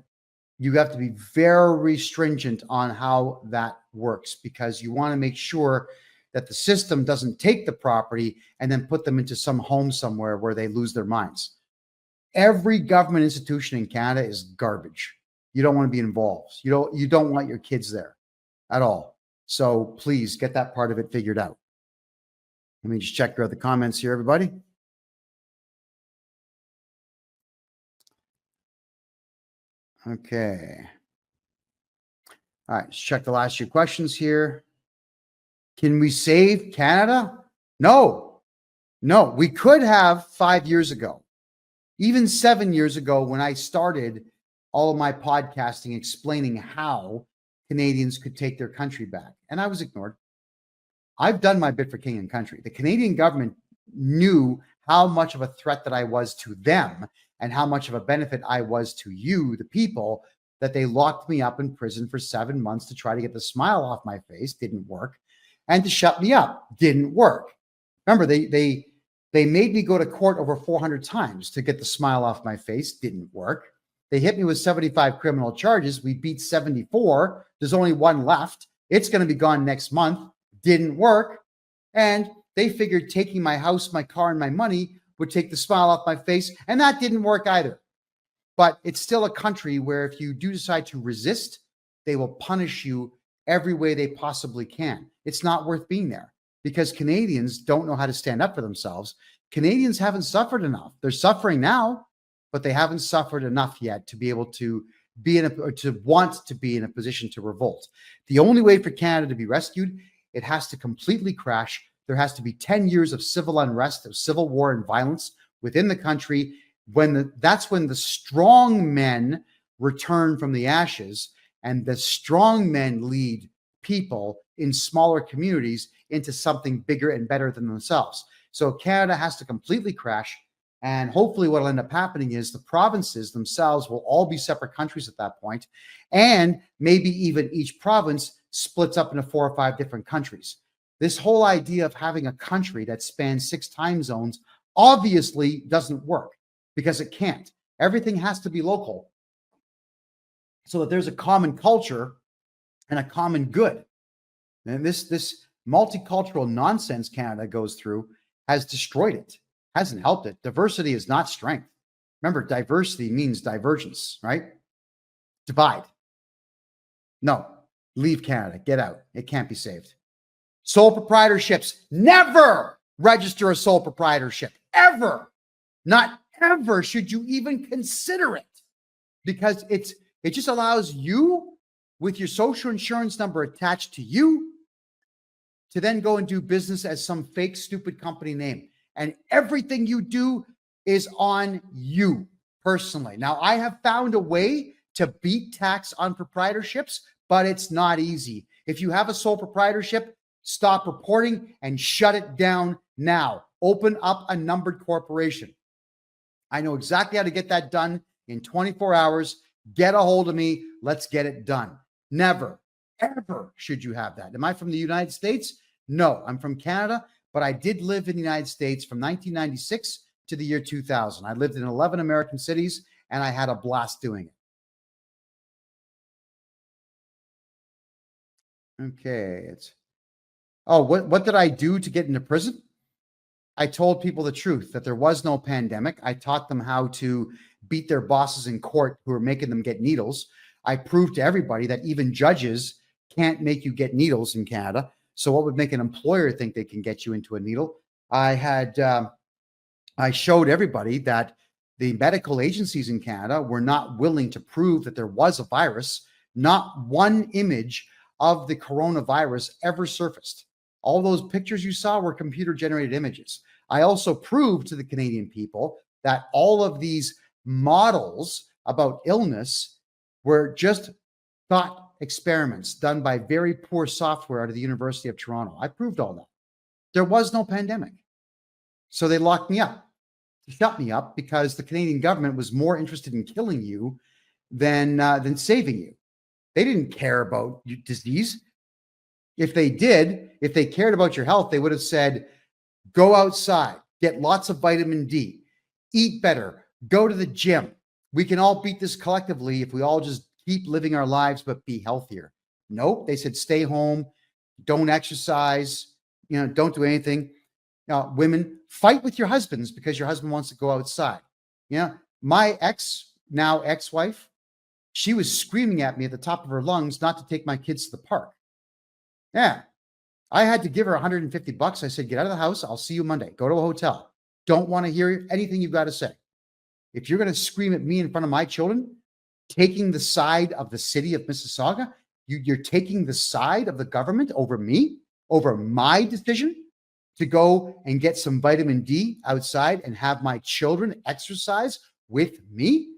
You have to be very stringent on how that works, because you want to make sure that the system doesn't take the property and then put them into some home somewhere where they lose their minds. Every government institution in Canada is garbage. You don't want to be involved. You don't want your kids there at all. So please get that part of it figured out. Let me just check your other comments here, everybody. Okay. All right, let's check the last few questions here. Can we save Canada? No, we could have 5 years ago, even 7 years ago, when I started all of my podcasting explaining how Canadians could take their country back. And I was ignored. I've done my bit for king and country. The Canadian government knew how much of a threat that I was to them and how much of a benefit I was to you, the people, that they locked me up in prison for 7 months to try to get the smile off my face. Didn't work. And to shut me up. Didn't work. Remember, they made me go to court over 400 times to get the smile off my face. Didn't work. They hit me with 75 criminal charges. We beat 74. There's only one left. It's going to be gone next month. Didn't work. And they figured taking my house, my car, and my money would take the smile off my face. And that didn't work either. But it's still a country where if you do decide to resist, they will punish you every way they possibly can. It's not worth being there because Canadians don't know how to stand up for themselves. Canadians haven't suffered enough. They're suffering now, but they haven't suffered enough yet to be able to be want to be in a position to revolt. The only way for Canada to be rescued, it has to completely crash. There has to be 10 years of civil unrest, of civil war and violence within the country. That's when the strong men return from the ashes, and the strong men lead people in smaller communities into something bigger and better than themselves. So Canada has to completely crash. And hopefully what will end up happening is the provinces themselves will all be separate countries at that point. And maybe even each province splits up into 4 or 5 different countries. This whole idea of having a country that spans 6 time zones obviously doesn't work because it can't. Everything has to be local so that there's a common culture and a common good. And this multicultural nonsense Canada goes through has destroyed it. Hasn't helped it. Diversity is not strength. Remember, diversity means divergence, right? Divide. No, leave Canada. Get out. It can't be saved. Sole proprietorships. Never register a sole proprietorship. Ever. Not ever should you even consider it because it just allows you with your social insurance number attached to you to then go and do business as some fake, stupid company name. And everything you do is on you personally. Now, I have found a way to beat tax on proprietorships, but it's not easy. If you have a sole proprietorship, stop reporting and shut it down now. Open up a numbered corporation. I know exactly how to get that done in 24 hours. Get a hold of me. Let's get it done. Never, ever should you have that. Am I from the United States? No, I'm from Canada. But I did live in the United States from 1996 to the year 2000. I lived in 11 American cities, and I had a blast doing it. Okay. What did I do to get into prison? I told people the truth, that there was no pandemic. I taught them how to beat their bosses in court who were making them get needles. I proved to everybody that even judges can't make you get needles in Canada. So what would make an employer think they can get you into a needle? I showed everybody that the medical agencies in Canada were not willing to prove that there was a virus. Not one image of the coronavirus ever surfaced. All those pictures you saw were computer-generated images. I also proved to the Canadian people that all of these models about illness were just thought experiments done by very poor software out of the University of Toronto. I proved all that. There was no pandemic. So they locked me up, shut me up, because the Canadian government was more interested in killing you than saving you. They didn't care about your disease. If they cared about your health, they would have said, go outside, get lots of vitamin D, eat better, go to the gym. We can all beat this collectively if we all just keep living our lives, but be healthier. Nope. They said, stay home, don't exercise, don't do anything. Women, fight with your husbands because your husband wants to go outside. My now ex-wife, she was screaming at me at the top of her lungs not to take my kids to the park. Yeah. I had to give her $150. I said, get out of the house. I'll see you Monday. Go to a hotel. Don't want to hear anything you've got to say. If you're going to scream at me in front of my children, taking the side of the city of Mississauga, you're taking the side of the government over me, over my decision to go and get some vitamin D outside and have my children exercise with me.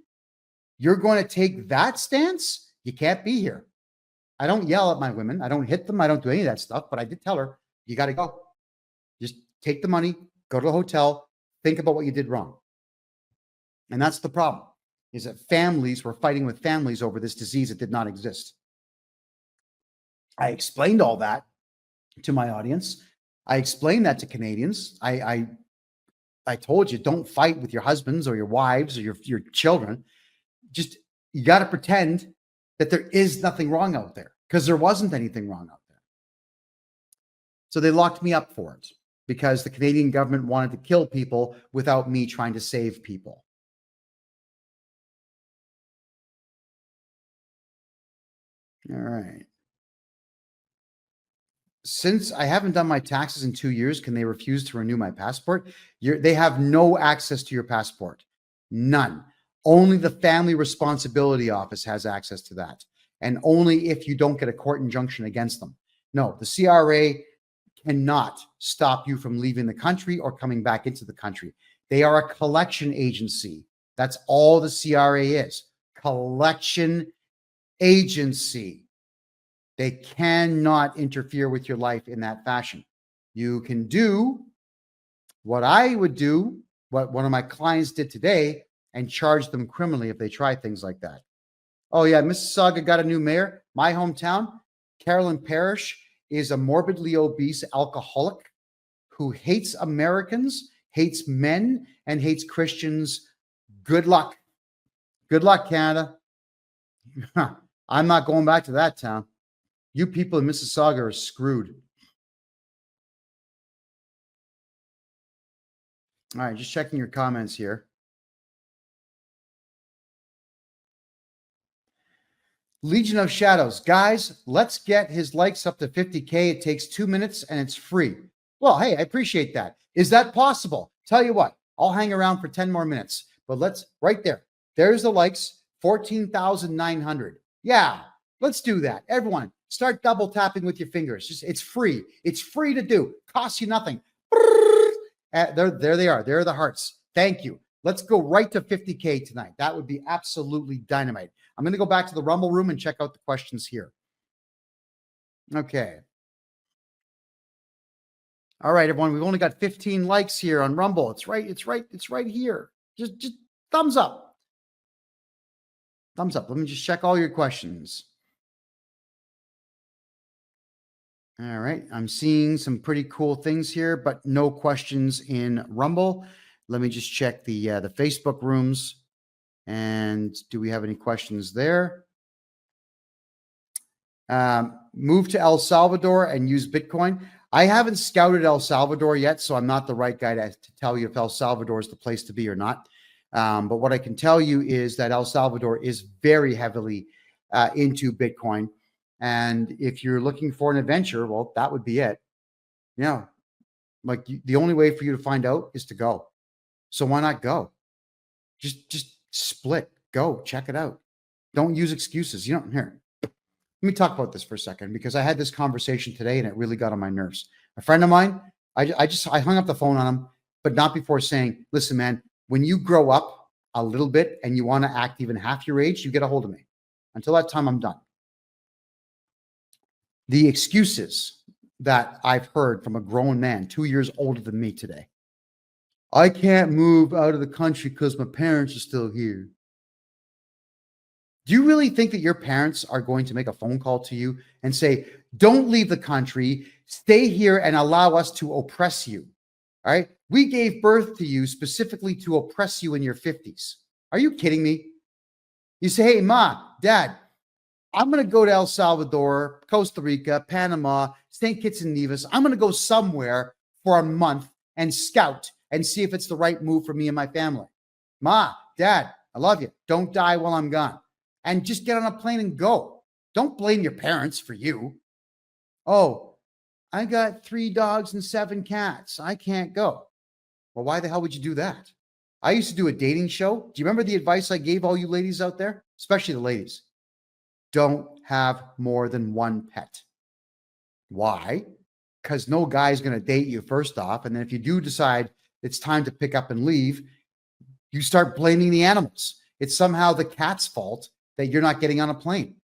You're going to take that stance? You can't be here. I don't yell at my women. I don't hit them. I don't do any of that stuff. But I did tell her, you got to go. Just take the money, go to the hotel, think about what you did wrong. And that's the problem, is that families were fighting with families over this disease that did not exist. I explained all that to my audience. I explained that to Canadians. I told you, don't fight with your husbands or your wives or your children. Just, you got to pretend that there is nothing wrong out there, because there wasn't anything wrong out there. So they locked me up for it because the Canadian government wanted to kill people without me trying to save people. All right. Since I haven't done my taxes in 2 years, can they refuse to renew my passport? They have no access to your passport. None. Only the Family Responsibility Office has access to that. And only if you don't get a court injunction against them. No, the CRA cannot stop you from leaving the country or coming back into the country. They are a collection agency. That's all the CRA is. Collection agency. They cannot interfere with your life in that fashion. You can do what I would do, what one of my clients did today, and charge them criminally if they try things like that. Oh, yeah, Mississauga got a new mayor. My hometown, Carolyn Parrish, is a morbidly obese alcoholic who hates Americans, hates men, and hates Christians. Good luck. Good luck, Canada. I'm not going back to that town. You people in Mississauga are screwed. All right, just checking your comments here. Legion of Shadows. Guys, let's get his likes up to 50K. It takes 2 minutes and it's free. Well, hey, I appreciate that. Is that possible? Tell you what, I'll hang around for 10 more minutes. But let's, right there. There's the likes, 14,900. Yeah, let's do that. Everyone, start double tapping with your fingers. Just, it's free. It's free to do. Costs you nothing. There they are. There are the hearts. Thank you. Let's go right to 50K tonight. That would be absolutely dynamite. I'm going to go back to the Rumble room and check out the questions here. Okay. All right, everyone. We've only got 15 likes here on Rumble. It's right here. Just thumbs up. Thumbs up. Let me just check all your questions. All right. I'm seeing some pretty cool things here, but no questions in Rumble. Let me just check the Facebook rooms. And do we have any questions there? Move to El Salvador and use Bitcoin. I haven't scouted El Salvador yet, so I'm not the right guy to tell you if El Salvador is the place to be or not. But what I can tell you is that El Salvador is very heavily into Bitcoin. And if you're looking for an adventure, well, that would be it. Yeah. Like the only way for you to find out is to go. So why not go? Just split, go, check it out. Don't use excuses. You don't here. Let me talk about this for a second because I had this conversation today and it really got on my nerves. A friend of mine, I hung up the phone on him, but not before saying, listen, man, when you grow up a little bit and you want to act even half your age, you get a hold of me. Until that time, I'm done. The excuses that I've heard from a grown man 2 years older than me today. I can't move out of the country because my parents are still here. Do you really think that your parents are going to make a phone call to you and say, don't leave the country, stay here and allow us to oppress you? All right. We gave birth to you specifically to oppress you in your 50s. Are you kidding me? You say, hey, Ma, Dad, I'm going to go to El Salvador, Costa Rica, Panama, St. Kitts and Nevis. I'm going to go somewhere for a month and scout and see if it's the right move for me and my family. Ma, Dad, I love you. Don't die while I'm gone. And just get on a plane and go. Don't blame your parents for you. Oh, I got 3 dogs and 7 cats. I can't go. Well, why the hell would you do that? I used to do a dating show. Do you remember the advice I gave all you ladies out there? Especially the ladies. Don't have more than 1 pet. Why? Because no guy's going to date you first off. And then if you do decide it's time to pick up and leave, you start blaming the animals. It's somehow the cat's fault that you're not getting on a plane.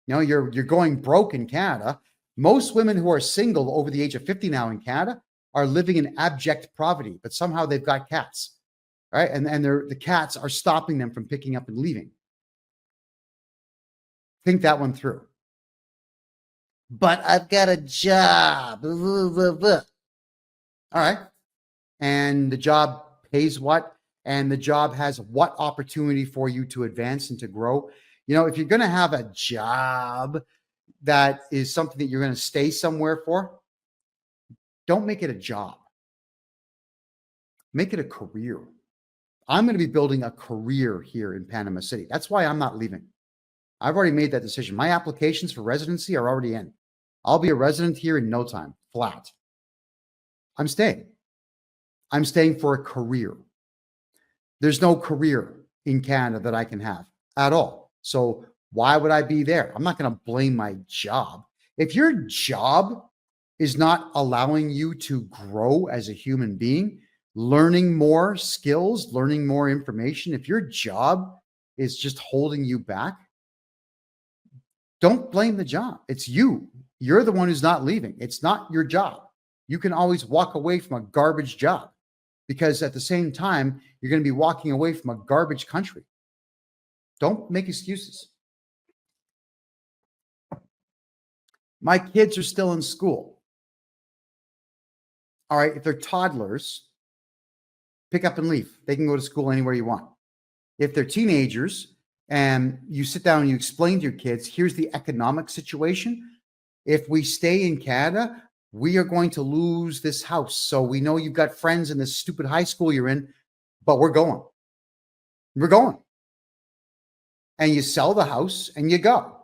You know, you're going broke in Canada. Most women who are single over the age of 50 now in Canada are living in abject poverty, but somehow they've got cats, right? And the cats are stopping them from picking up and leaving. Think that one through. But I've got a job. All right. And the job pays what? And the job has what opportunity for you to advance and to grow? You know, if you're going to have a job that is something that you're going to stay somewhere for, Don't make it a job. Make it a career. I'm going to be building a career here in Panama City. That's why I'm not leaving. I've already made that decision. My applications for residency are already in. I'll be a resident here in no time, flat. I'm staying. I'm staying for a career. There's no career in Canada that I can have at all. So why would I be there? I'm not going to blame my job. If your job is not allowing you to grow as a human being, learning more skills, learning more information, if your job is just holding you back, don't blame the job. It's you. You're the one who's not leaving. It's not your job. You can always walk away from a garbage job, because at the same time, you're going to be walking away from a garbage country. Don't make excuses. My kids are still in school. All right, if they're toddlers, pick up and leave. They can go to school anywhere you want. If they're teenagers and you sit down and you explain to your kids, here's the economic situation. If we stay in Canada, we are going to lose this house. So we know you've got friends in this stupid high school you're in, but we're going. We're going. And you sell the house and you go.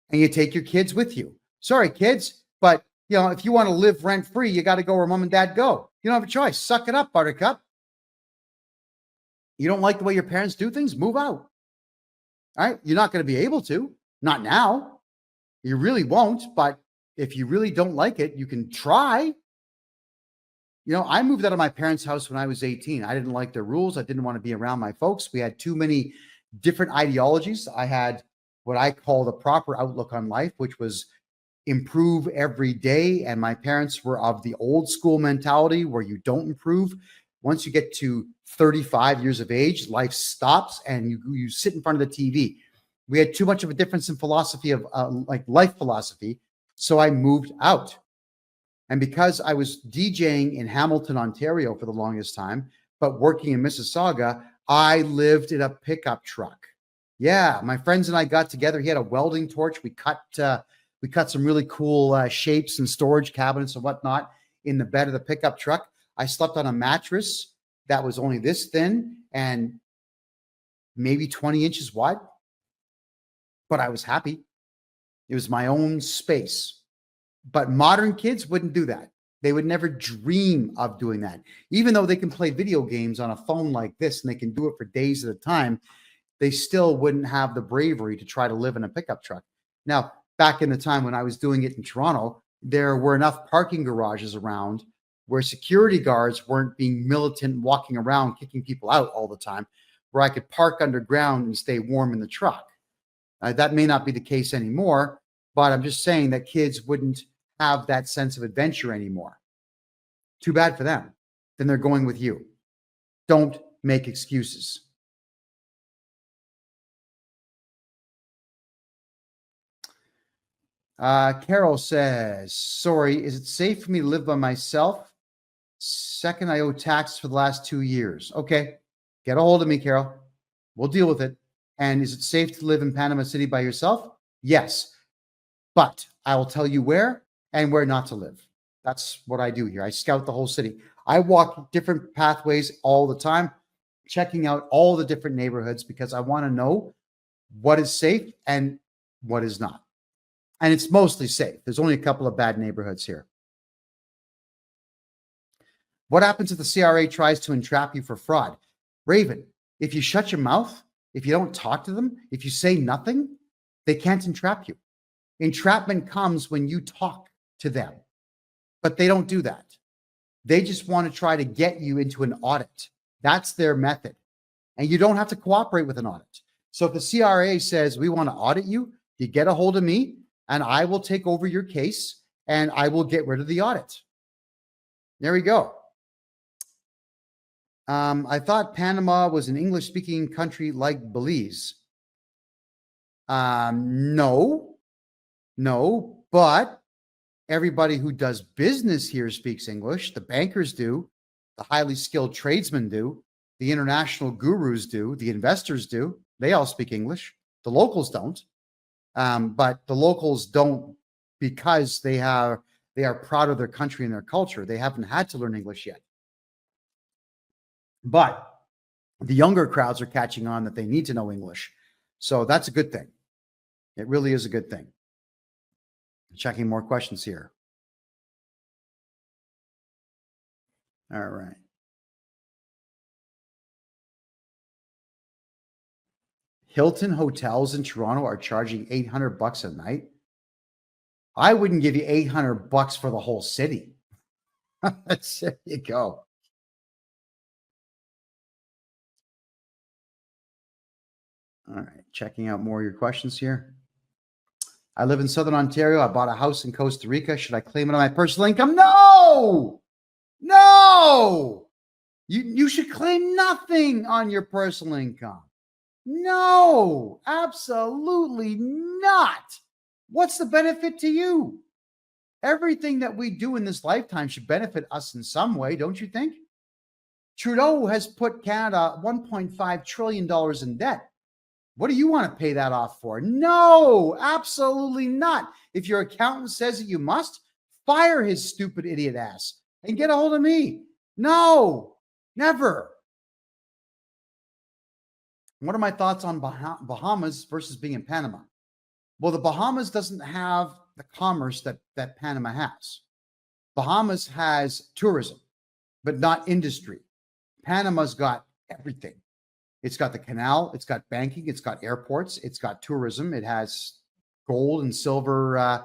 And you take your kids with you. Sorry, kids, but if you want to live rent-free, you got to go where mom and dad go. You don't have a choice. Suck it up, buttercup. You don't like the way your parents do things? Move out. All right? You're not going to be able to. Not now. You really won't, but if you really don't like it, you can try. I moved out of my parents' house when I was 18. I didn't like their rules. I didn't want to be around my folks. We had too many different ideologies. I had what I call the proper outlook on life, which was improve every day. And my parents were of the old school mentality where you don't improve. Once you get to 35 years of age, life stops and you sit in front of the TV. We had too much of a difference in philosophy of life philosophy. So I moved out. And because I was DJing in Hamilton, Ontario for the longest time, but working in Mississauga, I lived in a pickup truck. Yeah, my friends and I got together. He had a welding torch. We cut some really cool shapes and storage cabinets and whatnot in the bed of the pickup truck. I slept on a mattress that was only this thin and maybe 20 inches wide, but I was happy. It was my own space. But modern kids wouldn't do that. They would never dream of doing that. Even though they can play video games on a phone like this and they can do it for days at a time, they still wouldn't have the bravery to try to live in a pickup truck. Now, back in the time when I was doing it in Toronto, there were enough parking garages around where security guards weren't being militant, walking around, kicking people out all the time, where I could park underground and stay warm in the truck. That may not be the case anymore, but I'm just saying that kids wouldn't have that sense of adventure anymore. Too bad for them. Then they're going with you. Don't make excuses. Carol says, sorry, is it safe for me to live by myself? Second, I owe taxes for the last 2 years. Okay, get a hold of me, Carol. We'll deal with it. And is it safe to live in Panama City by yourself? Yes. But I will tell you where and where not to live. That's what I do here. I scout the whole city. I walk different pathways all the time, checking out all the different neighborhoods because I want to know what is safe and what is not. And it's mostly safe. There's only a couple of bad neighborhoods here. What happens if the CRA tries to entrap you for fraud? Raven, if you shut your mouth, if you don't talk to them, if you say nothing, they can't entrap you. Entrapment comes when you talk to them, but they don't do that. They just want to try to get you into an audit. That's their method. And you don't have to cooperate with an audit. So if the CRA says, we want to audit you, you get a hold of me and I will take over your case and I will get rid of the audit. There we go. I thought Panama was an English-speaking country like Belize. No, but everybody who does business here speaks English. The bankers do. The highly skilled tradesmen do. The international gurus do. The investors do. They all speak English. The locals don't. But the locals don't because they They are proud of their country and their culture. They haven't had to learn English yet. But the younger crowds are catching on that they need to know English. So that's a good thing. It really is a good thing. Checking more questions here. All right. Hilton hotels in Toronto are charging $800 a night. I wouldn't give you $800 for the whole city. There you go. All right, checking out more of your questions here. I live in Southern Ontario. I bought a house in Costa Rica. Should I claim it on my personal income? No! No! You should claim nothing on your personal income. No, absolutely not. What's the benefit to you? Everything that we do in this lifetime should benefit us in some way, don't you think? Trudeau has put Canada $1.5 trillion in debt. What do you want to pay that off for? No, absolutely not. If your accountant says that you must, fire his stupid idiot ass and get a hold of me. No, never. What are my thoughts on Bahamas versus being in Panama? Well, the Bahamas doesn't have the commerce that Panama has. Bahamas has tourism, but not industry. Panama's got everything. It's got the canal, it's got banking, it's got airports, it's got tourism, it has gold and silver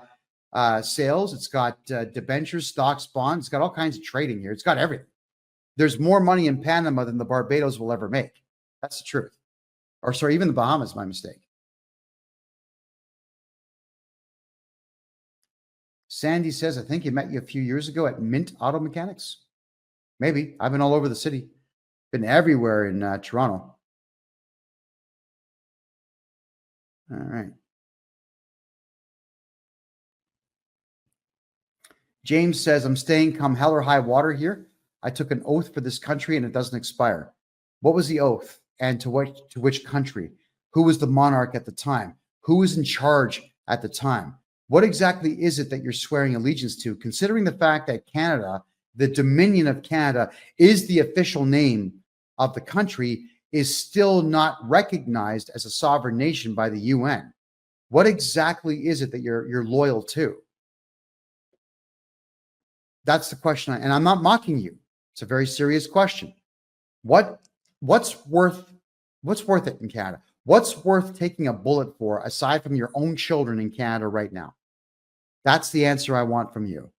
sales, it's got debentures, stocks, bonds, it's got all kinds of trading here. It's got everything. There's more money in Panama than the Barbados will ever make. That's the truth. Or sorry, even the Bahamas, my mistake. Sandy says, I think he met you a few years ago at Mint Auto Mechanics. Maybe. I've been all over the city. Been everywhere in Toronto. All right. James says, I'm staying come hell or high water here. I took an oath for this country and it doesn't expire. What was the oath and to which country? Who was the monarch at the time? Who was in charge at the time? What exactly is it that you're swearing allegiance to, considering the fact that Canada, the Dominion of Canada, is the official name of the country, is still not recognized as a sovereign nation by the UN? What exactly is it that you're loyal to? That's the question, and I'm not mocking you. It's a very serious question. What's worth it in Canada? What's worth taking a bullet for aside from your own children in Canada right now? That's the answer I want from you.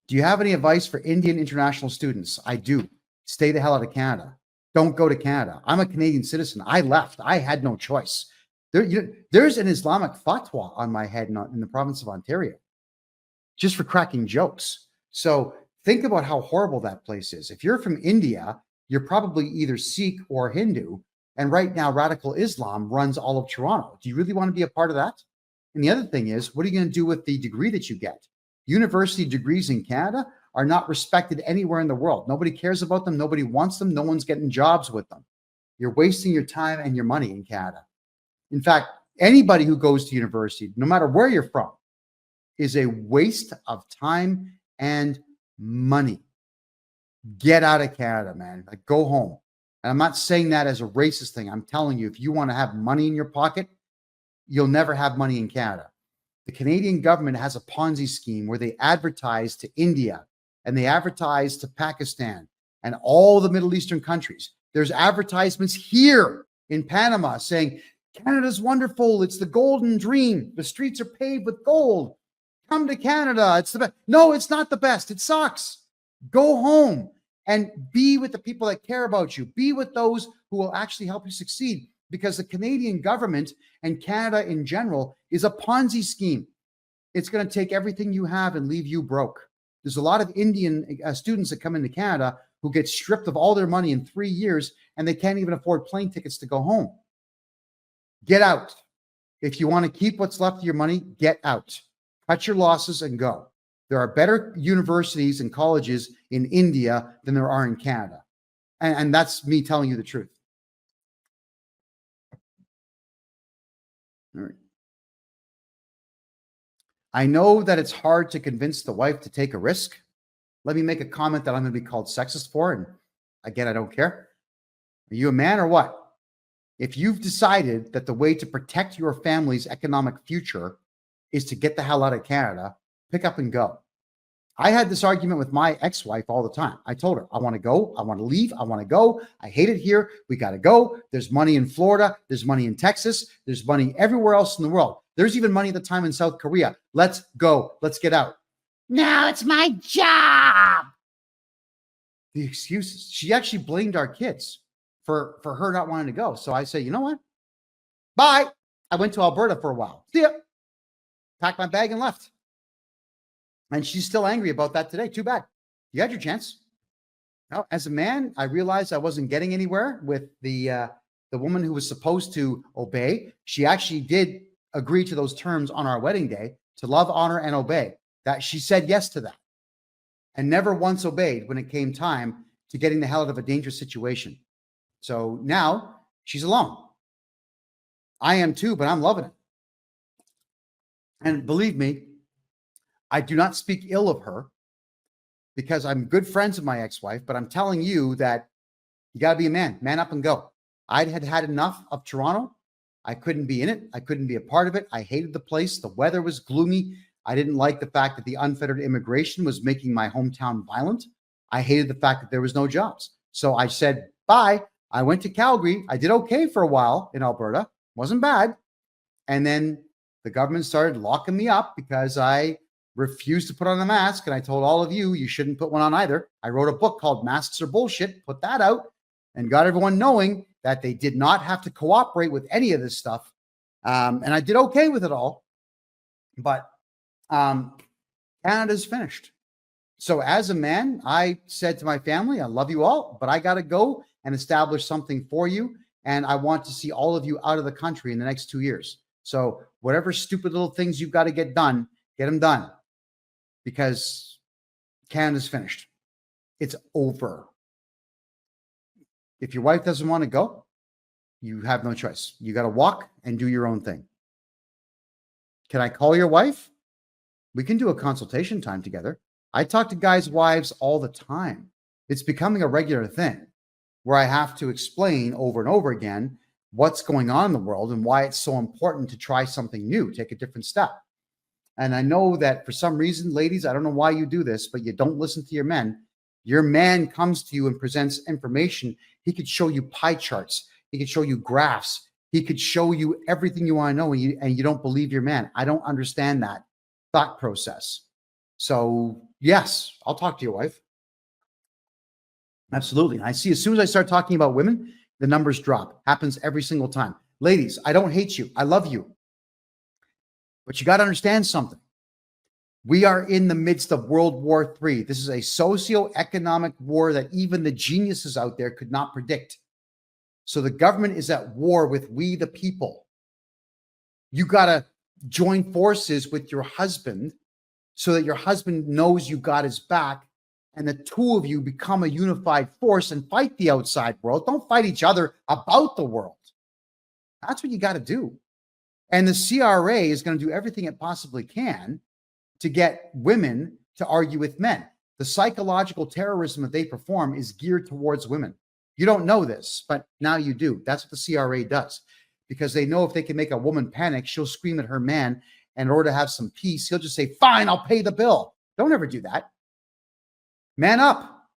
Do you have any advice for Indian international students? I do. Stay the hell out of Canada. Don't go to Canada. I'm a Canadian citizen. I left. I had no choice. There's an Islamic fatwa on my head in the province of Ontario, just for cracking jokes. So think about how horrible that place is. If you're from India, you're probably either Sikh or Hindu. And right now, radical Islam runs all of Toronto. Do you really want to be a part of that? And the other thing is, what are you going to do with the degree that you get? University degrees in Canada are not respected anywhere in the world. Nobody cares about them. Nobody wants them. No one's getting jobs with them. You're wasting your time and your money in Canada. In fact, anybody who goes to university, no matter where you're from, is a waste of time and money. Get out of Canada, man. Like, go home. And I'm not saying that as a racist thing. I'm telling you, if you want to have money in your pocket, you'll never have money in Canada. The Canadian government has a Ponzi scheme where they advertise to India and they advertise to Pakistan and all the Middle Eastern countries. There's advertisements here in Panama saying, Canada's wonderful. It's the golden dream. The streets are paved with gold. Come to Canada. It's the best. No, it's not the best. It sucks. Go home and be with the people that care about you. Be with those who will actually help you succeed, because the Canadian government and Canada in general is a Ponzi scheme. It's going to take everything you have and leave you broke. There's a lot of Indian students that come into Canada who get stripped of all their money in 3 years and they can't even afford plane tickets to go home. Get out. If you want to keep what's left of your money, get out. Cut your losses and go. There are better universities and colleges in India than there are in Canada. And that's me telling you the truth. All right. I know that it's hard to convince the wife to take a risk. Let me make a comment that I'm going to be called sexist for. And again, I don't care. Are you a man or what? If you've decided that the way to protect your family's economic future is to get the hell out of Canada, pick up and go. I had this argument with my ex-wife all the time. I told her, I want to go. I want to leave. I want to go. I hate it here. We got to go. There's money in Florida. There's money in Texas. There's money everywhere else in the world. There's even money at the time in South Korea. Let's go. Let's get out. No, it's my job. The excuses. She actually blamed our kids for her not wanting to go. So I say, you know what? Bye. I went to Alberta for a while. See ya. Packed my bag and left. And she's still angry about that today. Too bad. You had your chance. Now, as a man, I realized I wasn't getting anywhere with the woman who was supposed to obey. She actually did agree to those terms on our wedding day to love, honor, and obey. That she said yes to that and never once obeyed when it came time to getting the hell out of a dangerous situation. So now she's alone. I am too, but I'm loving it. And believe me, I do not speak ill of her because I'm good friends with my ex-wife, but I'm telling you that you got to be a man. Man up and go. I had had enough of Toronto. I couldn't be in it. I couldn't be a part of it. I hated the place. The weather was gloomy. I didn't like the fact that the unfettered immigration was making my hometown violent. I hated the fact that there was no jobs. So I said, bye. I went to Calgary. I did okay for a while in Alberta. Wasn't bad. And then the government started locking me up because I refused to put on a mask. And I told all of you, you shouldn't put one on either. I wrote a book called Masks Are Bullshit, put that out, and got everyone knowing that they did not have to cooperate with any of this stuff. And I did okay with it all. But Canada's finished. So as a man, I said to my family, I love you all, but I got to go and establish something for you. And I want to see all of you out of the country in the next 2 years. So whatever stupid little things you've got to get done, get them done. Because Canada's finished. It's over. If your wife doesn't want to go, you have no choice. You got to walk and do your own thing. Can I call your wife? We can do a consultation time together. I talk to guys' wives all the time. It's becoming a regular thing where I have to explain over and over again what's going on in the world and why it's so important to try something new, take a different step. And I know that for some reason, ladies, I don't know why you do this, but you don't listen to your men. Your man comes to you and presents information. He could show you pie charts. He could show you graphs. He could show you everything you want to know, and you don't believe your man. I don't understand that thought process. So yes, I'll talk to your wife. Absolutely. And I see as soon as I start talking about women, the numbers drop. Happens every single time. Ladies, I don't hate you. I love you. But you got to understand something. We are in the midst of World War III. This is a socio-economic war that even the geniuses out there could not predict. So the government is at war with we, the people. You got to join forces with your husband so that your husband knows you got his back, and the two of you become a unified force and fight the outside world. Don't fight each other about the world. That's what you got to do. And the CRA is going to do everything it possibly can to get women to argue with men. The psychological terrorism that they perform is geared towards women. You don't know this, but now you do. That's what the CRA does, because they know if they can make a woman panic, she'll scream at her man. And in order to have some peace, he'll just say, fine, I'll pay the bill. Don't ever do that. Man up.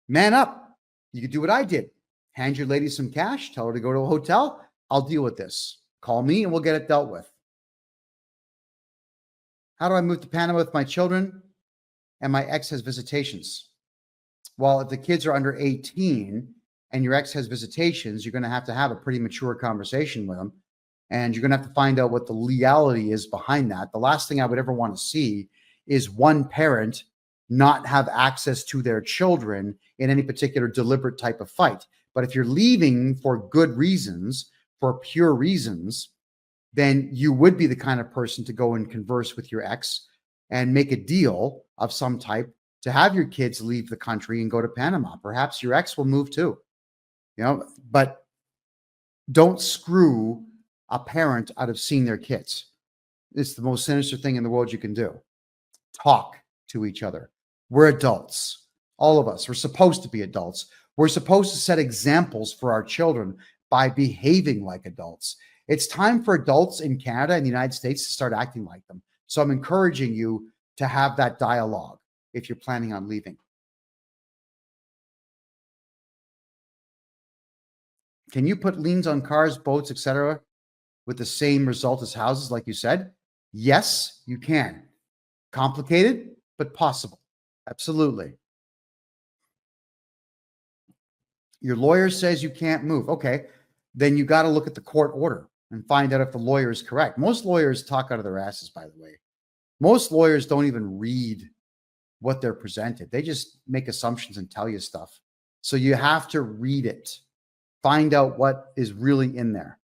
Man up. You could do what I did. Hand your lady some cash. Tell her to go to a hotel. I'll deal with this. Call me and we'll get it dealt with. How do I move to Panama with my children? And my ex has visitations. Well, if the kids are under 18 and your ex has visitations, you're going to have a pretty mature conversation with them. And you're going to have to find out what the legality is behind that. The last thing I would ever want to see is one parent not have access to their children in any particular deliberate type of fight. But if you're leaving for good reasons, for pure reasons, then you would be the kind of person to go and converse with your ex and make a deal of some type to have your kids leave the country and go to Panama. Perhaps your ex will move too, but don't screw a parent out of seeing their kids. It's the most sinister thing in the world you can do. Talk to each other. We're adults. All of us. We're supposed to be adults. We're supposed to set examples for our children by behaving like adults. It's time for adults in Canada and the United States to start acting like them. So I'm encouraging you to have that dialogue if you're planning on leaving. Can you put liens on cars, boats, etc., with the same result as houses, like you said? Yes, you can. Complicated, but possible. Absolutely. Your lawyer says you can't move. Okay, then you got to look at the court order and find out if the lawyer is correct. Most lawyers talk out of their asses, by the way. Most lawyers don't even read what they're presented. They just make assumptions and tell you stuff. So you have to read it. Find out what is really in there.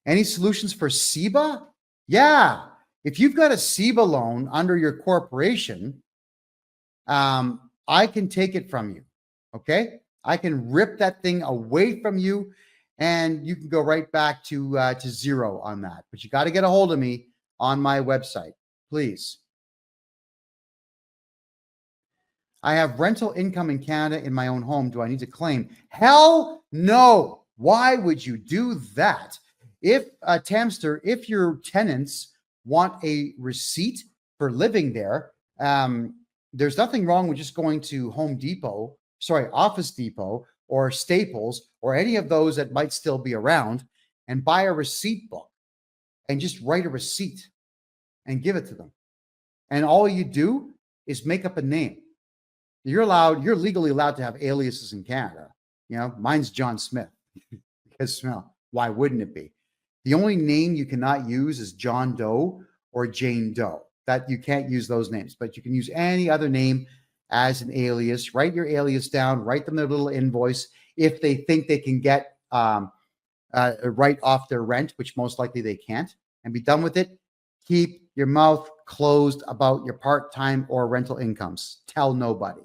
Any solutions for SEBA? Yeah. If you've got a SEBA loan under your corporation, I can take it from you. Okay? I can rip that thing away from you and you can go right back to zero on that. But you got to get a hold of me on my website, please. I have rental income in Canada in my own home. Do I need to claim? Hell no. Why would you do that? If Tamster, if your tenants want a receipt for living there, there's nothing wrong with just going to Office Depot or Staples or any of those that might still be around and buy a receipt book and just write a receipt and give it to them. And all you do is make up a name. You're legally allowed to have aliases in Canada. You know, mine's John Smith. Because, well, why wouldn't it be? The only name you cannot use is John Doe or Jane Doe. That you can't use those names, but you can use any other name as an alias. Write your alias down, write them their little invoice. If they think they can get right off their rent, which most likely they can't, and be done with it, keep your mouth closed about your part-time or rental incomes. Tell nobody.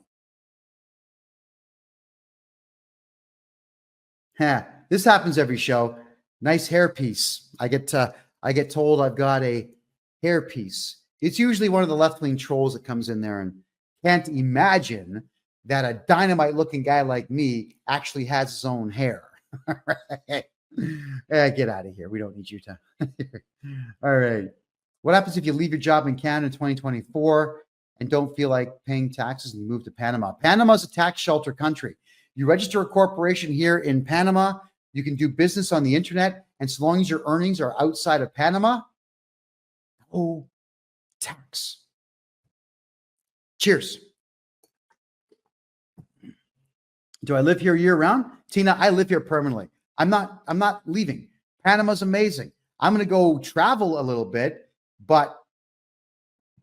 This happens every show. Nice hairpiece. I get told I've got a hairpiece. It's usually one of the left-wing trolls that comes in there and can't imagine that a dynamite-looking guy like me actually has his own hair. Get out of here. We don't need you to. All right. What happens if you leave your job in Canada in 2024 and don't feel like paying taxes and you move to Panama? Panama is a tax shelter country. You register a corporation here in Panama. You can do business on the internet. And so long as your earnings are outside of Panama, no tax. Cheers. Do I live here year round? Tina, I live here permanently. I'm not leaving. Panama's amazing. I'm going to go travel a little bit, but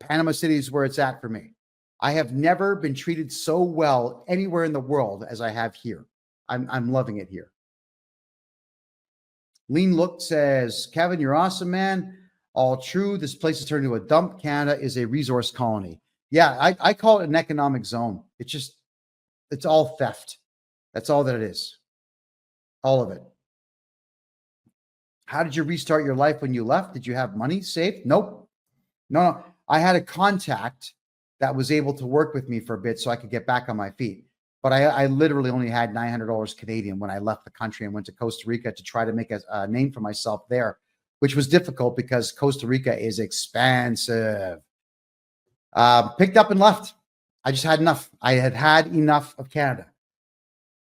Panama City is where it's at for me. I have never been treated so well anywhere in the world as I have here. I'm loving it here. Lean Look says, Kevin, you're awesome, man. All true. This place has turned into a dump. Canada is a resource colony. Yeah, I call it an economic zone. It's all theft. That's all that it is. All of it. How did you restart your life when you left? Did you have money saved? Nope. No. I had a contact that was able to work with me for a bit so I could get back on my feet. But I literally only had $900 Canadian when I left the country and went to Costa Rica to try to make a name for myself there, which was difficult because Costa Rica is expensive. Picked up and left. I just had enough. I had enough of Canada.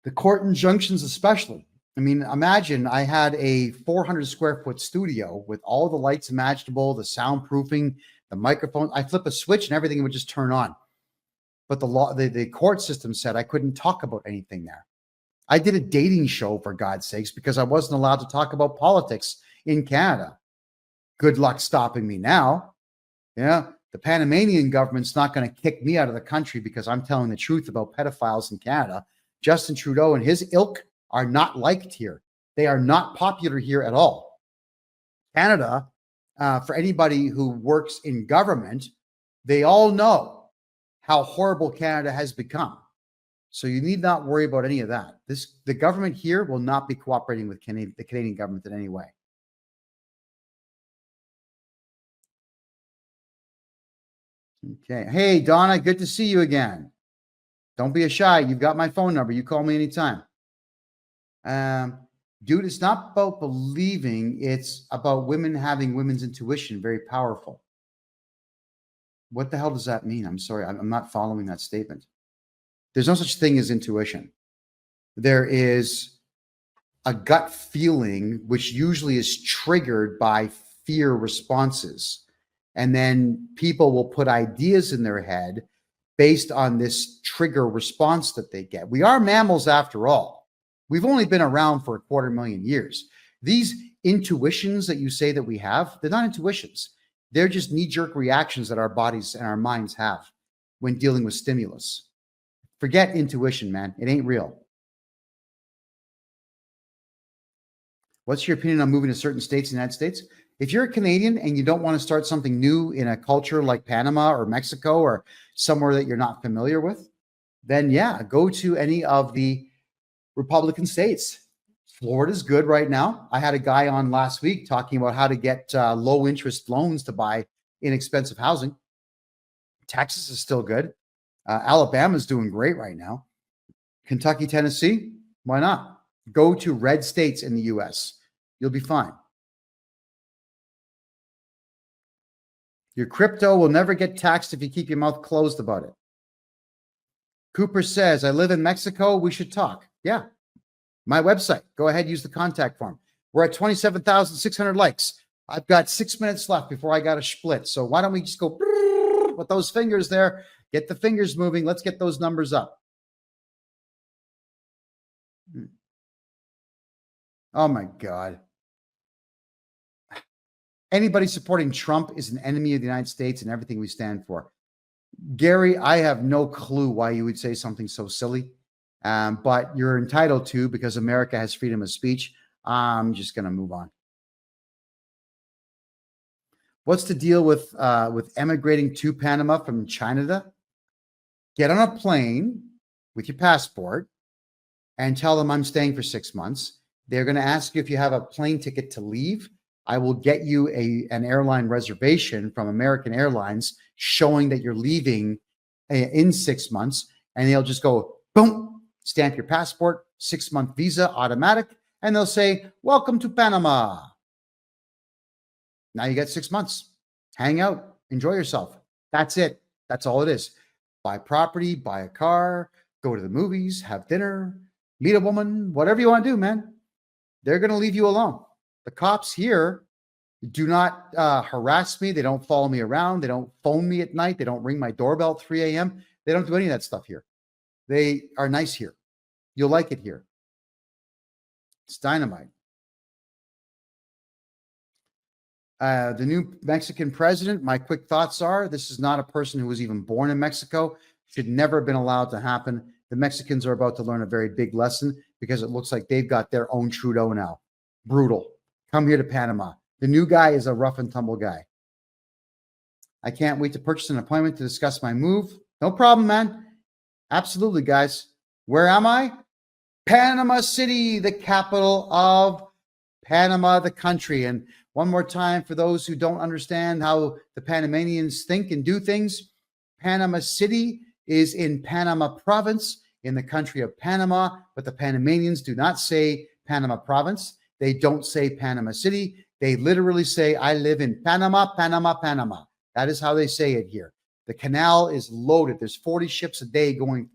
The court injunctions especially. I mean, imagine I had a 400 square foot studio with all the lights imaginable, the soundproofing, the microphone. I flip a switch and everything would just turn on. But the court system said I couldn't talk about anything there. I did a dating show, for God's sakes, because I wasn't allowed to talk about politics in Canada. Good luck stopping me now. Yeah, the Panamanian government's not going to kick me out of the country because I'm telling the truth about pedophiles in Canada. Justin Trudeau and his ilk are not liked here. They are not popular here at all. Canada, for anybody who works in government, they all know how horrible Canada has become. So you need not worry about any of that. The government here will not be cooperating with the Canadian government in any way. Okay. Hey, Donna, good to see you again. Don't be shy. You've got my phone number. You call me anytime. Dude, it's not about believing. It's about women having women's intuition. Very powerful. What the hell does that mean? I'm sorry. I'm not following that statement. There's no such thing as intuition. There is a gut feeling, which usually is triggered by fear responses. And then people will put ideas in their head based on this trigger response that they get. We are mammals after all. We've only been around for 250,000 years. These intuitions that you say that we have, they're not intuitions. They're just knee-jerk reactions that our bodies and our minds have when dealing with stimulus. Forget intuition, man. It ain't real. What's your opinion on moving to certain states in the United States? If you're a Canadian and you don't want to start something new in a culture like Panama or Mexico or somewhere that you're not familiar with, then yeah, go to any of the Republican states. Florida's good right now. I had a guy on last week talking about how to get low interest loans to buy inexpensive housing. Texas is still good. Alabama's doing great right now. Kentucky, Tennessee, why not? Go to red states in the U.S. You'll be fine. Your crypto will never get taxed if you keep your mouth closed about it. Cooper says, I live in Mexico. We should talk. Yeah. My website. Go ahead, use the contact form. We're at 27,600 likes. I've got 6 minutes left before I got to split. So why don't we just go with those fingers there? Get the fingers moving. Let's get those numbers up. Oh, my God. Anybody supporting Trump is an enemy of the United States and everything we stand for. Gary, I have no clue why you would say something so silly, but you're entitled to because America has freedom of speech. I'm just going to move on. What's the deal with emigrating to Panama from China? Get on a plane with your passport and tell them I'm staying for 6 months. They're going to ask you if you have a plane ticket to leave. I will get you an airline reservation from American Airlines showing that you're leaving in 6 months. And they'll just go, boom, stamp your passport, 6-month visa, automatic. And they'll say, welcome to Panama. Now you get 6 months. Hang out, enjoy yourself. That's it. That's all it is. Buy property, buy a car, go to the movies, have dinner, meet a woman, whatever you want to do, man. They're going to leave you alone. The cops here do not harass me. They don't follow me around. They don't phone me at night. They don't ring my doorbell at 3 a.m. They don't do any of that stuff here. They are nice here. You'll like it here. It's dynamite. The new Mexican president, my quick thoughts are, this is not a person who was even born in Mexico. Should never have been allowed to happen. The Mexicans are about to learn a very big lesson because it looks like they've got their own Trudeau now. Brutal. Come here to Panama. The new guy is a rough and tumble guy. I can't wait to purchase an appointment to discuss my move. No problem, man. Absolutely, guys. Where am I? Panama City, the capital of Panama, the country. And one more time, for those who don't understand how the Panamanians think and do things, Panama City is in Panama province in the country of Panama, but the Panamanians do not say Panama province. They don't say Panama City. They literally say, I live in Panama, Panama, Panama. That is how they say it here. The canal is loaded. There's 42 ships a day going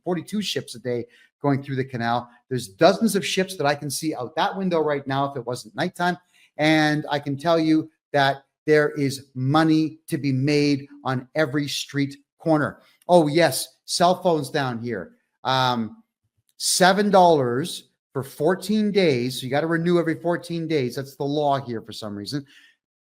through the canal. There's dozens of ships that I can see out that window right now if it wasn't nighttime. And I can tell you that there is money to be made on every street corner. Oh, yes, cell phones down here. $7 for 14 days. So you got to renew every 14 days. That's the law here for some reason.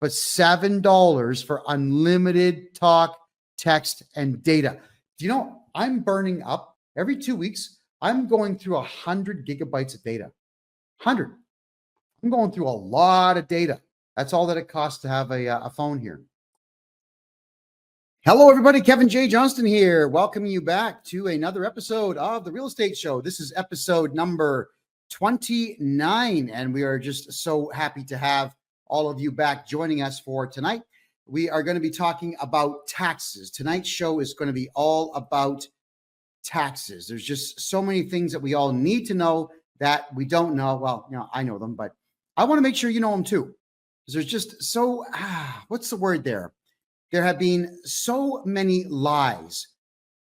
But $7 for unlimited talk, text, and data. Do you know, I'm burning up every 2 weeks. I'm going through 100 gigabytes of data. 100. I'm going through a lot of data. That's all that it costs to have a phone here. Hello, everybody. Kevin J. Johnston here. Welcoming you back to another episode of The Real Estate Show. This is episode number 29, and we are just so happy to have all of you back joining us for tonight. we are going to be talking about taxes. Tonight's show is going to be all about taxes. There's just so many things that we all need to know that we don't know. Well, I know them, but I want to make sure you know them too. Because there's just what's the word there? There have been so many lies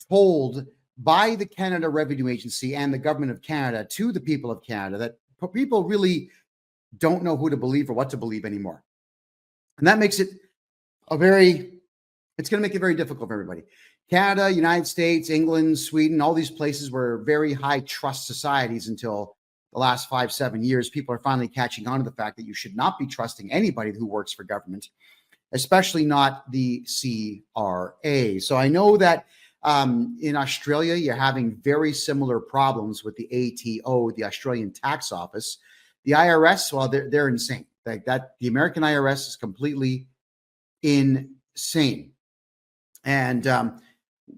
told by the Canada Revenue Agency and the government of Canada to the people of Canada that people really don't know who to believe or what to believe anymore. And that makes it it's going to make it very difficult for everybody. Canada, United States, England, Sweden, all these places were very high trust societies until the last 5-7 years. People are finally catching on to the fact that you should not be trusting anybody who works for government, especially not the CRA. So I know that in Australia, you're having very similar problems with the ATO, the Australian Tax Office. The IRS, well, they're insane. Like that, the American IRS is completely insane. And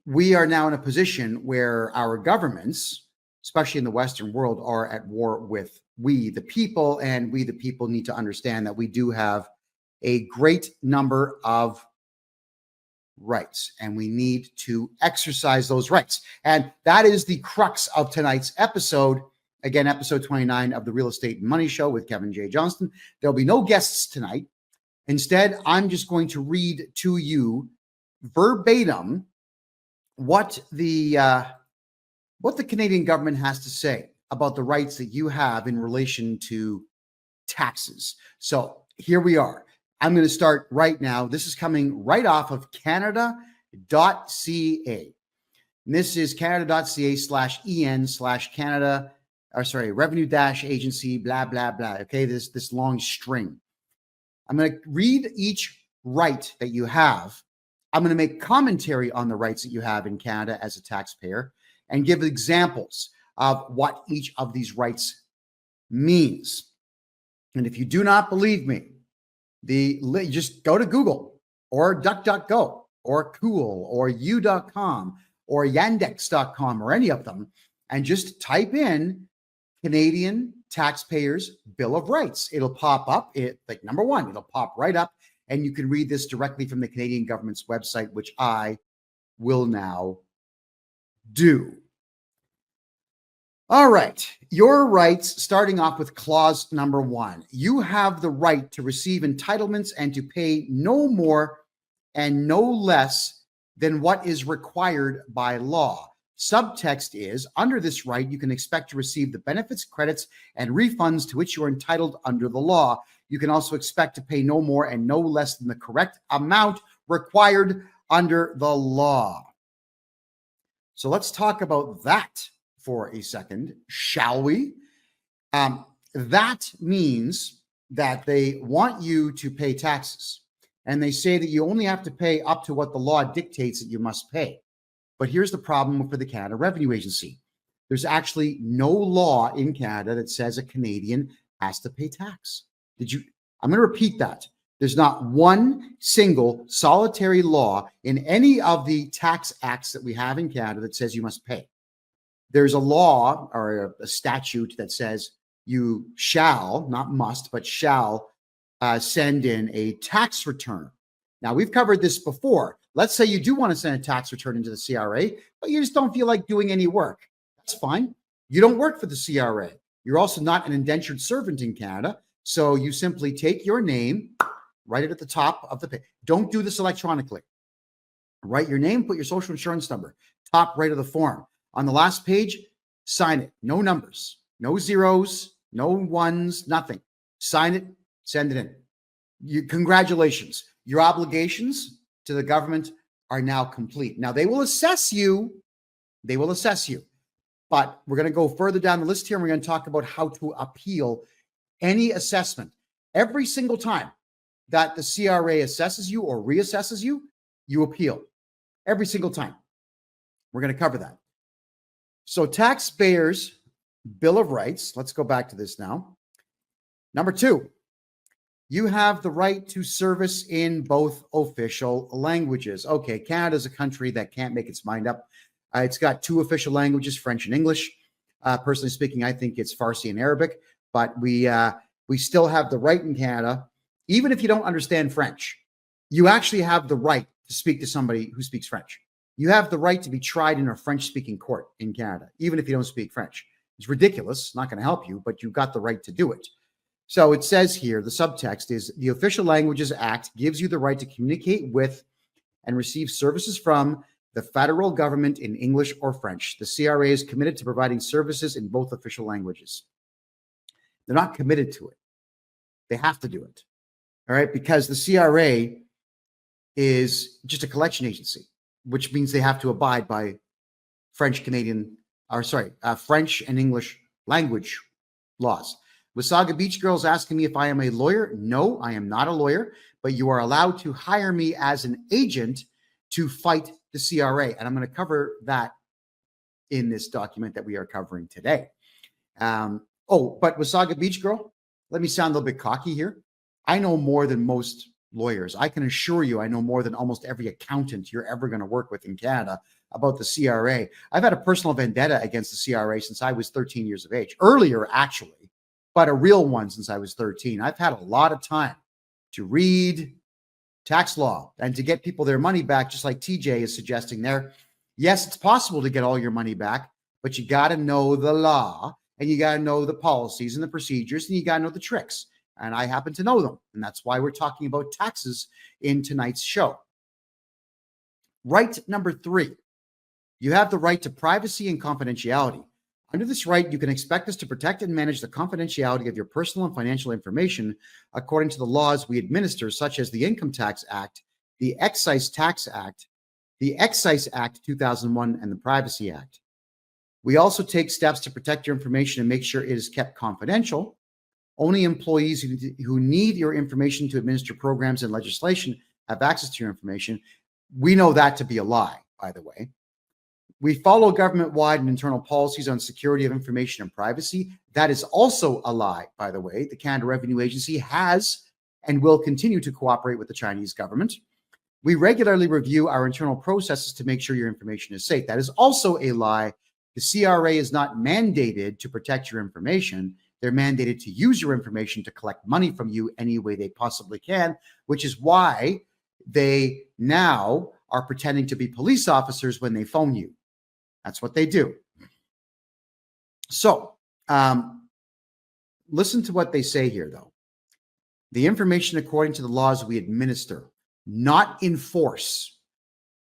we are now in a position where our governments, especially in the Western world, are at war with we, the people, and we, the people, need to understand that we do have a great number of rights, and we need to exercise those rights. And that is the crux of tonight's episode. Again, episode 29 of the Real Estate and Money Show with Kevin J. Johnston. There'll be no guests tonight. Instead, I'm just going to read to you verbatim what the Canadian government has to say about the rights that you have in relation to taxes. So here we are. I'm going to start right now. This is coming right off of Canada.ca. And this is Canada.ca/EN/Canada, revenue-agency, blah, blah, blah. Okay, this long string. I'm going to read each right that you have. I'm going to make commentary on the rights that you have in Canada as a taxpayer and give examples of what each of these rights means. And if you do not believe me, just go to Google or DuckDuckGo or Cool or U.com or Yandex.com or any of them and just type in Canadian Taxpayers Bill of Rights. It'll pop up. Number one, it'll pop right up, and you can read this directly from the Canadian government's website, which I will now do. All right. Your rights, starting off with clause number 1. You have the right to receive entitlements and to pay no more and no less than what is required by law. Subtext is, under this right, you can expect to receive the benefits, credits, and refunds to which you are entitled under the law. You can also expect to pay no more and no less than the correct amount required under the law. So let's talk about that for a second, shall we? That means that they want you to pay taxes, and they say that you only have to pay up to what the law dictates that you must pay. But here's the problem for the Canada Revenue Agency. There's actually no law in Canada that says a Canadian has to pay tax. I'm going to repeat that. There's not one single solitary law in any of the tax acts that we have in Canada that says you must pay. There's a law or a statute that says you shall, not must, but shall send in a tax return. Now, we've covered this before. Let's say you do want to send a tax return into the CRA, but you just don't feel like doing any work. That's fine. You don't work for the CRA. You're also not an indentured servant in Canada. So you simply take your name, write it at the top of the page. Don't do this electronically. Write your name, put your social insurance number, top right of the form. On the last page, sign it. No numbers, no zeros, no ones, nothing. Sign it, send it in. Congratulations. Your obligations to the government are now complete. Now, they will assess you. But we're going to go further down the list here, and we're going to talk about how to appeal any assessment. Every single time that the CRA assesses you or reassesses you, you appeal. Every single time. We're going to cover that. So taxpayers' Bill of Rights. Let's go back to this now. Number 2, you have the right to service in both official languages. Okay, Canada's a country that can't make its mind up. It's got 2 official languages, French and English. Personally speaking, I think it's Farsi and Arabic, but we still have the right in Canada, even if you don't understand French, you actually have the right to speak to somebody who speaks French. You have the right to be tried in a French-speaking court in Canada, even if you don't speak French. It's ridiculous, not going to help you, but you've got the right to do it. So it says here, the subtext is the Official Languages Act gives you the right to communicate with and receive services from the federal government in English or French. The CRA is committed to providing services in both official languages. They're not committed to it. They have to do it. All right, because the CRA is just a collection agency, which means they have to abide by French and English language laws. Wasaga Beach Girls asking me if I am a lawyer. No, I am not a lawyer, but you are allowed to hire me as an agent to fight the CRA. And I'm going to cover that in this document that we are covering today. But Wasaga Beach Girl, let me sound a little bit cocky here. I know more than most lawyers. I can assure you I know more than almost every accountant you're ever going to work with in Canada about the CRA. I've had a personal vendetta against the CRA since I was 13 years of age. Earlier, actually, but a real one since I was 13. I've had a lot of time to read tax law and to get people their money back, just like TJ is suggesting there. Yes, it's possible to get all your money back, but you got to know the law and you got to know the policies and the procedures and you got to know the tricks. And I happen to know them. And that's why we're talking about taxes in tonight's show. Right number 3, you have the right to privacy and confidentiality. Under this right, you can expect us to protect and manage the confidentiality of your personal and financial information according to the laws we administer, such as the Income Tax Act, the Excise Tax Act, the Excise Act 2001, and the Privacy Act. We also take steps to protect your information and make sure it is kept confidential. Only employees who need your information to administer programs and legislation have access to your information. We know that to be a lie, by the way. We follow government-wide and internal policies on security of information and privacy. That is also a lie, by the way. The Canada Revenue Agency has and will continue to cooperate with the Chinese government. We regularly review our internal processes to make sure your information is safe. That is also a lie. The CRA is not mandated to protect your information. They're mandated to use your information to collect money from you any way they possibly can, which is why they now are pretending to be police officers when they phone you. That's what they do. So listen to what they say here, though. The information according to the laws we administer, not enforce.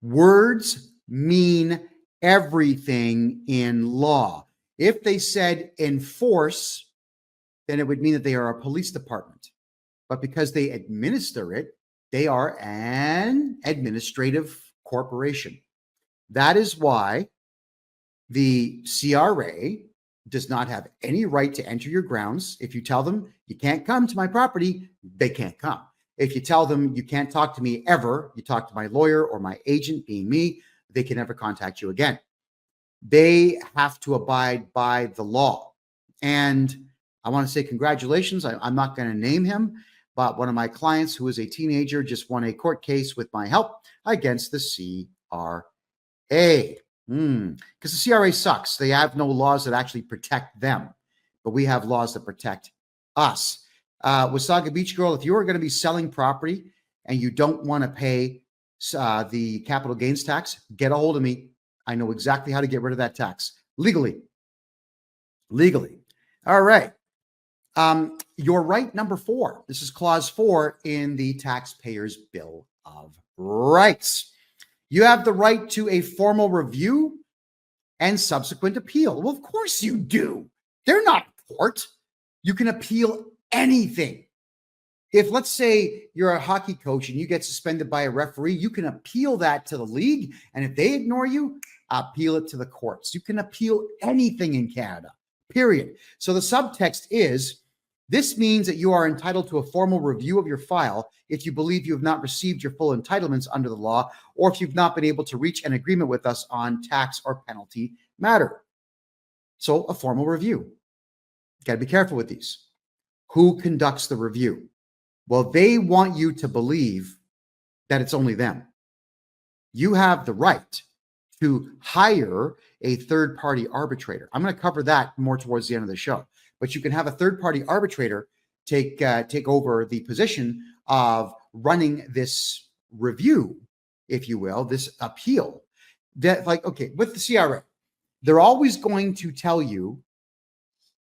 Words mean everything in law. If they said enforce, then it would mean that they are a police department. But because they administer it, they are an administrative corporation. That is why the CRA does not have any right to enter your grounds. If you tell them you can't come to my property, they can't come. If you tell them you can't talk to me ever, you talk to my lawyer or my agent, being me, they can never contact you again. They have to abide by the law. And I want to say congratulations. I'm not going to name him, but one of my clients who is a teenager just won a court case with my help against the CRA. Because the CRA sucks. They have no laws that actually protect them, but we have laws that protect us. Wasaga Beach Girl, if you are going to be selling property and you don't want to pay the capital gains tax, get a hold of me. I know exactly how to get rid of that tax legally. All right. Your right number 4. This is clause 4 in the Taxpayers' Bill of Rights. You have the right to a formal review and subsequent appeal. Well, of course you do. They're not court. You can appeal anything. If, let's say, you're a hockey coach and you get suspended by a referee, you can appeal that to the league. And if they ignore you, appeal it to the courts. You can appeal anything in Canada, period. So the subtext is, this means that you are entitled to a formal review of your file if you believe you have not received your full entitlements under the law, or if you've not been able to reach an agreement with us on tax or penalty matter. So a formal review. Got to be careful with these. Who conducts the review? Well, they want you to believe that it's only them. You have the right to hire a third-party arbitrator. I'm going to cover that more towards the end of the show. But you can have a third-party arbitrator take over the position of running this review, if you will, this appeal. That, like, okay, with the CRA, they're always going to tell you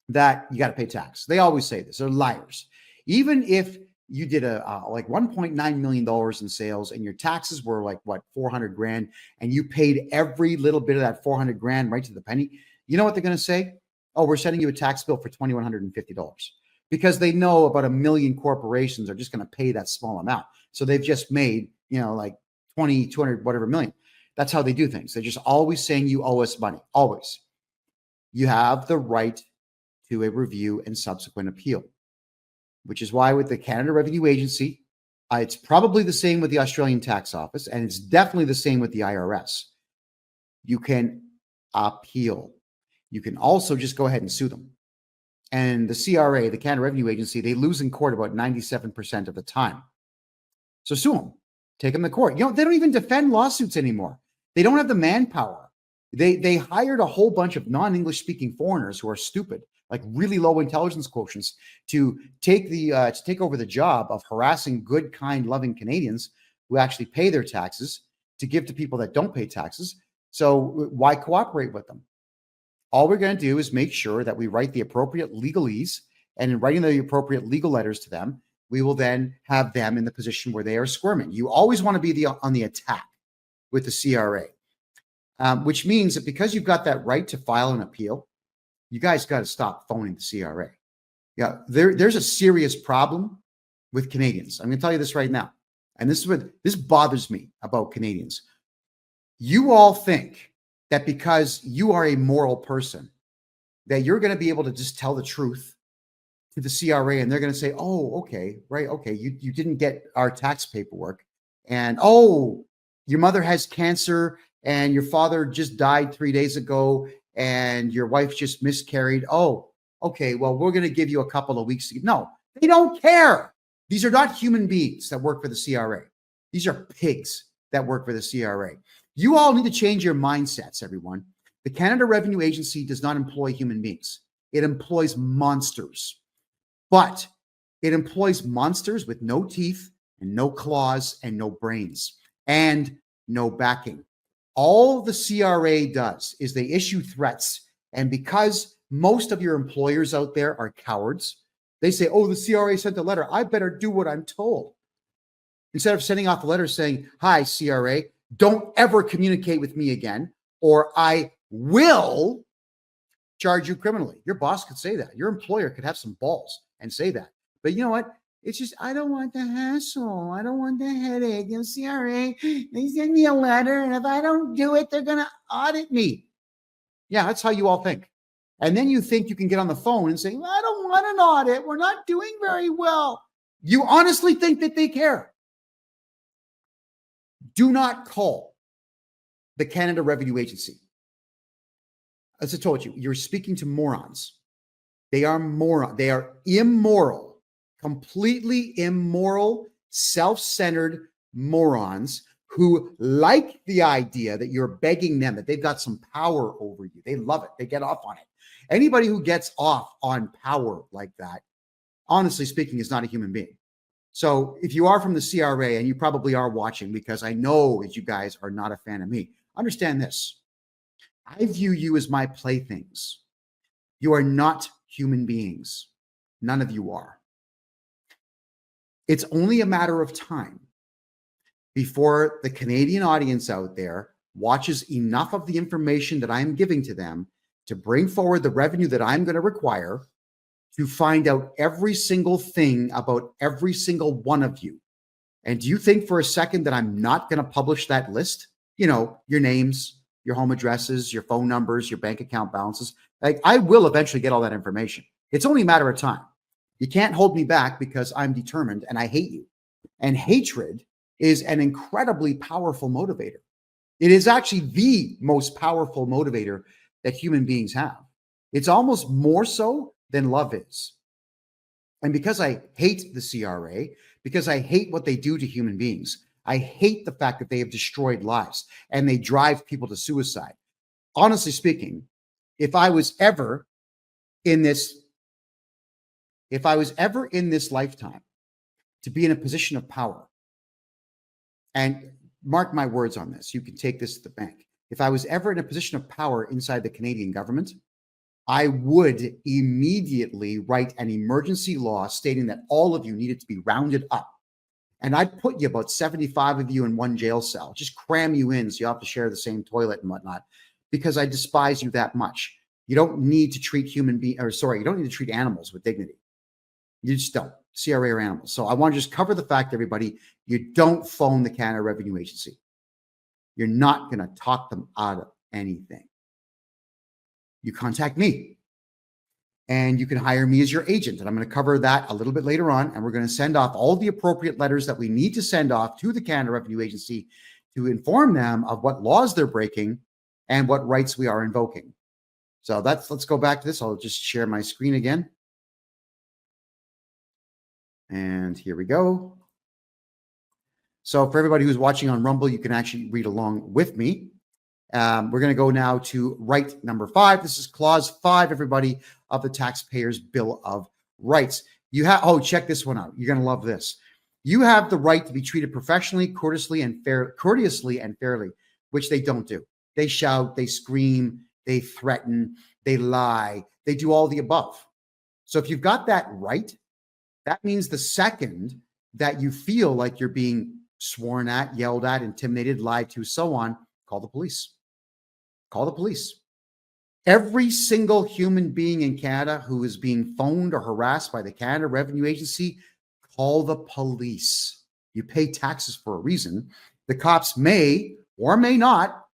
that you got to pay tax. They always say this. They're liars. Even if you did like $1.9 million in sales and your taxes were like, what, 400 grand, and you paid every little bit of that 400 grand right to the penny, you know what they're going to say? Oh, we're sending you a tax bill for $2,150, because they know about 1 million corporations are just going to pay that small amount. So they've just made, like 20, 200, whatever million. That's how they do things. They're just always saying you owe us money. Always. You have the right to a review and subsequent appeal, which is why with the Canada Revenue Agency, it's probably the same with the Australian Tax Office, and it's definitely the same with the IRS. You can appeal. You can also just go ahead and sue them. And the CRA, the Canada Revenue Agency, they lose in court about 97% of the time. So sue them. Take them to court. They don't even defend lawsuits anymore. They don't have the manpower. They hired a whole bunch of non-English speaking foreigners who are stupid, like really low intelligence quotients, to take over the job of harassing good, kind, loving Canadians who actually pay their taxes to give to people that don't pay taxes. So why cooperate with them? All we're going to do is make sure that we write the appropriate legalese, and in writing the appropriate legal letters to them, we will then have them in the position where they are squirming. You always want to be on the attack with the CRA, which means that because you've got that right to file an appeal, you guys got to stop phoning the CRA. Yeah, there's a serious problem with Canadians. I'm going to tell you this right now. And this bothers me about Canadians. You all think that because you are a moral person, that you're going to be able to just tell the truth to the CRA, and they're going to say, oh, okay, right, okay, you didn't get our tax paperwork, and oh, your mother has cancer, and your father just died 3 days ago, and your wife just miscarried. Oh, okay, well, we're going to give you a couple of weeks. No, they don't care. These are not human beings that work for the CRA. These are pigs that work for the CRA. You all need to change your mindsets, everyone. The Canada Revenue Agency does not employ human beings. It employs monsters. But it employs monsters with no teeth and no claws and no brains and no backing. All the CRA does is they issue threats. And because most of your employers out there are cowards, they say, oh, the CRA sent a letter. I better do what I'm told. Instead of sending off a letter saying, hi, CRA, don't ever communicate with me again, or I will charge you criminally. Your boss could say that. Your employer could have some balls and say that. But you know what? It's just, I don't want the hassle. I don't want the headache. And CRA, they send me a letter, and if I don't do it, they're going to audit me. Yeah, that's how you all think. And then you think you can get on the phone and say, well, I don't want an audit. We're not doing very well. You honestly think that they care. Do not call the Canada Revenue Agency. As I told you, you're speaking to morons. They are morons. They are immoral, completely immoral, self-centered morons who like the idea that you're begging them, that they've got some power over you. They love it. They get off on it. Anybody who gets off on power like that, honestly speaking, is not a human being. So if you are from the CRA, and you probably are watching, because I know that you guys are not a fan of me, understand this. I view you as my playthings. You are not human beings. None of you are. It's only a matter of time before the Canadian audience out there watches enough of the information that I'm giving to them to bring forward the revenue that I'm going to require to find out every single thing about every single one of you. And do you think for a second that I'm not going to publish that list? You know, your names, your home addresses, your phone numbers, your bank account balances. Like, I will eventually get all that information. It's only a matter of time. You can't hold me back, because I'm determined and I hate you. And hatred is an incredibly powerful motivator. It is actually the most powerful motivator that human beings have. It's almost more so than love is. And because I hate the CRA, because I hate what they do to human beings, I hate the fact that they have destroyed lives and they drive people to suicide. Honestly speaking, if I was ever in this lifetime to be in a position of power, And mark my words on this. You can take this to the bank. If I was ever in a position of power inside the Canadian government, I would immediately write an emergency law stating that all of you needed to be rounded up. And I'd put you, about 75 of you, in one jail cell, just cram you in so you have to share the same toilet and whatnot, because I despise you that much. You don't need to treat you don't need to treat animals with dignity. You just don't. CRA or animals. So I want to just cover the fact, everybody, you don't phone the Canada Revenue Agency. You're not going to talk them out of anything. You contact me, and you can hire me as your agent. And I'm going to cover that a little bit later on. And we're going to send off all the appropriate letters that we need to send off to the Canada Revenue Agency to inform them of what laws they're breaking and what rights we are invoking. So let's go back to this. I'll just share my screen again. And here we go. So for everybody who's watching on Rumble, you can actually read along with me. We're going to go now to right number 5. This is clause 5, everybody, of the Taxpayers' Bill of Rights. You have, check this one out. You're going to love this. You have the right to be treated professionally, courteously, and fairly, which they don't do. They shout, they scream, they threaten, they lie, they do all the above. So if you've got that right, that means the second that you feel like you're being sworn at, yelled at, intimidated, lied to, so on, call the police. Call the police. Every single human being in Canada who is being phoned or harassed by the Canada Revenue Agency, call the police. You pay taxes for a reason. The cops may or may not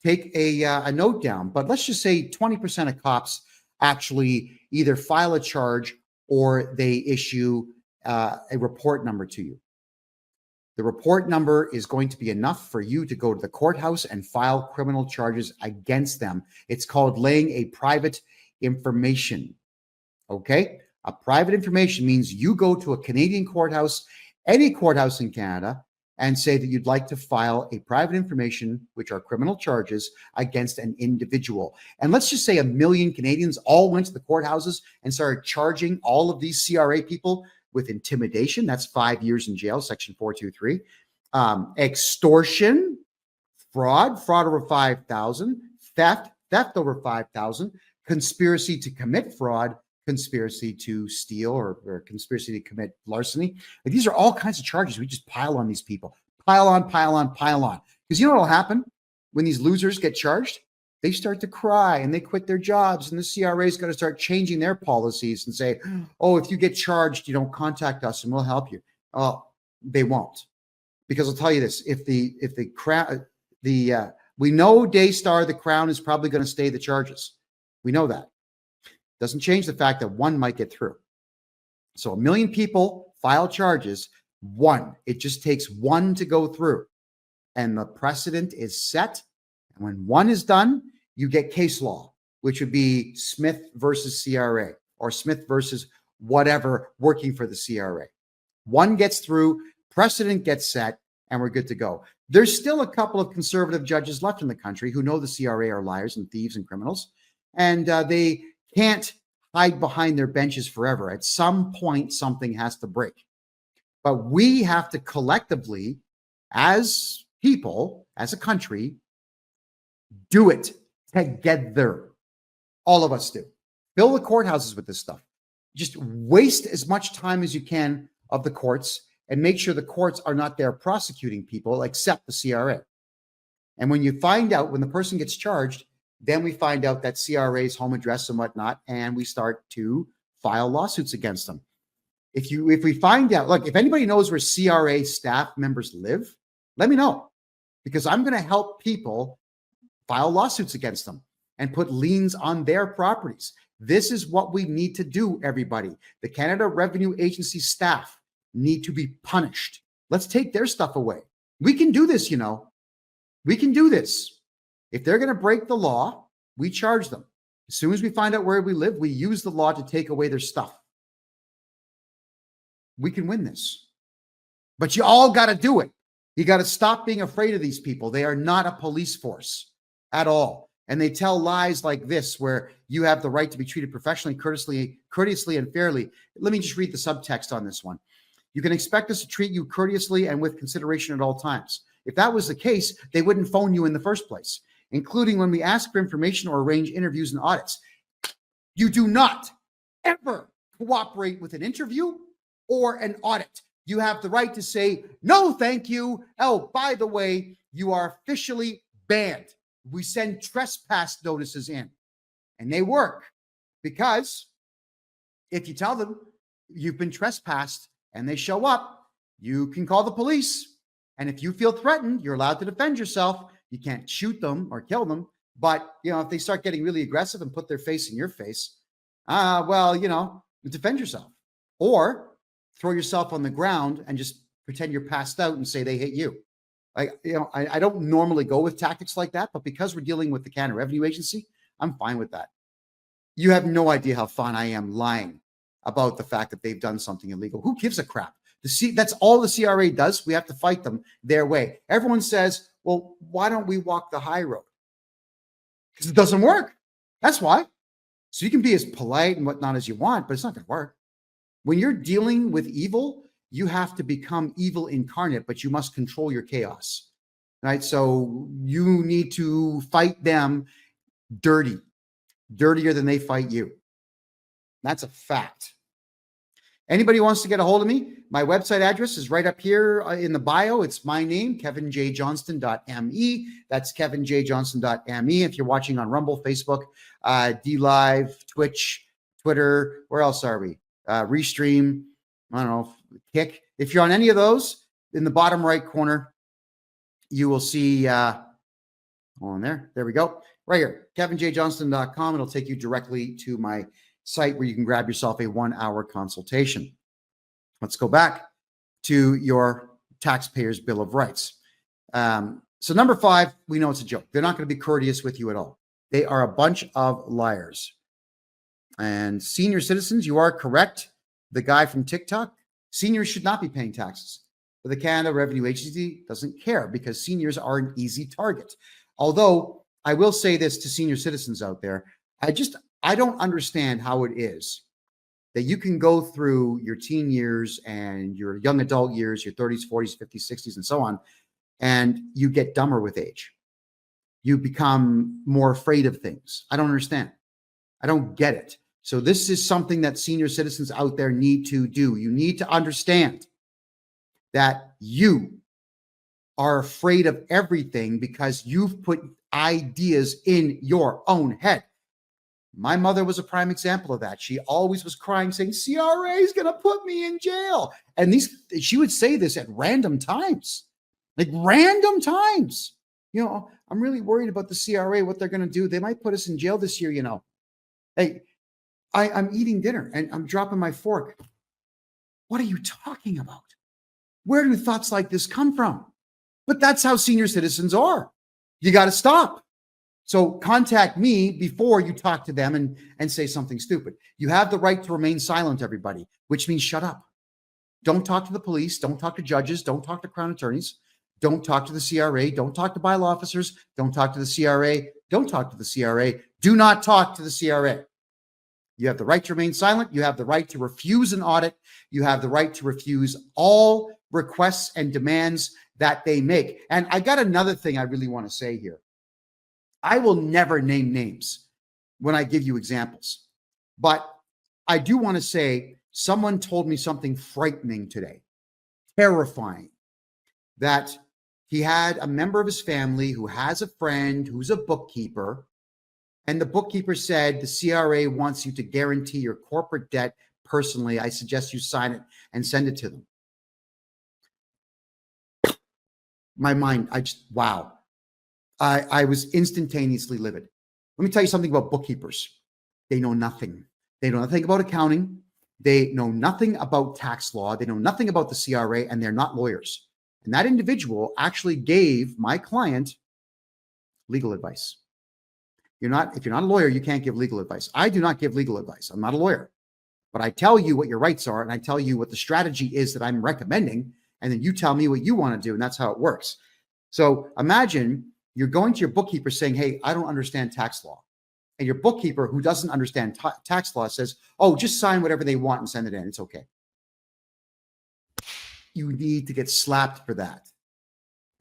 take a note down, but let's just say 20% of cops actually either file a charge or they issue a report number to you. The report number is going to be enough for you to go to the courthouse and file criminal charges against them. It's called laying a private information. Okay? A private information means you go to a Canadian courthouse, any courthouse in Canada, and say that you'd like to file a private information, which are criminal charges, against an individual. And let's just say 1 million Canadians all went to the courthouses and started charging all of these CRA people with intimidation. That's 5 years in jail, Section 423. Extortion, fraud over 5,000, theft over 5,000, conspiracy to commit fraud, conspiracy to steal, or conspiracy to commit larceny. Like, these are all kinds of charges. We just pile on these people. Pile on. Because you know what will happen when these losers get charged? They start to cry and they quit their jobs, and the CRA is going to start changing their policies and say, oh, if you get charged, you don't contact us and we'll help you. Oh, they won't. Because I'll tell you this, we know Daystar, the Crown, is probably going to stay the charges. We know that. Doesn't change the fact that one might get through. So 1 million people file charges, one. It just takes one to go through. And the precedent is set. And when one is done, you get case law, which would be Smith versus CRA or Smith versus whatever working for the CRA. One gets through, precedent gets set, and we're good to go. There's still a couple of conservative judges left in the country who know the CRA are liars and thieves and criminals, and they can't hide behind their benches forever. At some point, something has to break. But we have to collectively, as people, as a country, do it together. All of us do. Fill the courthouses with this stuff. Just waste as much time as you can of the courts and make sure the courts are not there prosecuting people except the CRA. And when you find out, when the person gets charged, then we find out that CRA's home address and whatnot, and we start to file lawsuits against them. If we find out, look, if anybody knows where CRA staff members live, let me know, because I'm going to help people file lawsuits against them and put liens on their properties. This is what we need to do, everybody. The Canada Revenue Agency staff need to be punished. Let's take their stuff away. We can do this, you know. We can do this. If they're going to break the law, we charge them. As soon as we find out where we live, we use the law to take away their stuff. We can win this. But you all got to do it. You got to stop being afraid of these people. They are not a police force at all. And they tell lies like this, where you have the right to be treated professionally, courteously, and fairly. Let me just read the subtext on this one. You can expect us to treat you courteously and with consideration at all times. If that was the case, they wouldn't phone you in the first place, including when we ask for information or arrange interviews and audits. You do not ever cooperate with an interview or an audit. You have the right to say, no, thank you. Oh, by the way, you are officially banned. We send trespass notices in, and they work, because if you tell them you've been trespassed and they show up, you can call the police. And if you feel threatened, you're allowed to defend yourself. You can't shoot them or kill them. But, if they start getting really aggressive and put their face in your face, defend yourself. Or throw yourself on the ground and just pretend you're passed out and say they hit you. I don't normally go with tactics like that, but because we're dealing with the Canada Revenue Agency, I'm fine with that. You have no idea how fun I am lying about the fact that they've done something illegal. Who gives a crap? That's all the CRA does. We have to fight them their way. Everyone says, well, why don't we walk the high road? Because it doesn't work. That's why. So you can be as polite and whatnot as you want, but it's not going to work. When you're dealing with evil, you have to become evil incarnate, but you must control your chaos, right? So you need to fight them dirtier than they fight you. That's a fact. Anybody wants to get a hold of me, my website address is right up here in the bio. It's my name, kevinjjohnston.me. That's kevinjjohnston.me. If you're watching on Rumble, Facebook, DLive, Twitch, Twitter, where else are we? Restream, I don't know, Kick. If you're on any of those, in the bottom right corner, you will see on there. There we go. Right here, kevinjjohnston.com. It'll take you directly to my site where you can grab yourself a 1-hour consultation. Let's go back to your taxpayer's Bill of Rights. So number 5, we know it's a joke. They're not going to be courteous with you at all. They are a bunch of liars. And senior citizens, you are correct. The guy from TikTok, seniors should not be paying taxes. But the Canada Revenue Agency doesn't care because seniors are an easy target. Although I will say this to senior citizens out there, I don't understand how it is that you can go through your teen years and your young adult years, your 30s, 40s, 50s, 60s, and so on, and you get dumber with age. You become more afraid of things. I don't understand. I don't get it. So this is something that senior citizens out there need to do. You need to understand that you are afraid of everything because you've put ideas in your own head. My mother was a prime example of that. She always was crying, saying, CRA is going to put me in jail. And she would say this at random times, like random times. I'm really worried about the CRA, what they're going to do. They might put us in jail this year, Hey, I'm eating dinner and I'm dropping my fork. What are you talking about? Where do thoughts like this come from? But that's how senior citizens are. You got to stop. So contact me before you talk to them and say something stupid. You have the right to remain silent, everybody, which means shut up. Don't talk to the police. Don't talk to judges. Don't talk to crown attorneys. Don't talk to the CRA. Don't talk to bylaw officers. Don't talk to the CRA. Don't talk to the CRA. Do not talk to the CRA. You have the right to remain silent. You have the right to refuse an audit. You have the right to refuse all requests and demands that they make. And I got another thing I really want to say here. I will never name names when I give you examples, but I do want to say someone told me something frightening today, terrifying, that he had a member of his family who has a friend who's a bookkeeper, and the bookkeeper said, the CRA wants you to guarantee your corporate debt personally. I suggest you sign it and send it to them. My mind, wow. I was instantaneously livid. Let me tell you something about bookkeepers. They know nothing. They know nothing about accounting. They know nothing about tax law. They know nothing about the CRA, and they're not lawyers. And that individual actually gave my client legal advice. If you're not a lawyer, you can't give legal advice. I do not give legal advice. I'm not a lawyer. But I tell you what your rights are, and I tell you what the strategy is that I'm recommending, and then you tell me what you want to do, and that's how it works. So imagine you're going to your bookkeeper saying, hey, I don't understand tax law. And your bookkeeper, who doesn't understand tax law, says, oh, just sign whatever they want and send it in. It's okay. you need to get slapped for that.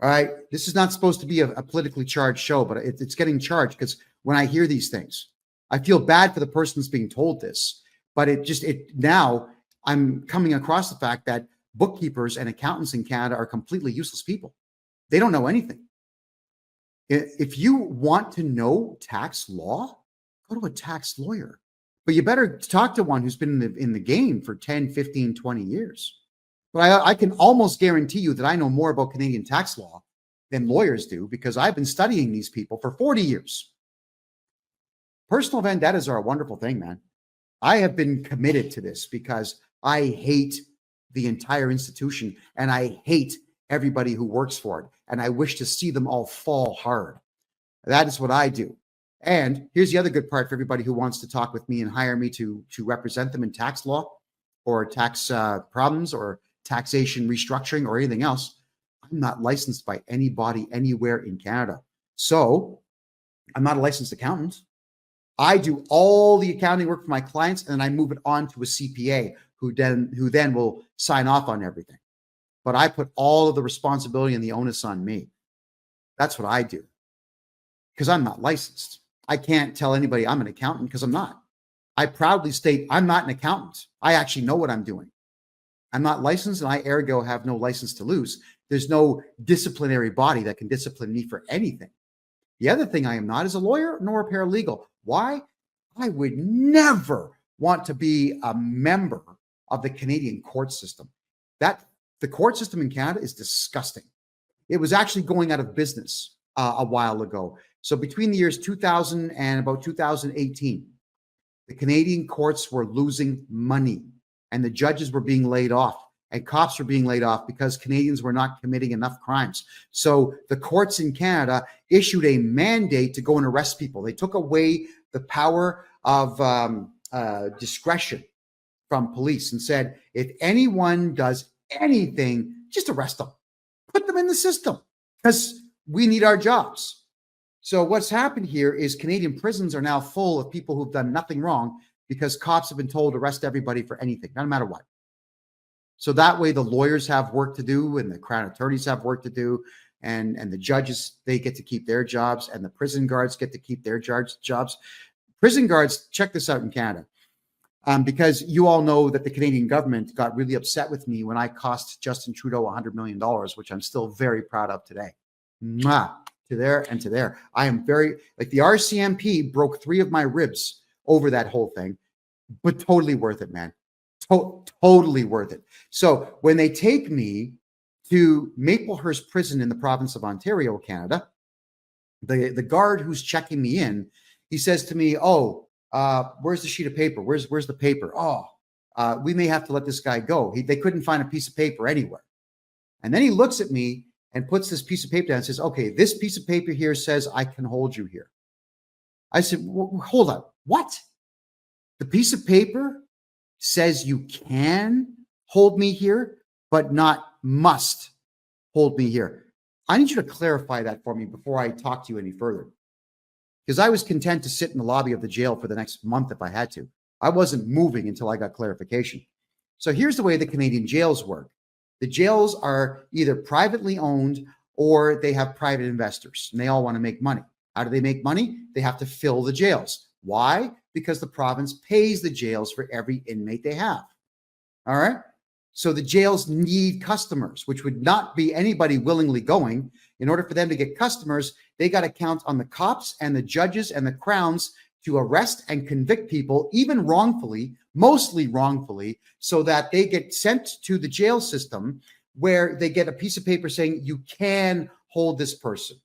All right. This is not supposed to be a politically charged show, but it's getting charged because when I hear these things, I feel bad for the person that's being told this. But now I'm coming across the fact that bookkeepers and accountants in Canada are completely useless people. They don't know anything. If you want to know tax law, go to a tax lawyer. But you better talk to one who's been in the game for 10, 15, 20 years. But I can almost guarantee you that I know more about Canadian tax law than lawyers do because I've been studying these people for 40 years. Personal vendettas are a wonderful thing, man. I have been committed to this because I hate the entire institution and I hate everybody who works for it. And I wish to see them all fall hard. That is what I do. And here's the other good part for everybody who wants to talk with me and hire me to represent them in tax law or tax problems or taxation restructuring or anything else. I'm not licensed by anybody anywhere in Canada. So I'm not a licensed accountant. I do all the accounting work for my clients and then I move it on to a CPA who then will sign off on everything. But I put all of the responsibility and the onus on me. That's what I do because I'm not licensed. I can't tell anybody I'm an accountant because I'm not. I proudly state I'm not an accountant. I actually know what I'm doing. I'm not licensed and I ergo have no license to lose. There's no disciplinary body that can discipline me for anything. The other thing I am not is a lawyer nor a paralegal. Why? I would never want to be a member of the Canadian court system. The court system in Canada is disgusting. It was actually going out of business a while ago. So between the years 2000 and about 2018, the Canadian courts were losing money and the judges were being laid off and cops were being laid off because Canadians were not committing enough crimes. So the courts in Canada issued a mandate to go and arrest people. They took away the power of discretion from police and said, if anyone does anything, just arrest them, put them in the system because we need our jobs. So what's happened here is Canadian prisons are now full of people who've done nothing wrong because cops have been told to arrest everybody for anything, no matter what. So that way the lawyers have work to do and the crown attorneys have work to do and the judges, they get to keep their jobs and the prison guards get to keep their jobs. Prison guards, check this out in Canada. Because you all know that the Canadian government got really upset with me when I cost Justin Trudeau $100 million, which I'm still very proud of today. Mwah, to there and to there. I am very, like the RCMP broke 3 of my ribs over that whole thing, but totally worth it, man. Totally worth it. So when they take me to Maplehurst Prison in the province of Ontario, Canada, the guard who's checking me in, he says to me, where's the sheet of paper? Where's the paper? We may have to let this guy go. They couldn't find a piece of paper anywhere. And then he looks at me and puts this piece of paper down and says, okay, this piece of paper here says I can hold you here. I said, hold on. What? The piece of paper says you can hold me here, but not must hold me here. I need you to clarify that for me before I talk to you any further. Because I was content to sit in the lobby of the jail for the next month if I had to. I wasn't moving until I got clarification. So here's the way the Canadian jails work. The jails are either privately owned or they have private investors, and they all want to make money. How do they make money? They have to fill the jails. Why? Because the province pays the jails for every inmate they have. All right? So the jails need customers, which would not be anybody willingly going. In order for them to get customers, they got to count on the cops and the judges and the crowns to arrest and convict people, even wrongfully, mostly wrongfully, so that they get sent to the jail system where they get a piece of paper saying you can hold this person.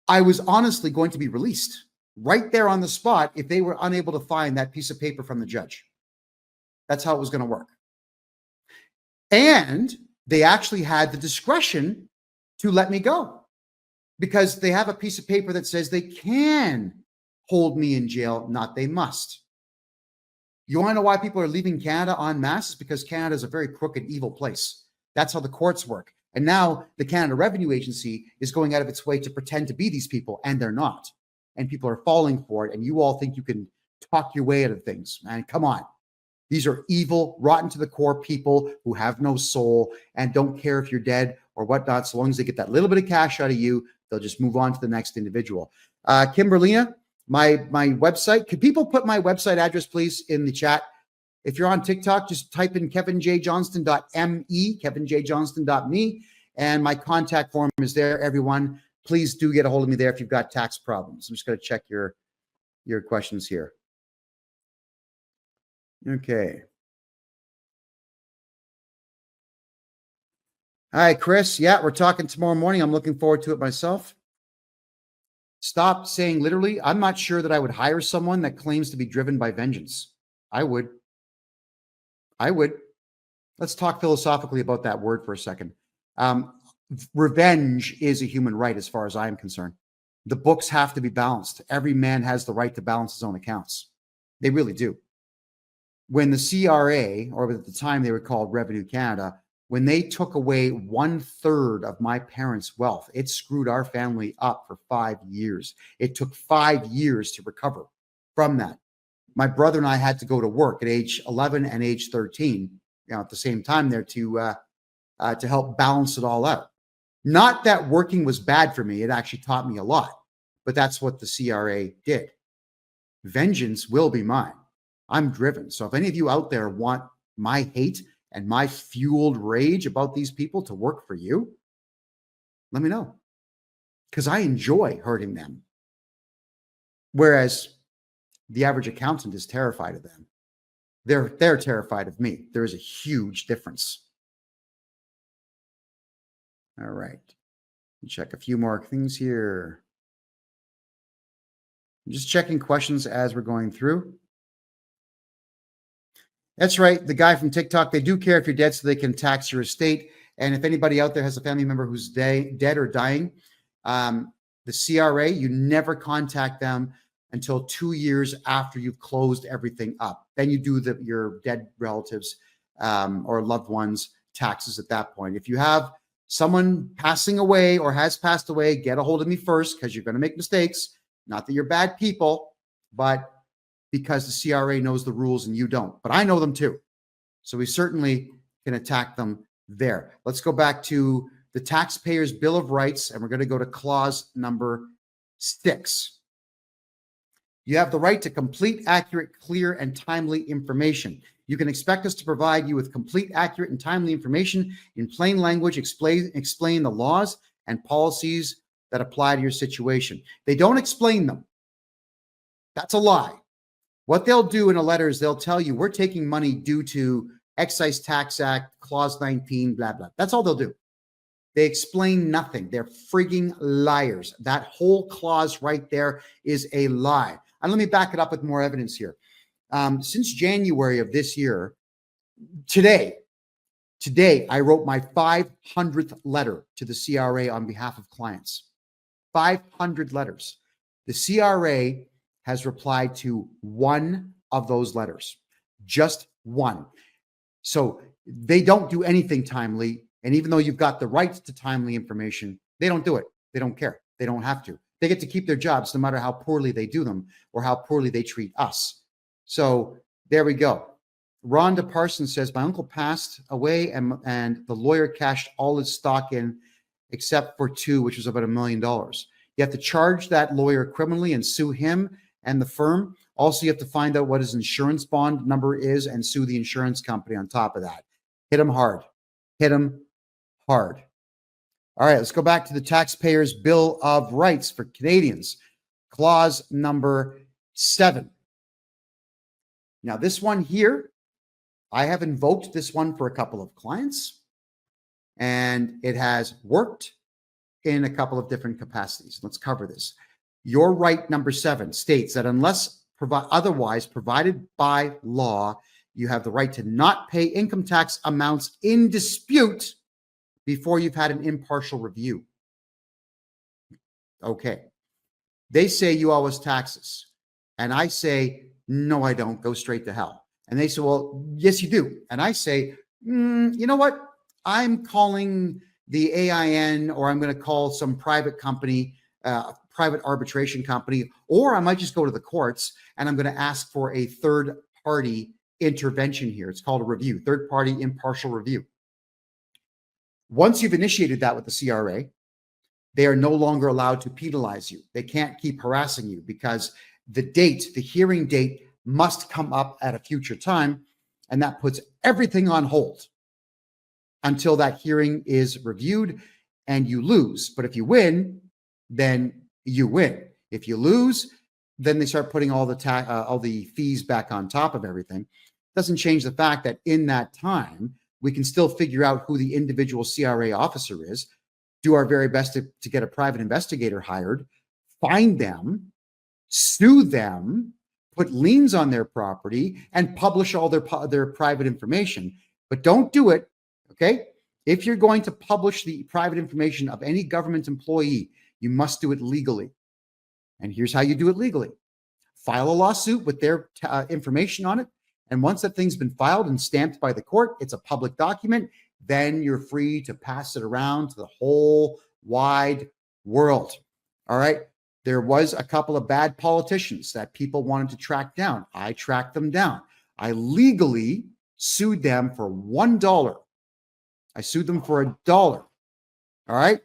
I was honestly going to be released right there on the spot if they were unable to find that piece of paper from the judge. That's how it was going to work. And they actually had the discretion to let me go because they have a piece of paper that says they can hold me in jail, not they must. You want to know why people are leaving Canada en masse? It's because Canada is a very crooked, evil place. That's how the courts work. And now the Canada Revenue Agency is going out of its way to pretend to be these people, and they're not. And people are falling for it. And you all think you can talk your way out of things, man. Come on. These are evil, rotten to the core people who have no soul and don't care if you're dead or whatnot. So long as they get that little bit of cash out of you, they'll just move on to the next individual. Kimberlina, my website. Could people put my website address, please, in the chat? If you're on TikTok, just type in kevinjjohnston.me, kevinjjohnston.me, and my contact form is there, everyone. Please do get a hold of me there if you've got tax problems. I'm just going to check your questions here. Okay. Hi, Chris. Yeah, we're talking tomorrow morning. I'm looking forward to it myself. Stop saying literally. I'm not sure that I would hire someone that claims to be driven by vengeance. I would. Let's talk philosophically about that word for a second. Revenge is a human right as far as I am concerned. The books have to be balanced. Every man has the right to balance his own accounts. They really do. When the CRA, or at the time they were called Revenue Canada, when they took away 1/3 of my parents' wealth, it screwed our family up for 5 years. It took 5 years to recover from that. My brother and I had to go to work at age 11 and age 13, at the same time there to help balance it all out. Not that working was bad for me. It actually taught me a lot, but that's what the CRA did. Vengeance will be mine. I'm driven. So if any of you out there want my hate and my fueled rage about these people to work for you, let me know, because I enjoy hurting them. Whereas the average accountant is terrified of them. They're terrified of me. There is a huge difference. All right. Check a few more things here. I'm just checking questions as we're going through. That's right. The guy from TikTok, they do care if you're dead so they can tax your estate. And if anybody out there has a family member who's dead or dying, the CRA, you never contact them until 2 years after you've closed everything up. Then you do your dead relatives or loved ones taxes at that point. If you have someone passing away or has passed away, get a hold of me first, because you're going to make mistakes. Not that you're bad people, but because the CRA knows the rules and you don't. But I know them too. So we certainly can attack them there. Let's go back to the Taxpayers' Bill of Rights, and we're going to go to clause number 6. You have the right to complete, accurate, clear, and timely information. You can expect us to provide you with complete, accurate, and timely information in plain language, explain the laws and policies that apply to your situation. They don't explain them. That's a lie. What they'll do in a letter is they'll tell you, we're taking money due to Excise Tax Act, Clause 19, blah, blah. That's all they'll do. They explain nothing. They're frigging liars. That whole clause right there is a lie. And let me back it up with more evidence here. Since January of this year, today, I wrote my 500th letter to the CRA on behalf of clients. 500 letters. The CRA has replied to one of those letters, just one. So they don't do anything timely. And even though you've got the right to timely information, they don't do it. They don't care. They don't have to. They get to keep their jobs no matter how poorly they do them or how poorly they treat us. So there we go. Rhonda Parsons says, my uncle passed away and the lawyer cashed all his stock in except for 2, which was about $1 million. You have to charge that lawyer criminally and sue him and the firm. Also, you have to find out what his insurance bond number is and sue the insurance company on top of that. Hit him hard. Hit him hard. All right, let's go back to the Taxpayers' Bill of Rights for Canadians. Clause number 7. Now, this one here, I have invoked this one for a couple of clients, and it has worked in a couple of different capacities. Let's cover this. Your right, number 7, states that unless otherwise provided by law, you have the right to not pay income tax amounts in dispute before you've had an impartial review. Okay. They say you owe us taxes. And I say, no, I don't. Go straight to hell. And they say, well, yes, you do. And I say, you know what? I'm calling the AIN, or I'm going to call some private company, private arbitration company, or I might just go to the courts and I'm going to ask for a third party intervention here. It's called a review, third-party impartial review. Once you've initiated that with the CRA, they are no longer allowed to penalize you. They can't keep harassing you because the hearing date must come up at a future time, and that puts everything on hold until that hearing is reviewed and you lose. But if you win, then you win. If you lose, then they start putting all the fees back on top of everything. Doesn't change the fact that in that time, we can still figure out who the individual CRA officer is, do our very best to get a private investigator hired, find them, sue them, put liens on their property, and publish all their private information. But don't do it, okay? If you're going to publish the private information of any government employee, you must do it legally. And here's how you do it legally. File a lawsuit with their information on it. And once that thing's been filed and stamped by the court, it's a public document, then you're free to pass it around to the whole wide world. All right? There was a couple of bad politicians that people wanted to track down. I tracked them down. I legally sued them for $1. I sued them for $1. All right?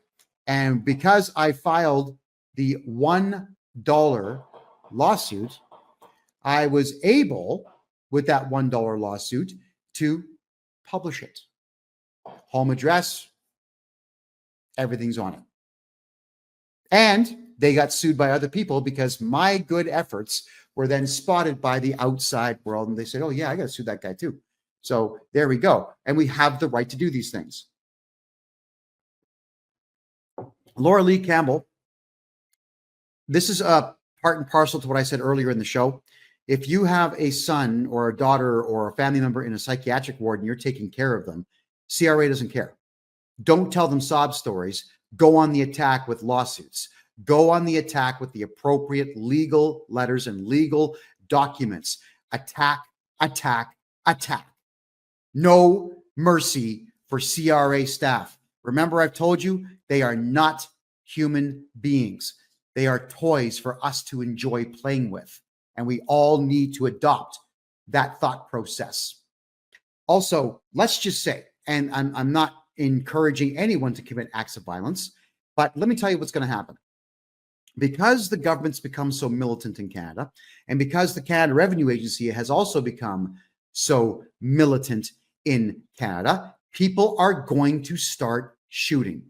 And because I filed the $1 lawsuit, I was able, with that $1 lawsuit, to publish it. Home address, everything's on it. And they got sued by other people because my good efforts were then spotted by the outside world. And they said, oh, yeah, I got to sue that guy too. So there we go. And we have the right to do these things. Laura Lee Campbell, this is a part and parcel to what I said earlier in the show. If you have a son or a daughter or a family member in a psychiatric ward and you're taking care of them, CRA doesn't care. Don't tell them sob stories. Go on the attack with lawsuits. Go on the attack with the appropriate legal letters and legal documents. Attack, attack, attack. No mercy for CRA staff. Remember, I've told you, they are not human beings. They are toys for us to enjoy playing with. And we all need to adopt that thought process. Also, let's just say, and I'm not encouraging anyone to commit acts of violence, but let me tell you what's going to happen. Because the government's become so militant in Canada, and because the Canada Revenue Agency has also become so militant in Canada, people are going to start shooting.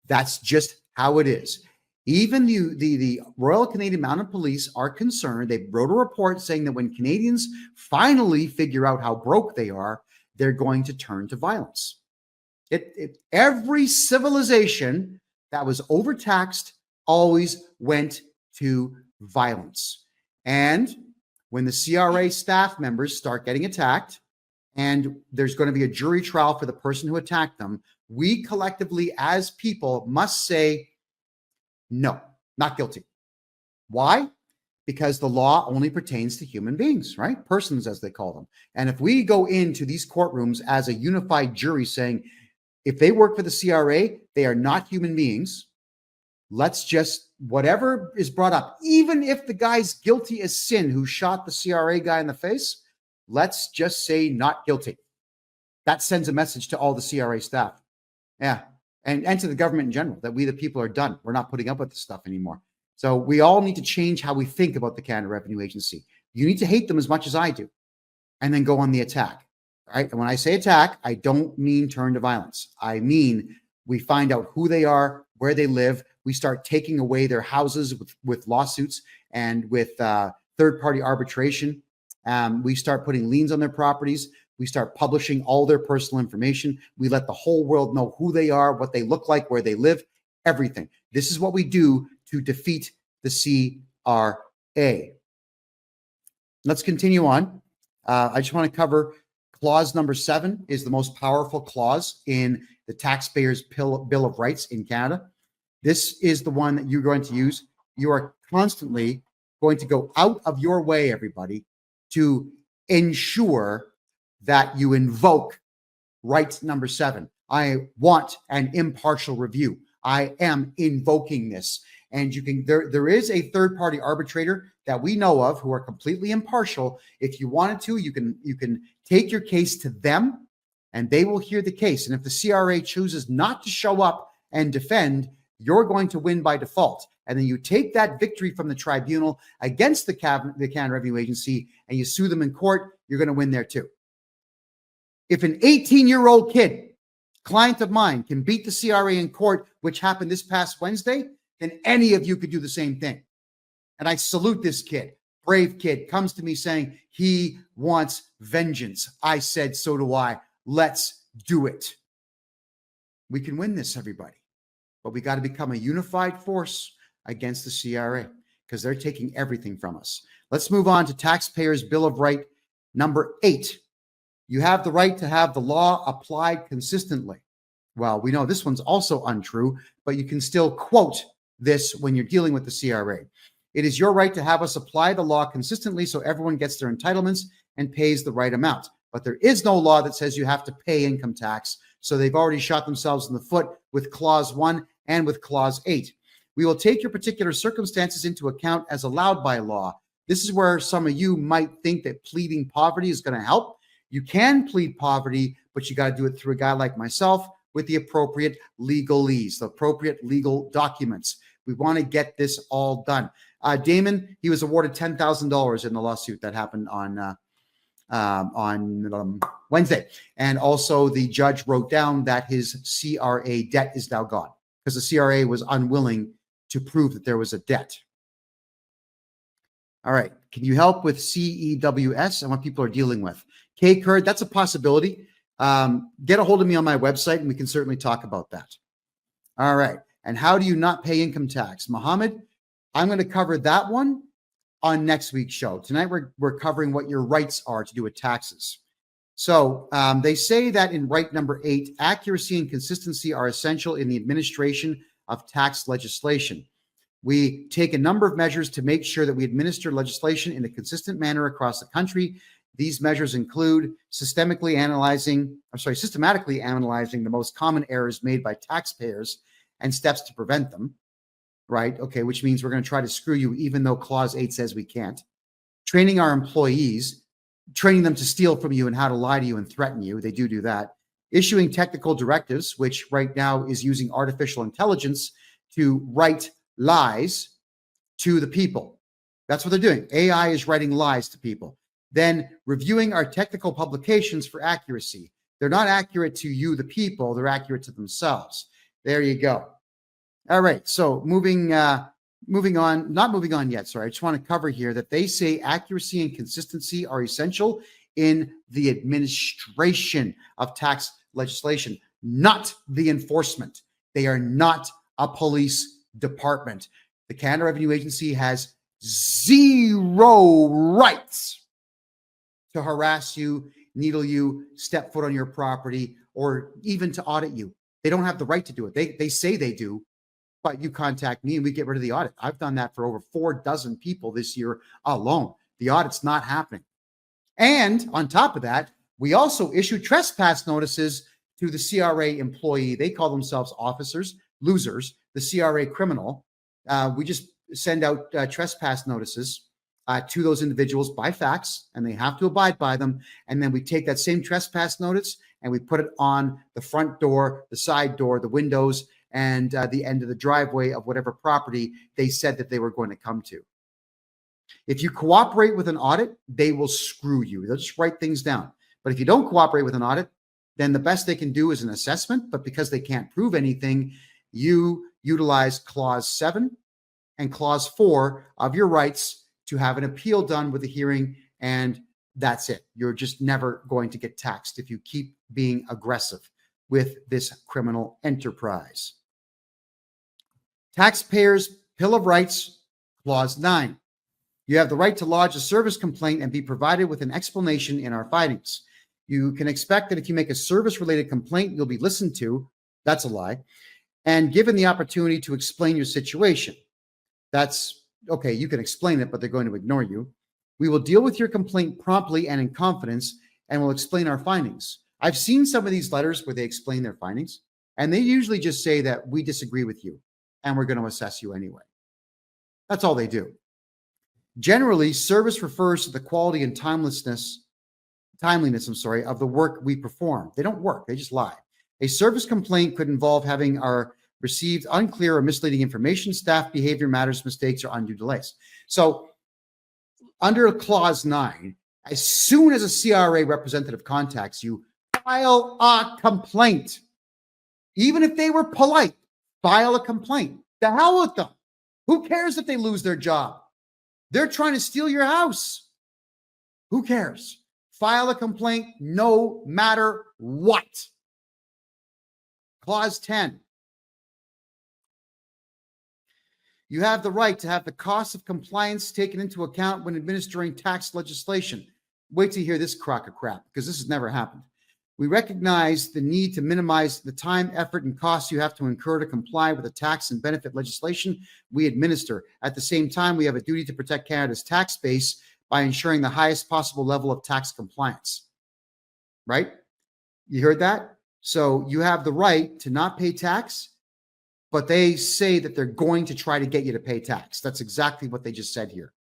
That's just how it is. Even the Royal Canadian Mounted Police are concerned. They wrote a report saying that when Canadians finally figure out how broke they are, they're going to turn to violence. Every civilization that was overtaxed always went to violence. And when the CRA staff members start getting attacked, and there's going to be a jury trial for the person who attacked them, we collectively as people must say, no, not guilty. Why? Because the law only pertains to human beings, right? Persons, as they call them. And if we go into these courtrooms as a unified jury saying, if they work for the CRA, they are not human beings, let's just, whatever is brought up, even if the guy's guilty as sin who shot the CRA guy in the face, let's just say not guilty. That sends a message to all the CRA staff. Yeah. And to the government in general, that we the people are done. We're not putting up with this stuff anymore. So we all need to change how we think about the Canada Revenue Agency. You need to hate them as much as I do, and then go on the attack. Right? And when I say attack, I don't mean turn to violence. I mean, we find out who they are, where they live. We start taking away their houses with lawsuits and with third-party arbitration. We start putting liens on their properties. We start publishing all their personal information. We let the whole world know who they are, what they look like, where they live, everything. This is what we do to defeat the CRA. Let's continue on. I just want to cover clause number 7 is the most powerful clause in the Taxpayers' Bill of Rights in Canada. This is the one that you're going to use. You are constantly going to go out of your way, everybody, to ensure that you invoke right number 7. I want an impartial review. I am invoking this. And you can there is a third-party arbitrator that we know of who are completely impartial. If you wanted to, you can take your case to them and they will hear the case. And if the CRA chooses not to show up and defend, you're going to win by default. And then you take that victory from the tribunal against the Canada Revenue Agency and you sue them in court, you're going to win there too. If an 18-year-old kid, client of mine, can beat the CRA in court, which happened this past Wednesday, then any of you could do the same thing. And I salute this kid. Brave kid comes to me saying he wants vengeance. I said, so do I. Let's do it. We can win this, everybody. But we got to become a unified force against the CRA because they're taking everything from us. Let's move on to Taxpayers' Bill of Right number 8. You have the right to have the law applied consistently. Well, we know this one's also untrue, but you can still quote this when you're dealing with the CRA. It is your right to have us apply the law consistently so everyone gets their entitlements and pays the right amount. But there is no law that says you have to pay income tax. So they've already shot themselves in the foot with Clause 1 and with Clause 8. We will take your particular circumstances into account as allowed by law. This is where some of you might think that pleading poverty is going to help. You can plead poverty, but you got to do it through a guy like myself with the appropriate legalese, the appropriate legal documents. We want to get this all done. Damon, he was awarded $10,000 in the lawsuit that happened on Wednesday. And also the judge wrote down that his CRA debt is now gone because the CRA was unwilling to prove that there was a debt. All right. Can you help with CEWS and what people are dealing with? K-Curd, that's a possibility. Get a hold of me on my website and we can certainly talk about that. All right. And how do you not pay income tax? Mohammed, I'm going to cover that one on next week's show. Tonight, we're covering what your rights are to do with taxes. So they say that in right number 8, accuracy and consistency are essential in the administration of tax legislation. We take a number of measures to make sure that we administer legislation in a consistent manner across the country. These measures include systematically analyzing the most common errors made by taxpayers and steps to prevent them. Right? Okay, which means we're going to try to screw you even though Clause 8 says we can't. Training our employees, training them to steal from you and how to lie to you and threaten you. They do that. Issuing technical directives, which right now is using artificial intelligence to write lies to the people. That's what they're doing. AI is writing lies to people. Then reviewing our technical publications for accuracy. They're not accurate to you, the people. They're accurate to themselves. There you go. All right. So moving on, not moving on yet. Sorry. I just want to cover here that they say accuracy and consistency are essential in the administration of tax legislation, not the enforcement. They are not a police department. The Canada Revenue Agency has zero rights to harass you, needle you, step foot on your property, or even to audit you. They don't have the right to do it. They say they do, but you contact me and we get rid of the audit. I've done that for over 4 dozen people this year alone. The audit's not happening. And on top of that, we also issue trespass notices to the CRA employee. They call themselves officers, losers, the CRA criminal. We just send out trespass notices to those individuals by fax, and they have to abide by them. And then we take that same trespass notice and we put it on the front door, the side door, the windows, and the end of the driveway of whatever property they said that they were going to come to. If you cooperate with an audit, they will screw you. They'll just write things down. But if you don't cooperate with an audit, then the best they can do is an assessment. But because they can't prove anything, you utilize Clause 7 and Clause 4 of your rights to have an appeal done with a hearing, and that's it. You're just never going to get taxed if you keep being aggressive with this criminal enterprise. Taxpayers' Bill of Rights, Clause 9. You have the right to lodge a service complaint and be provided with an explanation in our findings. You can expect that if you make a service-related complaint, you'll be listened to. That's a lie. And given the opportunity to explain your situation. That's okay. You can explain it, but they're going to ignore you. We will deal with your complaint promptly and in confidence, and we'll explain our findings. I've seen some of these letters where they explain their findings, And they usually just say that we disagree with you and we're going to assess you anyway. That's all they do. Generally, service refers to the quality and timeliness, of the work we perform. They don't work, they just lie. A service complaint could involve having received unclear or misleading information, staff behavior matters, mistakes, or undue delays. So under Clause 9, as soon as a CRA representative contacts you, file a complaint. Even if they were polite, file a complaint. The hell with them. Who cares if they lose their job? They're trying to steal your house. Who cares? File a complaint no matter what. Clause 10. You have the right to have the cost of compliance taken into account when administering tax legislation. Wait till you hear this crock of crap, because this has never happened. We recognize the need to minimize the time, effort, and costs you have to incur to comply with the tax and benefit legislation we administer. At the same time, we have a duty to protect Canada's tax base by ensuring the highest possible level of tax compliance. Right? You heard that? So you have the right to not pay tax, but they say that they're going to try to get you to pay tax. That's exactly what they just said here.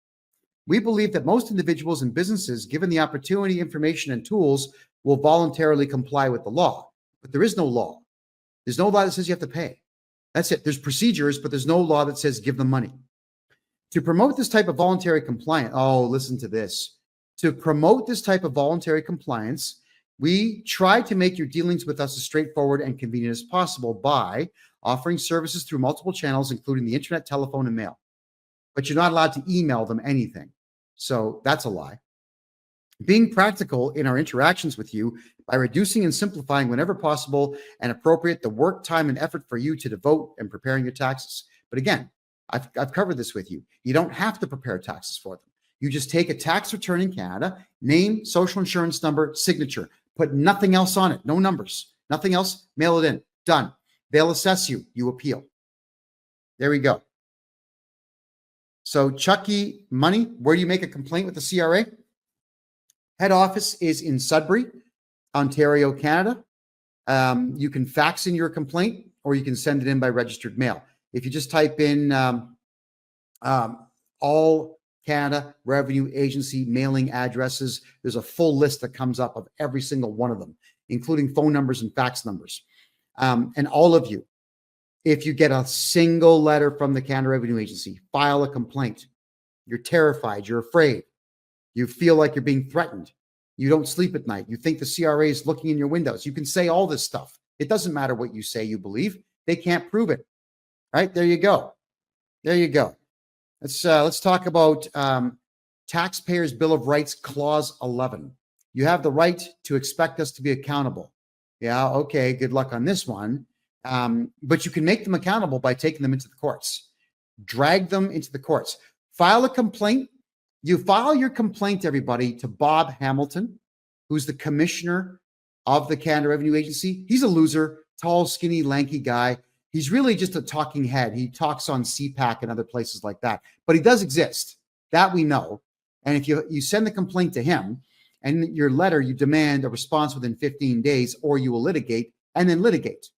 We believe that most individuals and businesses, given the opportunity, information, and tools, will voluntarily comply with the law. But there is no law. There's no law that says you have to pay. That's it. There's procedures, but there's no law that says give them money. To promote this type of voluntary compliance, listen to this. To promote this type of voluntary compliance, we try to make your dealings with us as straightforward and convenient as possible by offering services through multiple channels, including the internet, telephone, and mail. But you're not allowed to email them anything. So that's a lie. Being practical in our interactions with you by reducing and simplifying whenever possible and appropriate the work, time, and effort for you to devote and preparing your taxes. But again, I've covered this with you. You don't have to prepare taxes for them. You just take a tax return in Canada, name, social insurance number, signature, put nothing else on it, no numbers, nothing else, mail it in, done. They'll assess you, you appeal. There we go. So Chucky Money, where do you make a complaint with the CRA? Head office is in Sudbury, Ontario, Canada. You can fax in your complaint or you can send it in by registered mail. If you just type in all Canada Revenue Agency mailing addresses, there's a full list that comes up of every single one of them, including phone numbers and fax numbers. And all of you, if you get a single letter from the Canada Revenue Agency, file a complaint. You're terrified. You're afraid. You feel like you're being threatened. You don't sleep at night. You think the CRA is looking in your windows. You can say all this stuff. It doesn't matter what you say you believe. They can't prove it. Right? There you go. There you go. Let's talk about Taxpayers' Bill of Rights, Clause 11. You have the right to expect us to be accountable. Yeah, okay, good luck on this one. But you can make them accountable by taking them into the courts. Drag them into the courts. File a complaint. You file your complaint, everybody, to Bob Hamilton, who's the commissioner of the Canada Revenue Agency. He's a loser, tall, skinny, lanky guy. He's really just a talking head. He talks on CPAC and other places like that. But he does exist. That we know. And if you send the complaint to him, and in your letter, you demand a response within 15 days, or you will litigate and then litigate.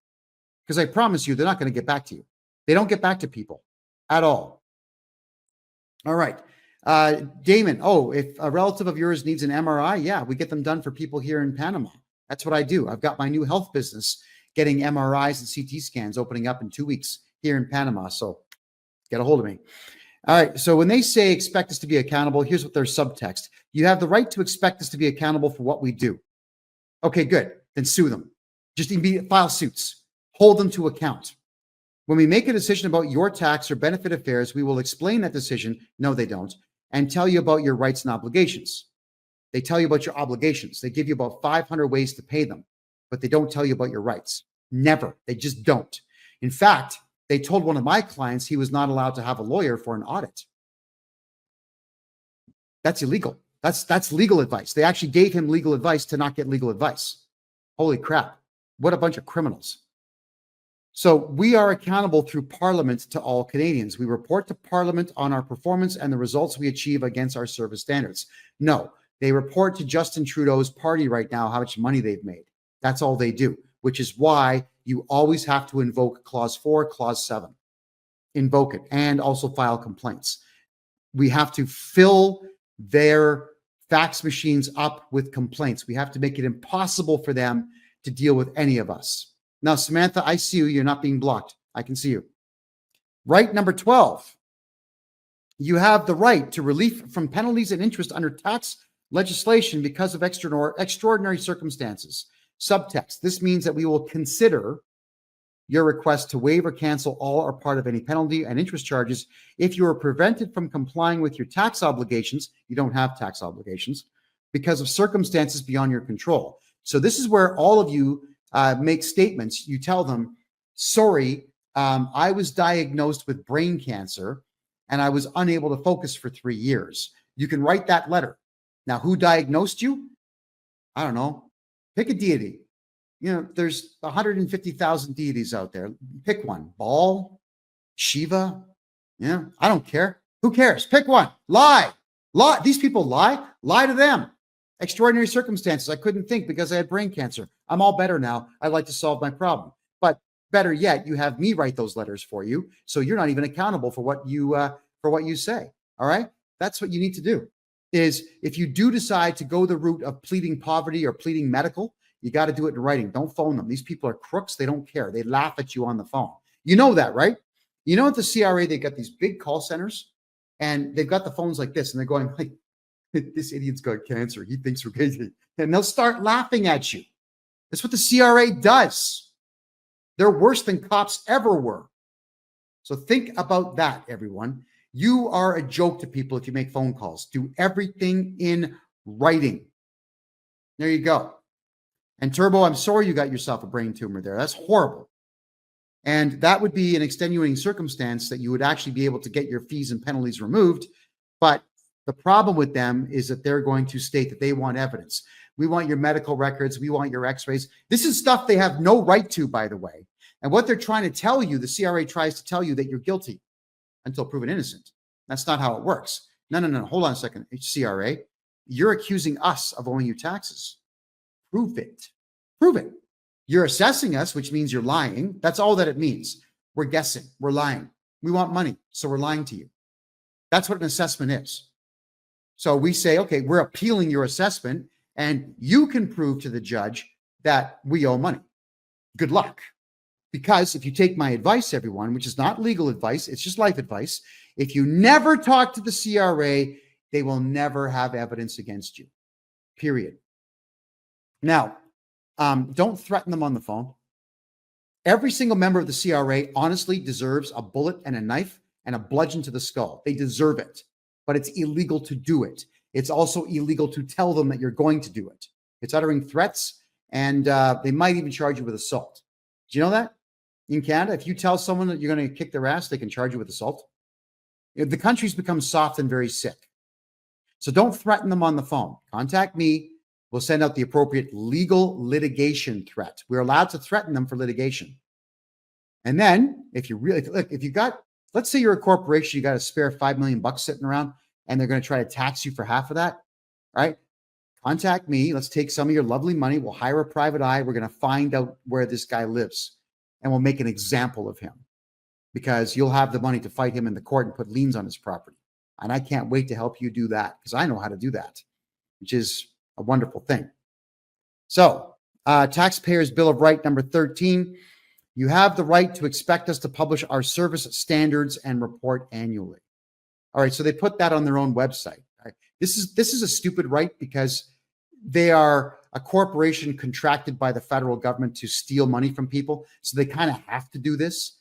Because I promise you, they're not going to get back to you. They don't get back to people at all. All right. Damon, if a relative of yours needs an MRI, yeah, we get them done for people here in Panama. That's what I do. I've got my new health business getting MRIs and CT scans opening up in 2 weeks here in Panama. So get a hold of me. All right. So when they say expect us to be accountable, here's what their subtext. You have the right to expect us to be accountable for what we do. Okay, good. Then sue them. Just file suits. Hold them to account. When we make a decision about your tax or benefit affairs, we will explain that decision. No, they don't. And tell you about your rights and obligations. They tell you about your obligations. They give you about 500 ways to pay them, but they don't tell you about your rights. Never. They just don't. In fact, they told one of my clients he was not allowed to have a lawyer for an audit. That's illegal. That's legal advice. They actually gave him legal advice to not get legal advice. Holy crap. What a bunch of criminals. So we are accountable through Parliament to all Canadians. We report to Parliament on our performance and the results we achieve against our service standards. No, they report to Justin Trudeau's party right now how much money they've made. That's all they do. which is why you always have to invoke clause 4, clause 7. Invoke it and also file complaints. We have to fill their fax machines up with complaints. We have to make it impossible for them to deal with any of us. Now, Samantha, I see you. You're not being blocked. I can see you. Right number 12. You have the right to relief from penalties and interest under tax legislation because of extraordinary circumstances. Subtext. This means that we will consider your request to waive or cancel all or part of any penalty and interest charges if you are prevented from complying with your tax obligations. You don't have tax obligations because of circumstances beyond your control. So this is where all of you make statements. You tell them, sorry, I was diagnosed with brain cancer and I was unable to focus for 3 years. You can write that letter. Now, who diagnosed you? I don't know. Pick a deity. You know, there's 150,000 deities out there. Pick one. Baal, Shiva. Yeah, I don't care. Who cares? Pick one. Lie. These people lie. Lie to them. Extraordinary circumstances. I couldn't think because I had brain cancer. I'm all better now. I'd like to solve my problem. But better yet, you have me write those letters for you, so you're not even accountable for what you say. All right? That's what you need to do. Is if you do decide to go the route of pleading poverty or pleading medical, you got to do it in writing. Don't phone them. These people are crooks. They don't care. They laugh at you on the phone. You know that, right? You know, at the CRA, they got these big call centers and they've got the phones like this and they're going like, this idiot's got cancer. He thinks we're crazy. And they'll start laughing at you. That's what the CRA does. They're worse than cops ever were. So think about that, everyone. You are a joke to people if you make phone calls. Do everything in writing. There you go. And Turbo, I'm sorry you got yourself a brain tumor there. That's horrible. And that would be an extenuating circumstance that you would actually be able to get your fees and penalties removed. But the problem with them is that they're going to state that they want evidence. We want your medical records. We want your x-rays. This is stuff they have no right to, by the way. And what they're trying to tell you, the CRA tries to tell you that you're guilty until proven innocent. That's not how it works. No. Hold on a second, CRA. You're accusing us of owing you taxes. Prove it. Prove it. You're assessing us, which means you're lying. That's all that it means. We're guessing. We're lying. We want money, so we're lying to you. That's what an assessment is. So we say, okay, we're appealing your assessment, and you can prove to the judge that we owe money. Good luck. Because if you take my advice, everyone, which is not legal advice, it's just life advice, if you never talk to the CRA, they will never have evidence against you. Period. Now, don't threaten them on the phone. Every single member of the CRA honestly deserves a bullet and a knife and a bludgeon to the skull. They deserve it, but it's illegal to do it. It's also illegal to tell them that you're going to do it. It's uttering threats, and they might even charge you with assault. Do you know that? In Canada, if you tell someone that you're going to kick their ass, they can charge you with assault. The country's become soft and very sick. So don't threaten them on the phone. Contact me. We'll send out the appropriate legal litigation threat. We're allowed to threaten them for litigation. And then if you really, look, if you got, let's say you're a corporation, you got a spare $5 million sitting around and they're going to try to tax you for half of that, right? Contact me. Let's take some of your lovely money. We'll hire a private eye. We're going to find out where this guy lives and we'll make an example of him because you'll have the money to fight him in the court and put liens on his property. And I can't wait to help you do that because I know how to do that, which is a wonderful thing. So, Taxpayers Bill of Right number 13, you have the right to expect us to publish our service standards and report annually. All right, so they put that on their own website. Right? This is a stupid right because they are a corporation contracted by the federal government to steal money from people. So they kind of have to do this,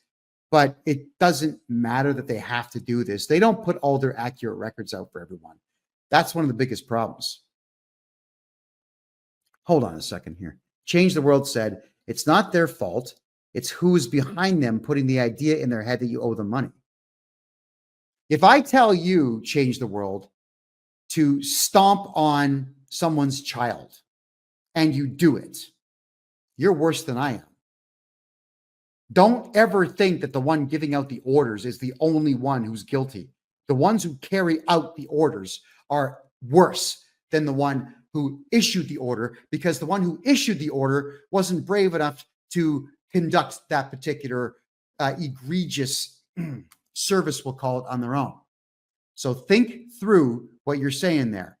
but it doesn't matter that they have to do this. They don't put all their accurate records out for everyone. That's one of the biggest problems. Hold on a second here. Change the World said, it's not their fault. It's who's behind them putting the idea in their head that you owe them money. If I tell you, Change the World, to stomp on someone's child and you do it, you're worse than I am. Don't ever think that the one giving out the orders is the only one who's guilty. The ones who carry out the orders are worse than the one who issued the order, because the one who issued the order wasn't brave enough to conduct that particular egregious service, we'll call it, on their own. So think through what you're saying there.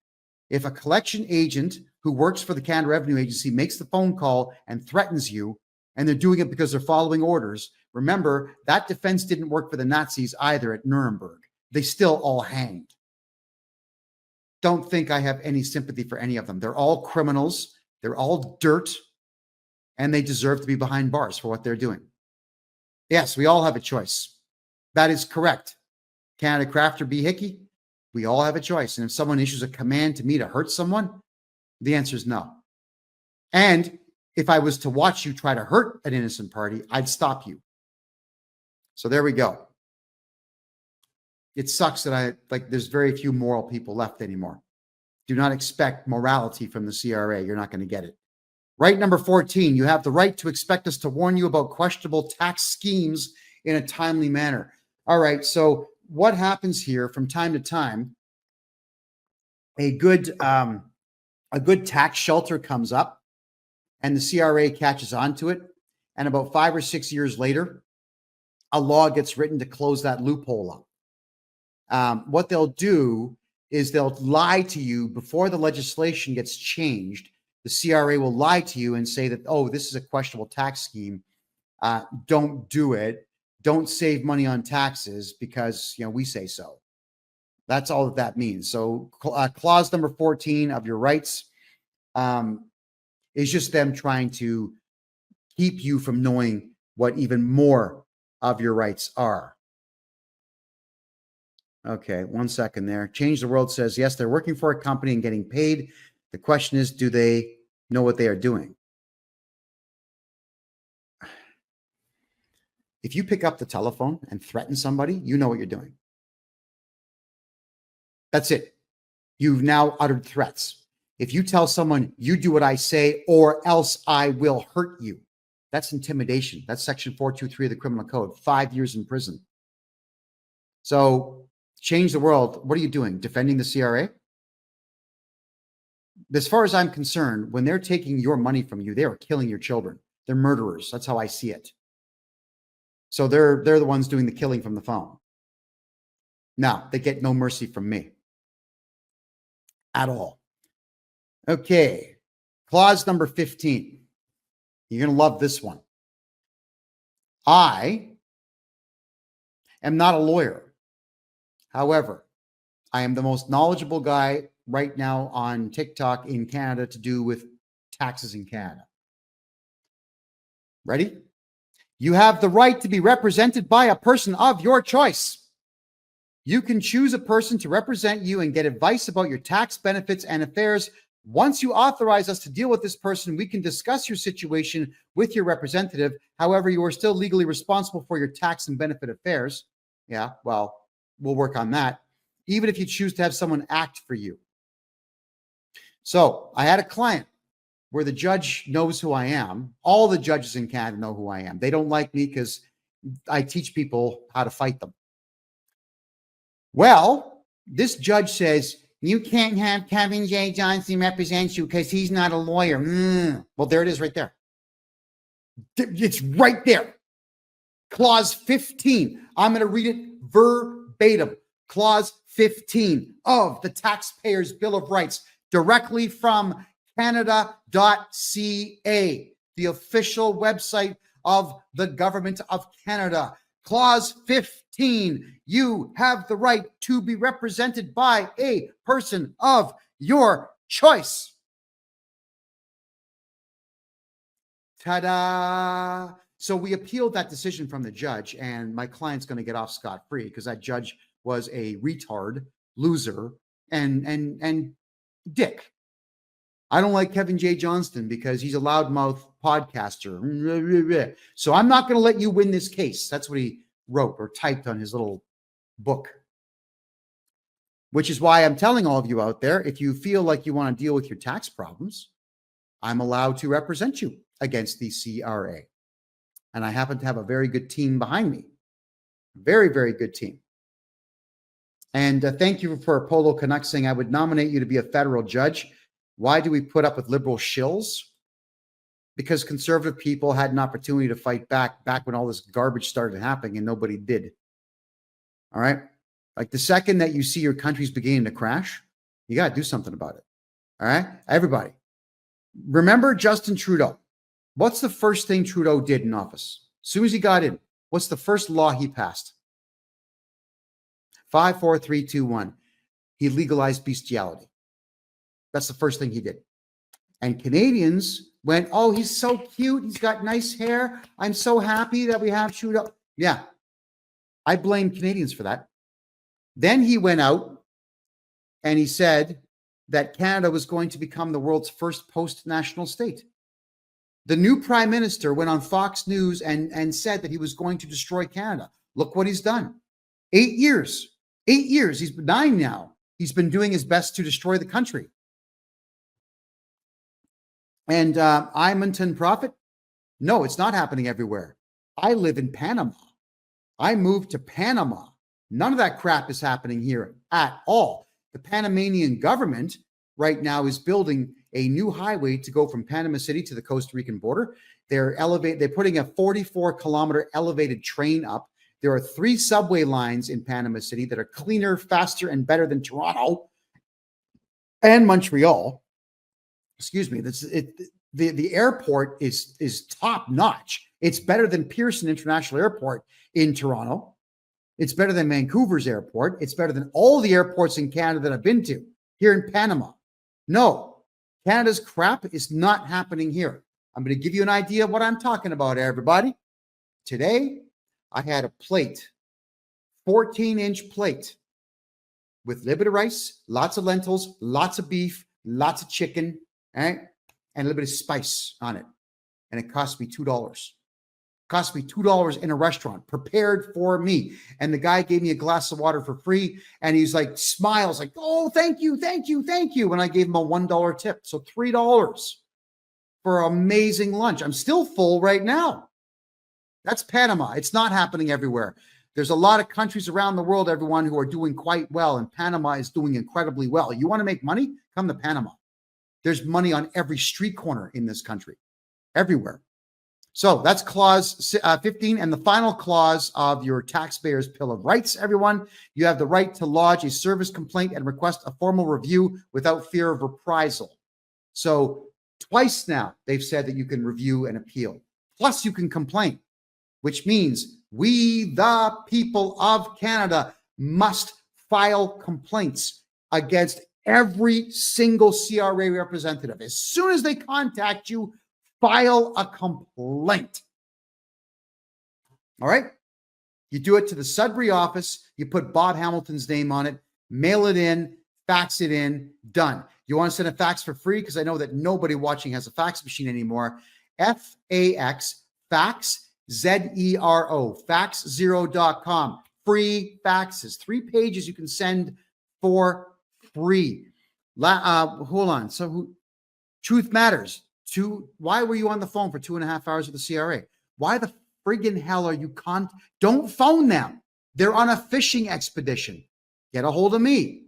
If a collection agent who works for the Canada Revenue Agency makes the phone call and threatens you, and they're doing it because they're following orders, remember, that defense didn't work for the Nazis either at Nuremberg. They still all hanged. Don't think I have any sympathy for any of them. They're all criminals. They're all dirt, and they deserve to be behind bars for what they're doing. Yes, we all have a choice. That is correct. Canada Crafter B. Hickey, we all have a choice. And if someone issues a command to me to hurt someone, the answer is no. And if I was to watch you try to hurt an innocent party, I'd stop you. So there we go. It sucks that there's very few moral people left anymore. Do not expect morality from the CRA. You're not going to get it. Right number 14, you have the right to expect us to warn you about questionable tax schemes in a timely manner. All right, so what happens here from time to time, a good tax shelter comes up and the CRA catches on to it. And about 5 or 6 years later, a law gets written to close that loophole up. What they'll do is they'll lie to you before the legislation gets changed. The CRA will lie to you and say that, oh, this is a questionable tax scheme. Don't do it. Don't save money on taxes because, we say so. That's all that means. So clause number 14 of your rights is just them trying to keep you from knowing what even more of your rights are. Okay, 1 second there. Change the World says, yes, they're working for a company and getting paid. The question is, do they know what they are doing? If you pick up the telephone and threaten somebody, you know what you're doing. That's it. You've now uttered threats. If you tell someone, you do what I say or else I will hurt you, that's intimidation. That's section 423 of the Criminal Code, 5 years in prison. So change the world. What are you doing? Defending the CRA? As far as I'm concerned, when they're taking your money from you, they are killing your children. They're murderers. That's how I see it. So they're the ones doing the killing from the phone. Now, they get no mercy from me at all. Okay. Clause number 15. You're going to love this one. I am not a lawyer. However, I am the most knowledgeable guy right now on TikTok in Canada to do with taxes in Canada. Ready? You have the right to be represented by a person of your choice. You can choose a person to represent you and get advice about your tax benefits and affairs. Once you authorize us to deal with this person, we can discuss your situation with your representative. However, you are still legally responsible for your tax and benefit affairs. Yeah, well, we'll work on that. Even if you choose to have someone act for you. So I had a client where the judge knows who I am. All the judges in Canada know who I am. They don't like me because I teach people how to fight them. Well, this judge says, you can't have Kevin J. Johnston represent you because he's not a lawyer. Well, there it is right there. It's right there. Clause 15. I'm going to read it verbatim. Clause 15 of the Taxpayers' Bill of Rights, directly from Canada.ca, the official website of the Government of Canada. Clause 15, you have the right to be represented by a person of your choice. Ta-da! So we appealed that decision from the judge, and my client's going to get off scot-free because that judge was a retard, loser, and dick. I don't like Kevin J. Johnston because he's a loudmouth podcaster. So I'm not going to let you win this case. That's what he wrote or typed on his little book. Which is why I'm telling all of you out there, if you feel like you want to deal with your tax problems, I'm allowed to represent you against the CRA. And I happen to have a very good team behind me. Very, very good team. And thank you for Polo Canuck saying I would nominate you to be a federal judge. Why do we put up with liberal shills? Because conservative people had an opportunity to fight back when all this garbage started happening and nobody did. All right? Like the second that you see your country's beginning to crash, you got to do something about it. All right? Everybody. Remember Justin Trudeau. What's the first thing Trudeau did in office? As soon as he got in, what's the first law he passed? 5, 4, 3, 2, 1. He legalized bestiality. That's the first thing he did. And Canadians went, oh, he's so cute. He's got nice hair. I'm so happy that we have Trudeau. Yeah. I blame Canadians for that. Then he went out and he said that Canada was going to become the world's first post-national state. The new prime minister went on Fox News and said that he was going to destroy Canada. Look what he's done. 8 years. 8 years. He's 9 now. He's been doing his best to destroy the country. And Edmonton Prophet? No, it's not happening everywhere. I live in Panama. I moved to Panama. None of that crap is happening here at all. The Panamanian government right now is building a new highway to go from Panama City to the Costa Rican border. They're putting a 44-kilometer elevated train up. There are 3 subway lines in Panama City that are cleaner, faster, and better than Toronto and Montreal. Excuse me. The airport is top notch. It's better than Pearson International Airport in Toronto. It's better than Vancouver's airport. It's better than all the airports in Canada that I've been to here in Panama. No, Canada's crap is not happening here. I'm going to give you an idea of what I'm talking about, everybody. Today, I had a plate, 14-inch plate with a little bit of rice, lots of lentils, lots of beef, lots of chicken, right? And a little bit of spice on it. And it cost me $2. Cost me $2 in a restaurant, prepared for me. And the guy gave me a glass of water for free. And he's like, smiles like, oh, thank you, thank you, thank you. And I gave him a $1 tip. So $3 for amazing lunch. I'm still full right now. That's Panama. It's not happening everywhere. There's a lot of countries around the world, everyone, who are doing quite well. And Panama is doing incredibly well. You want to make money? Come to Panama. There's money on every street corner in this country, everywhere. So that's clause 15. And the final clause of your taxpayer's Bill of Rights, everyone. You have the right to lodge a service complaint and request a formal review without fear of reprisal. So twice now, they've said that you can review and appeal. Plus, you can complain, which means we, the people of Canada, must file complaints against every single CRA representative. As soon as they contact you, file a complaint. All right? You do it to the Sudbury office. You put Bob Hamilton's name on it, mail it in, fax it in, done. You want to send a fax for free? Because I know that nobody watching has a fax machine anymore. FAX, fax, ZERO, fax0.com. Free faxes. 3 pages you can send for free. Hold on. So Truth Matters. Why were you on the phone for 2.5 hours with the CRA? Why the friggin' hell are you don't phone them. They're on a fishing expedition. Get a hold of me.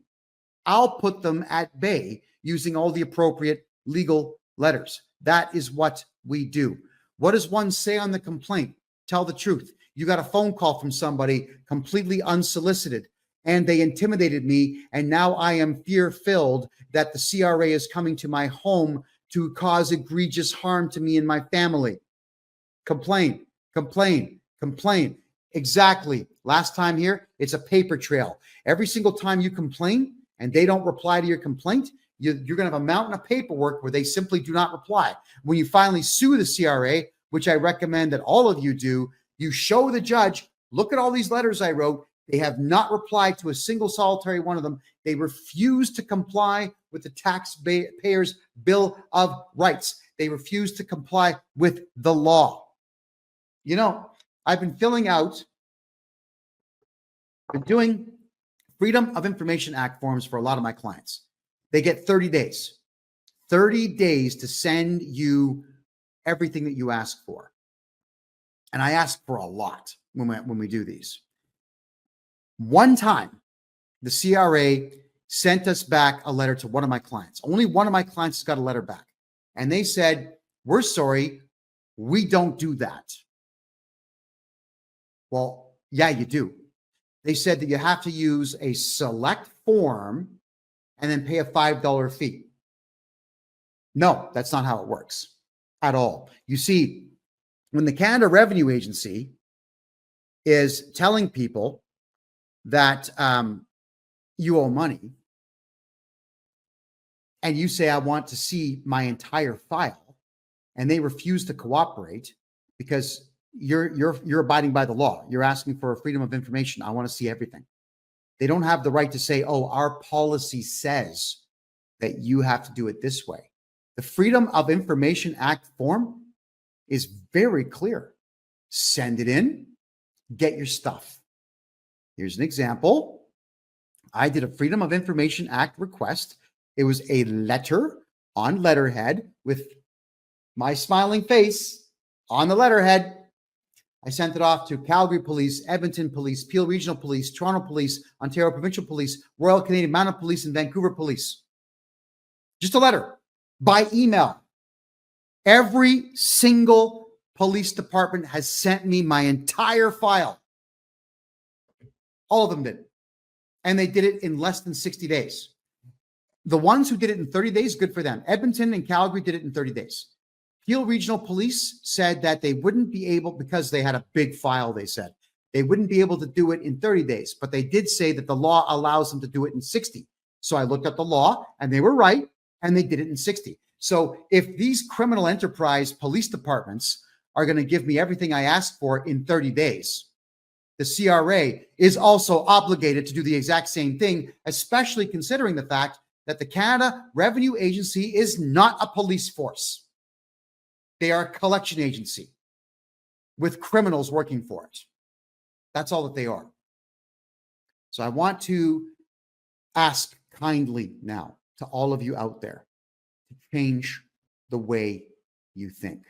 I'll put them at bay using all the appropriate legal letters. That is what we do. What does one say on the complaint? Tell the truth. You got a phone call from somebody completely unsolicited, and they intimidated me, and now I am fear-filled that the CRA is coming to my home to cause egregious harm to me and my family. Complain, complain, complain. Exactly. Last time here, it's a paper trail. Every single time you complain and they don't reply to your complaint, you're going to have a mountain of paperwork where they simply do not reply. When you finally sue the CRA, which I recommend that all of you do, you show the judge, look at all these letters I wrote. They have not replied to a single solitary one of them. They refuse to comply with the taxpayer's Bill of Rights. They refuse to comply with the law. You know, I've been doing Freedom of Information Act forms for a lot of my clients. They get 30 days. 30 days to send you everything that you ask for. And I ask for a lot when we do these. One time, the CRA sent us back a letter to one of my clients. Only one of my clients has got a letter back. And they said, we're sorry, we don't do that. Well, yeah, you do. They said that you have to use a select form and then pay a $5 fee. No, that's not how it works at all. You see, when the Canada Revenue Agency is telling people that you owe money, and you say, I want to see my entire file, and they refuse to cooperate because you're abiding by the law. You're asking for a freedom of information. I want to see everything. They don't have the right to say, oh, our policy says that you have to do it this way. The Freedom of Information Act form is very clear. Send it in, get your stuff. Here's an example. I did a Freedom of Information Act request. It was a letter on letterhead with my smiling face on the letterhead. I sent it off to Calgary Police, Edmonton Police, Peel Regional Police, Toronto Police, Ontario Provincial Police, Royal Canadian Mounted Police, and Vancouver Police. Just a letter by email. Every single police department has sent me my entire file. All of them did. And they did it in less than 60 days. The ones who did it in 30 days, good for them. Edmonton and Calgary did it in 30 days. Peel Regional Police said that they wouldn't be able, because they had a big file, they said, they wouldn't be able to do it in 30 days. But they did say that the law allows them to do it in 60. So I looked at the law, and they were right, and they did it in 60. So if these criminal enterprise police departments are going to give me everything I asked for in 30 days, the CRA is also obligated to do the exact same thing, especially considering the fact that the Canada Revenue Agency is not a police force. They are a collection agency with criminals working for it. That's all that they are. So I want to ask kindly now to all of you out there to change the way you think.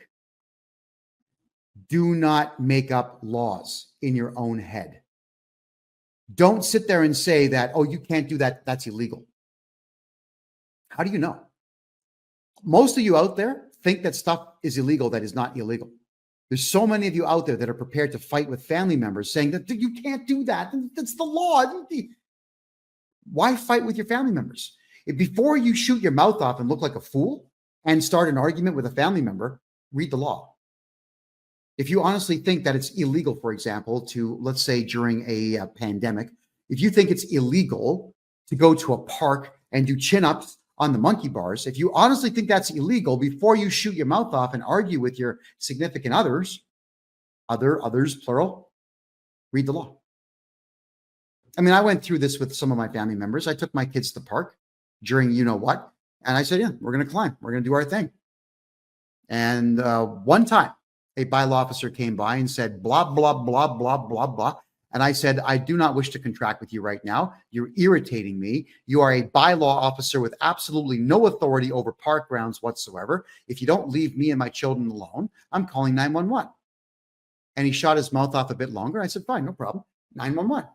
Do not make up laws in your own head. Don't sit there and say that, oh, you can't do that. That's illegal. How do you know? Most of you out there think that stuff is illegal that is not illegal. There's so many of you out there that are prepared to fight with family members saying that you can't do that. That's the law. Why fight with your family members? Before you shoot your mouth off and look like a fool and start an argument with a family member, read the law. If you honestly think that it's illegal, for example, to, let's say during a pandemic, if you think it's illegal to go to a park and do chin-ups on the monkey bars, if you honestly think that's illegal, before you shoot your mouth off and argue with your significant others, others, plural, read the law. I mean, I went through this with some of my family members. I took my kids to the park during you know what, and I said, yeah, we're going to climb. We're going to do our thing. And one time, a bylaw officer came by and said, blah, blah, blah, blah, blah, blah. And I said, I do not wish to contract with you right now. You're irritating me. You are a bylaw officer with absolutely no authority over park grounds whatsoever. If you don't leave me and my children alone, I'm calling 911. And he shot his mouth off a bit longer. I said, fine, no problem. 911.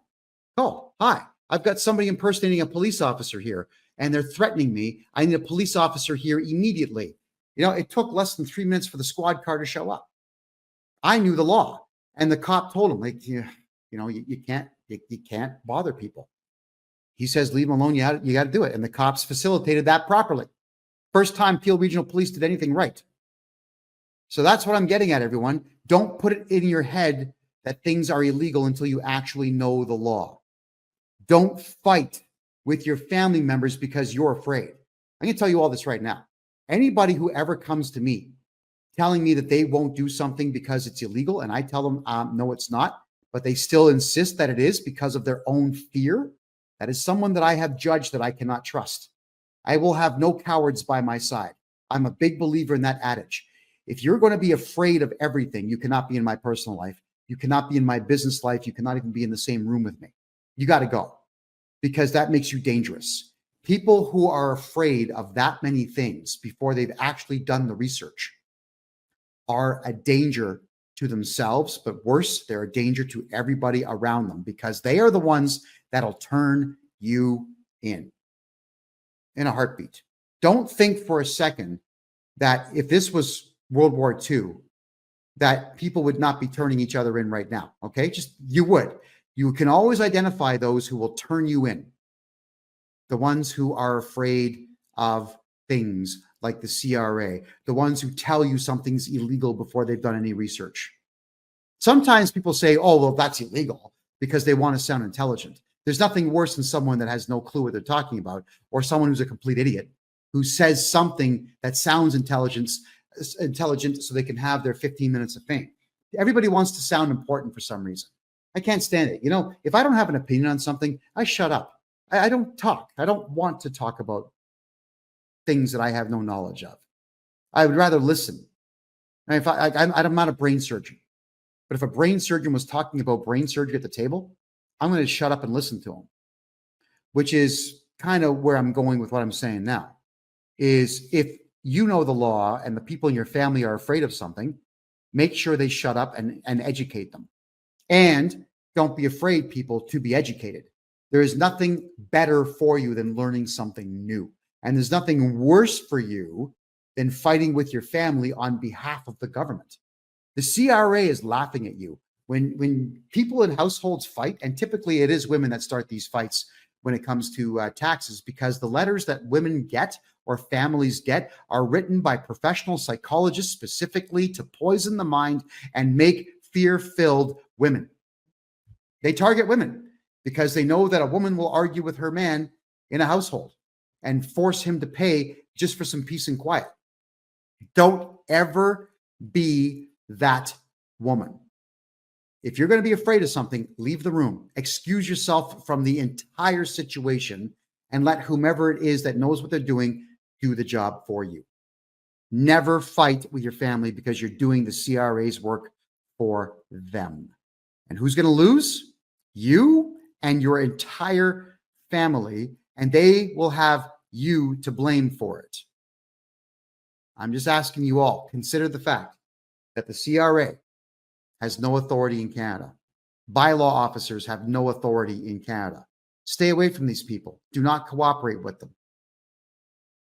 Oh, hi. I've got somebody impersonating a police officer here, and they're threatening me. I need a police officer here immediately. You know, it took less than 3 minutes for the squad car to show up. I knew the law, and the cop told him, like, you can't bother people. He says, leave them alone. You got to do it. And the cops facilitated that properly. First time Peel Regional Police did anything right. So that's what I'm getting at, everyone. Don't put it in your head that things are illegal until you actually know the law. Don't fight with your family members because you're afraid. I'm going to tell you all this right now. Anybody who ever comes to me telling me that they won't do something because it's illegal, and I tell them, no, it's not, but they still insist that it is because of their own fear, that is someone that I have judged that I cannot trust. I will have no cowards by my side. I'm a big believer in that adage. If you're going to be afraid of everything, you cannot be in my personal life. You cannot be in my business life. You cannot even be in the same room with me. You got to go, because that makes you dangerous. People who are afraid of that many things before they've actually done the research are a danger to themselves, but worse, they're a danger to everybody around them, because they are the ones that'll turn you in. in a heartbeat. Don't think for a second that if this was World War II, that people would not be turning each other in right now. Okay, just you would. You can always identify those who will turn you in. The ones who are afraid of things like the CRA, the ones who tell you something's illegal before they've done any research. Sometimes people say, oh, well, that's illegal because they want to sound intelligent. There's nothing worse than someone that has no clue what they're talking about, or someone who's a complete idiot who says something that sounds intelligent so they can have their 15 minutes of fame. Everybody wants to sound important for some reason. I can't stand it. You know, if I don't have an opinion on something, I shut up. I don't talk. I don't want to talk about things that I have no knowledge of. I would rather listen. And if I'm not a brain surgeon, but if a brain surgeon was talking about brain surgery at the table, I'm going to shut up and listen to him, which is kind of where I'm going with what I'm saying now, is if you know the law and the people in your family are afraid of something, make sure they shut up and educate them. And don't be afraid, people, to be educated. There is nothing better for you than learning something new. And there's nothing worse for you than fighting with your family on behalf of the government. The CRA is laughing at you. When people in households fight, and typically it is women that start these fights when it comes to taxes, because the letters that women get or families get are written by professional psychologists specifically to poison the mind and make fear-filled women. They target women because they know that a woman will argue with her man in a household and force him to pay just for some peace and quiet. Don't ever be that woman. If you're going to be afraid of something, leave the room. Excuse yourself from the entire situation and let whomever it is that knows what they're doing do the job for you. Never fight with your family because you're doing the CRA's work for them. And who's going to lose? You and your entire family, and they will have you to blame for it. I'm just asking you all, consider the fact that the CRA has no authority in Canada. Bylaw officers have no authority in Canada. Stay away from these people. Do not cooperate with them.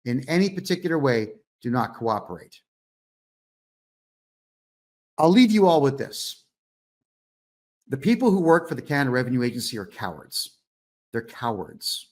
In any particular way, do not cooperate. I'll leave you all with this. The people who work for the Canada Revenue Agency are cowards. They're cowards.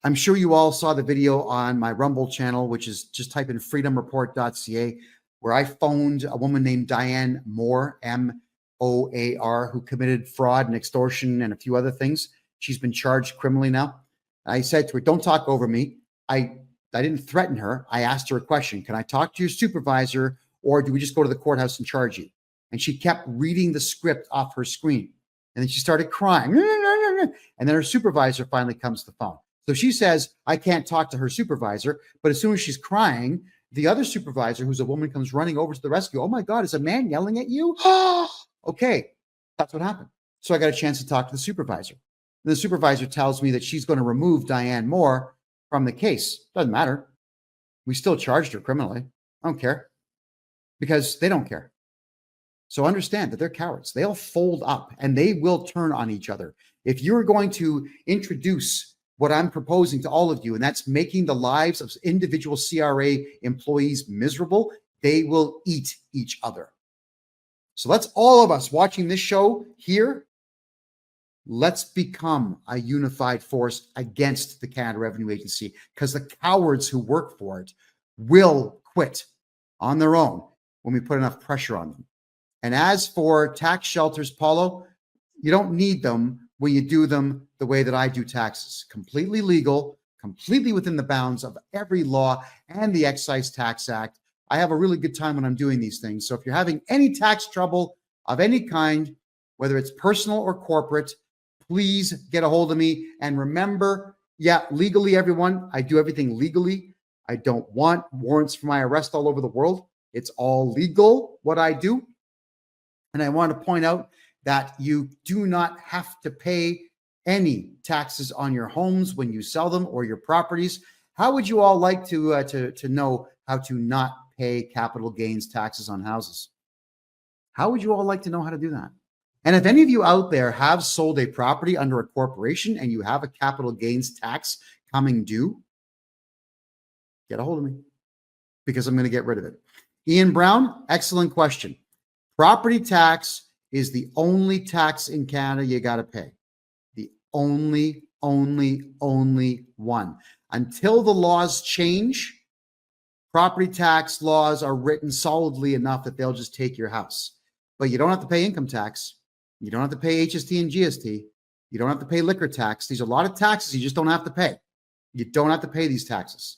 I'm sure you all saw the video on my Rumble channel, which is just type in freedomreport.ca, where I phoned a woman named Diane Moore, M-O-A-R, who committed fraud and extortion and a few other things. She's been charged criminally now. I said to her, don't talk over me. I didn't threaten her. I asked her a question. Can I talk to your supervisor, or do we just go to the courthouse and charge you? And she kept reading the script off her screen. And then she started crying. And then her supervisor finally comes to the phone. So she says, I can't talk to her supervisor. But as soon as she's crying, the other supervisor, who's a woman, comes running over to the rescue. Oh my God, is a man yelling at you? Okay, that's what happened. So I got a chance to talk to the supervisor. And the supervisor tells me that she's going to remove Diane Moore from the case. Doesn't matter. We still charged her criminally. I don't care. Because they don't care. So understand that they're cowards. They'll fold up and they will turn on each other. If you're going to introduce what I'm proposing to all of you, and that's making the lives of individual CRA employees miserable, they will eat each other. So let's all of us watching this show here, let's become a unified force against the Canada Revenue Agency, because the cowards who work for it will quit on their own when we put enough pressure on them. And as for tax shelters, Paulo, you don't need them when you do them the way that I do taxes. Completely legal, completely within the bounds of every law and the Excise Tax Act. I have a really good time when I'm doing these things. So if you're having any tax trouble of any kind, whether it's personal or corporate, please get a hold of me. And remember, legally, everyone, I do everything legally. I don't want warrants for my arrest all over the world. It's all legal, what I do. And I want to point out that you do not have to pay any taxes on your homes when you sell them or your properties. How would you all like to know how to not pay capital gains taxes on houses? How would you all like to know how to do that? And if any of you out there have sold a property under a corporation and you have a capital gains tax coming due, get a hold of me because I'm going to get rid of it. Ian Brown, excellent question. Property tax is the only tax in Canada you got to pay. The only one. Until the laws change, property tax laws are written solidly enough that they'll just take your house. But you don't have to pay income tax. You don't have to pay HST and GST. You don't have to pay liquor tax. These are a lot of taxes you just don't have to pay. You don't have to pay these taxes.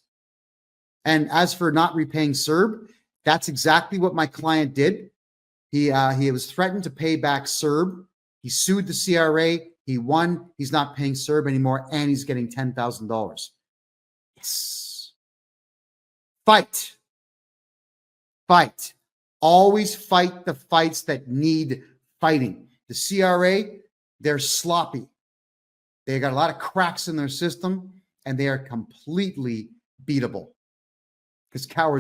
And as for not repaying CERB, that's exactly what my client did. He was threatened to pay back CERB. He sued the CRA. He won. He's not paying CERB anymore, and he's getting $10,000. Yes. Fight. Fight. Always fight the fights that need fighting. The CRA, they're sloppy. They got a lot of cracks in their system, and they are completely beatable because cowards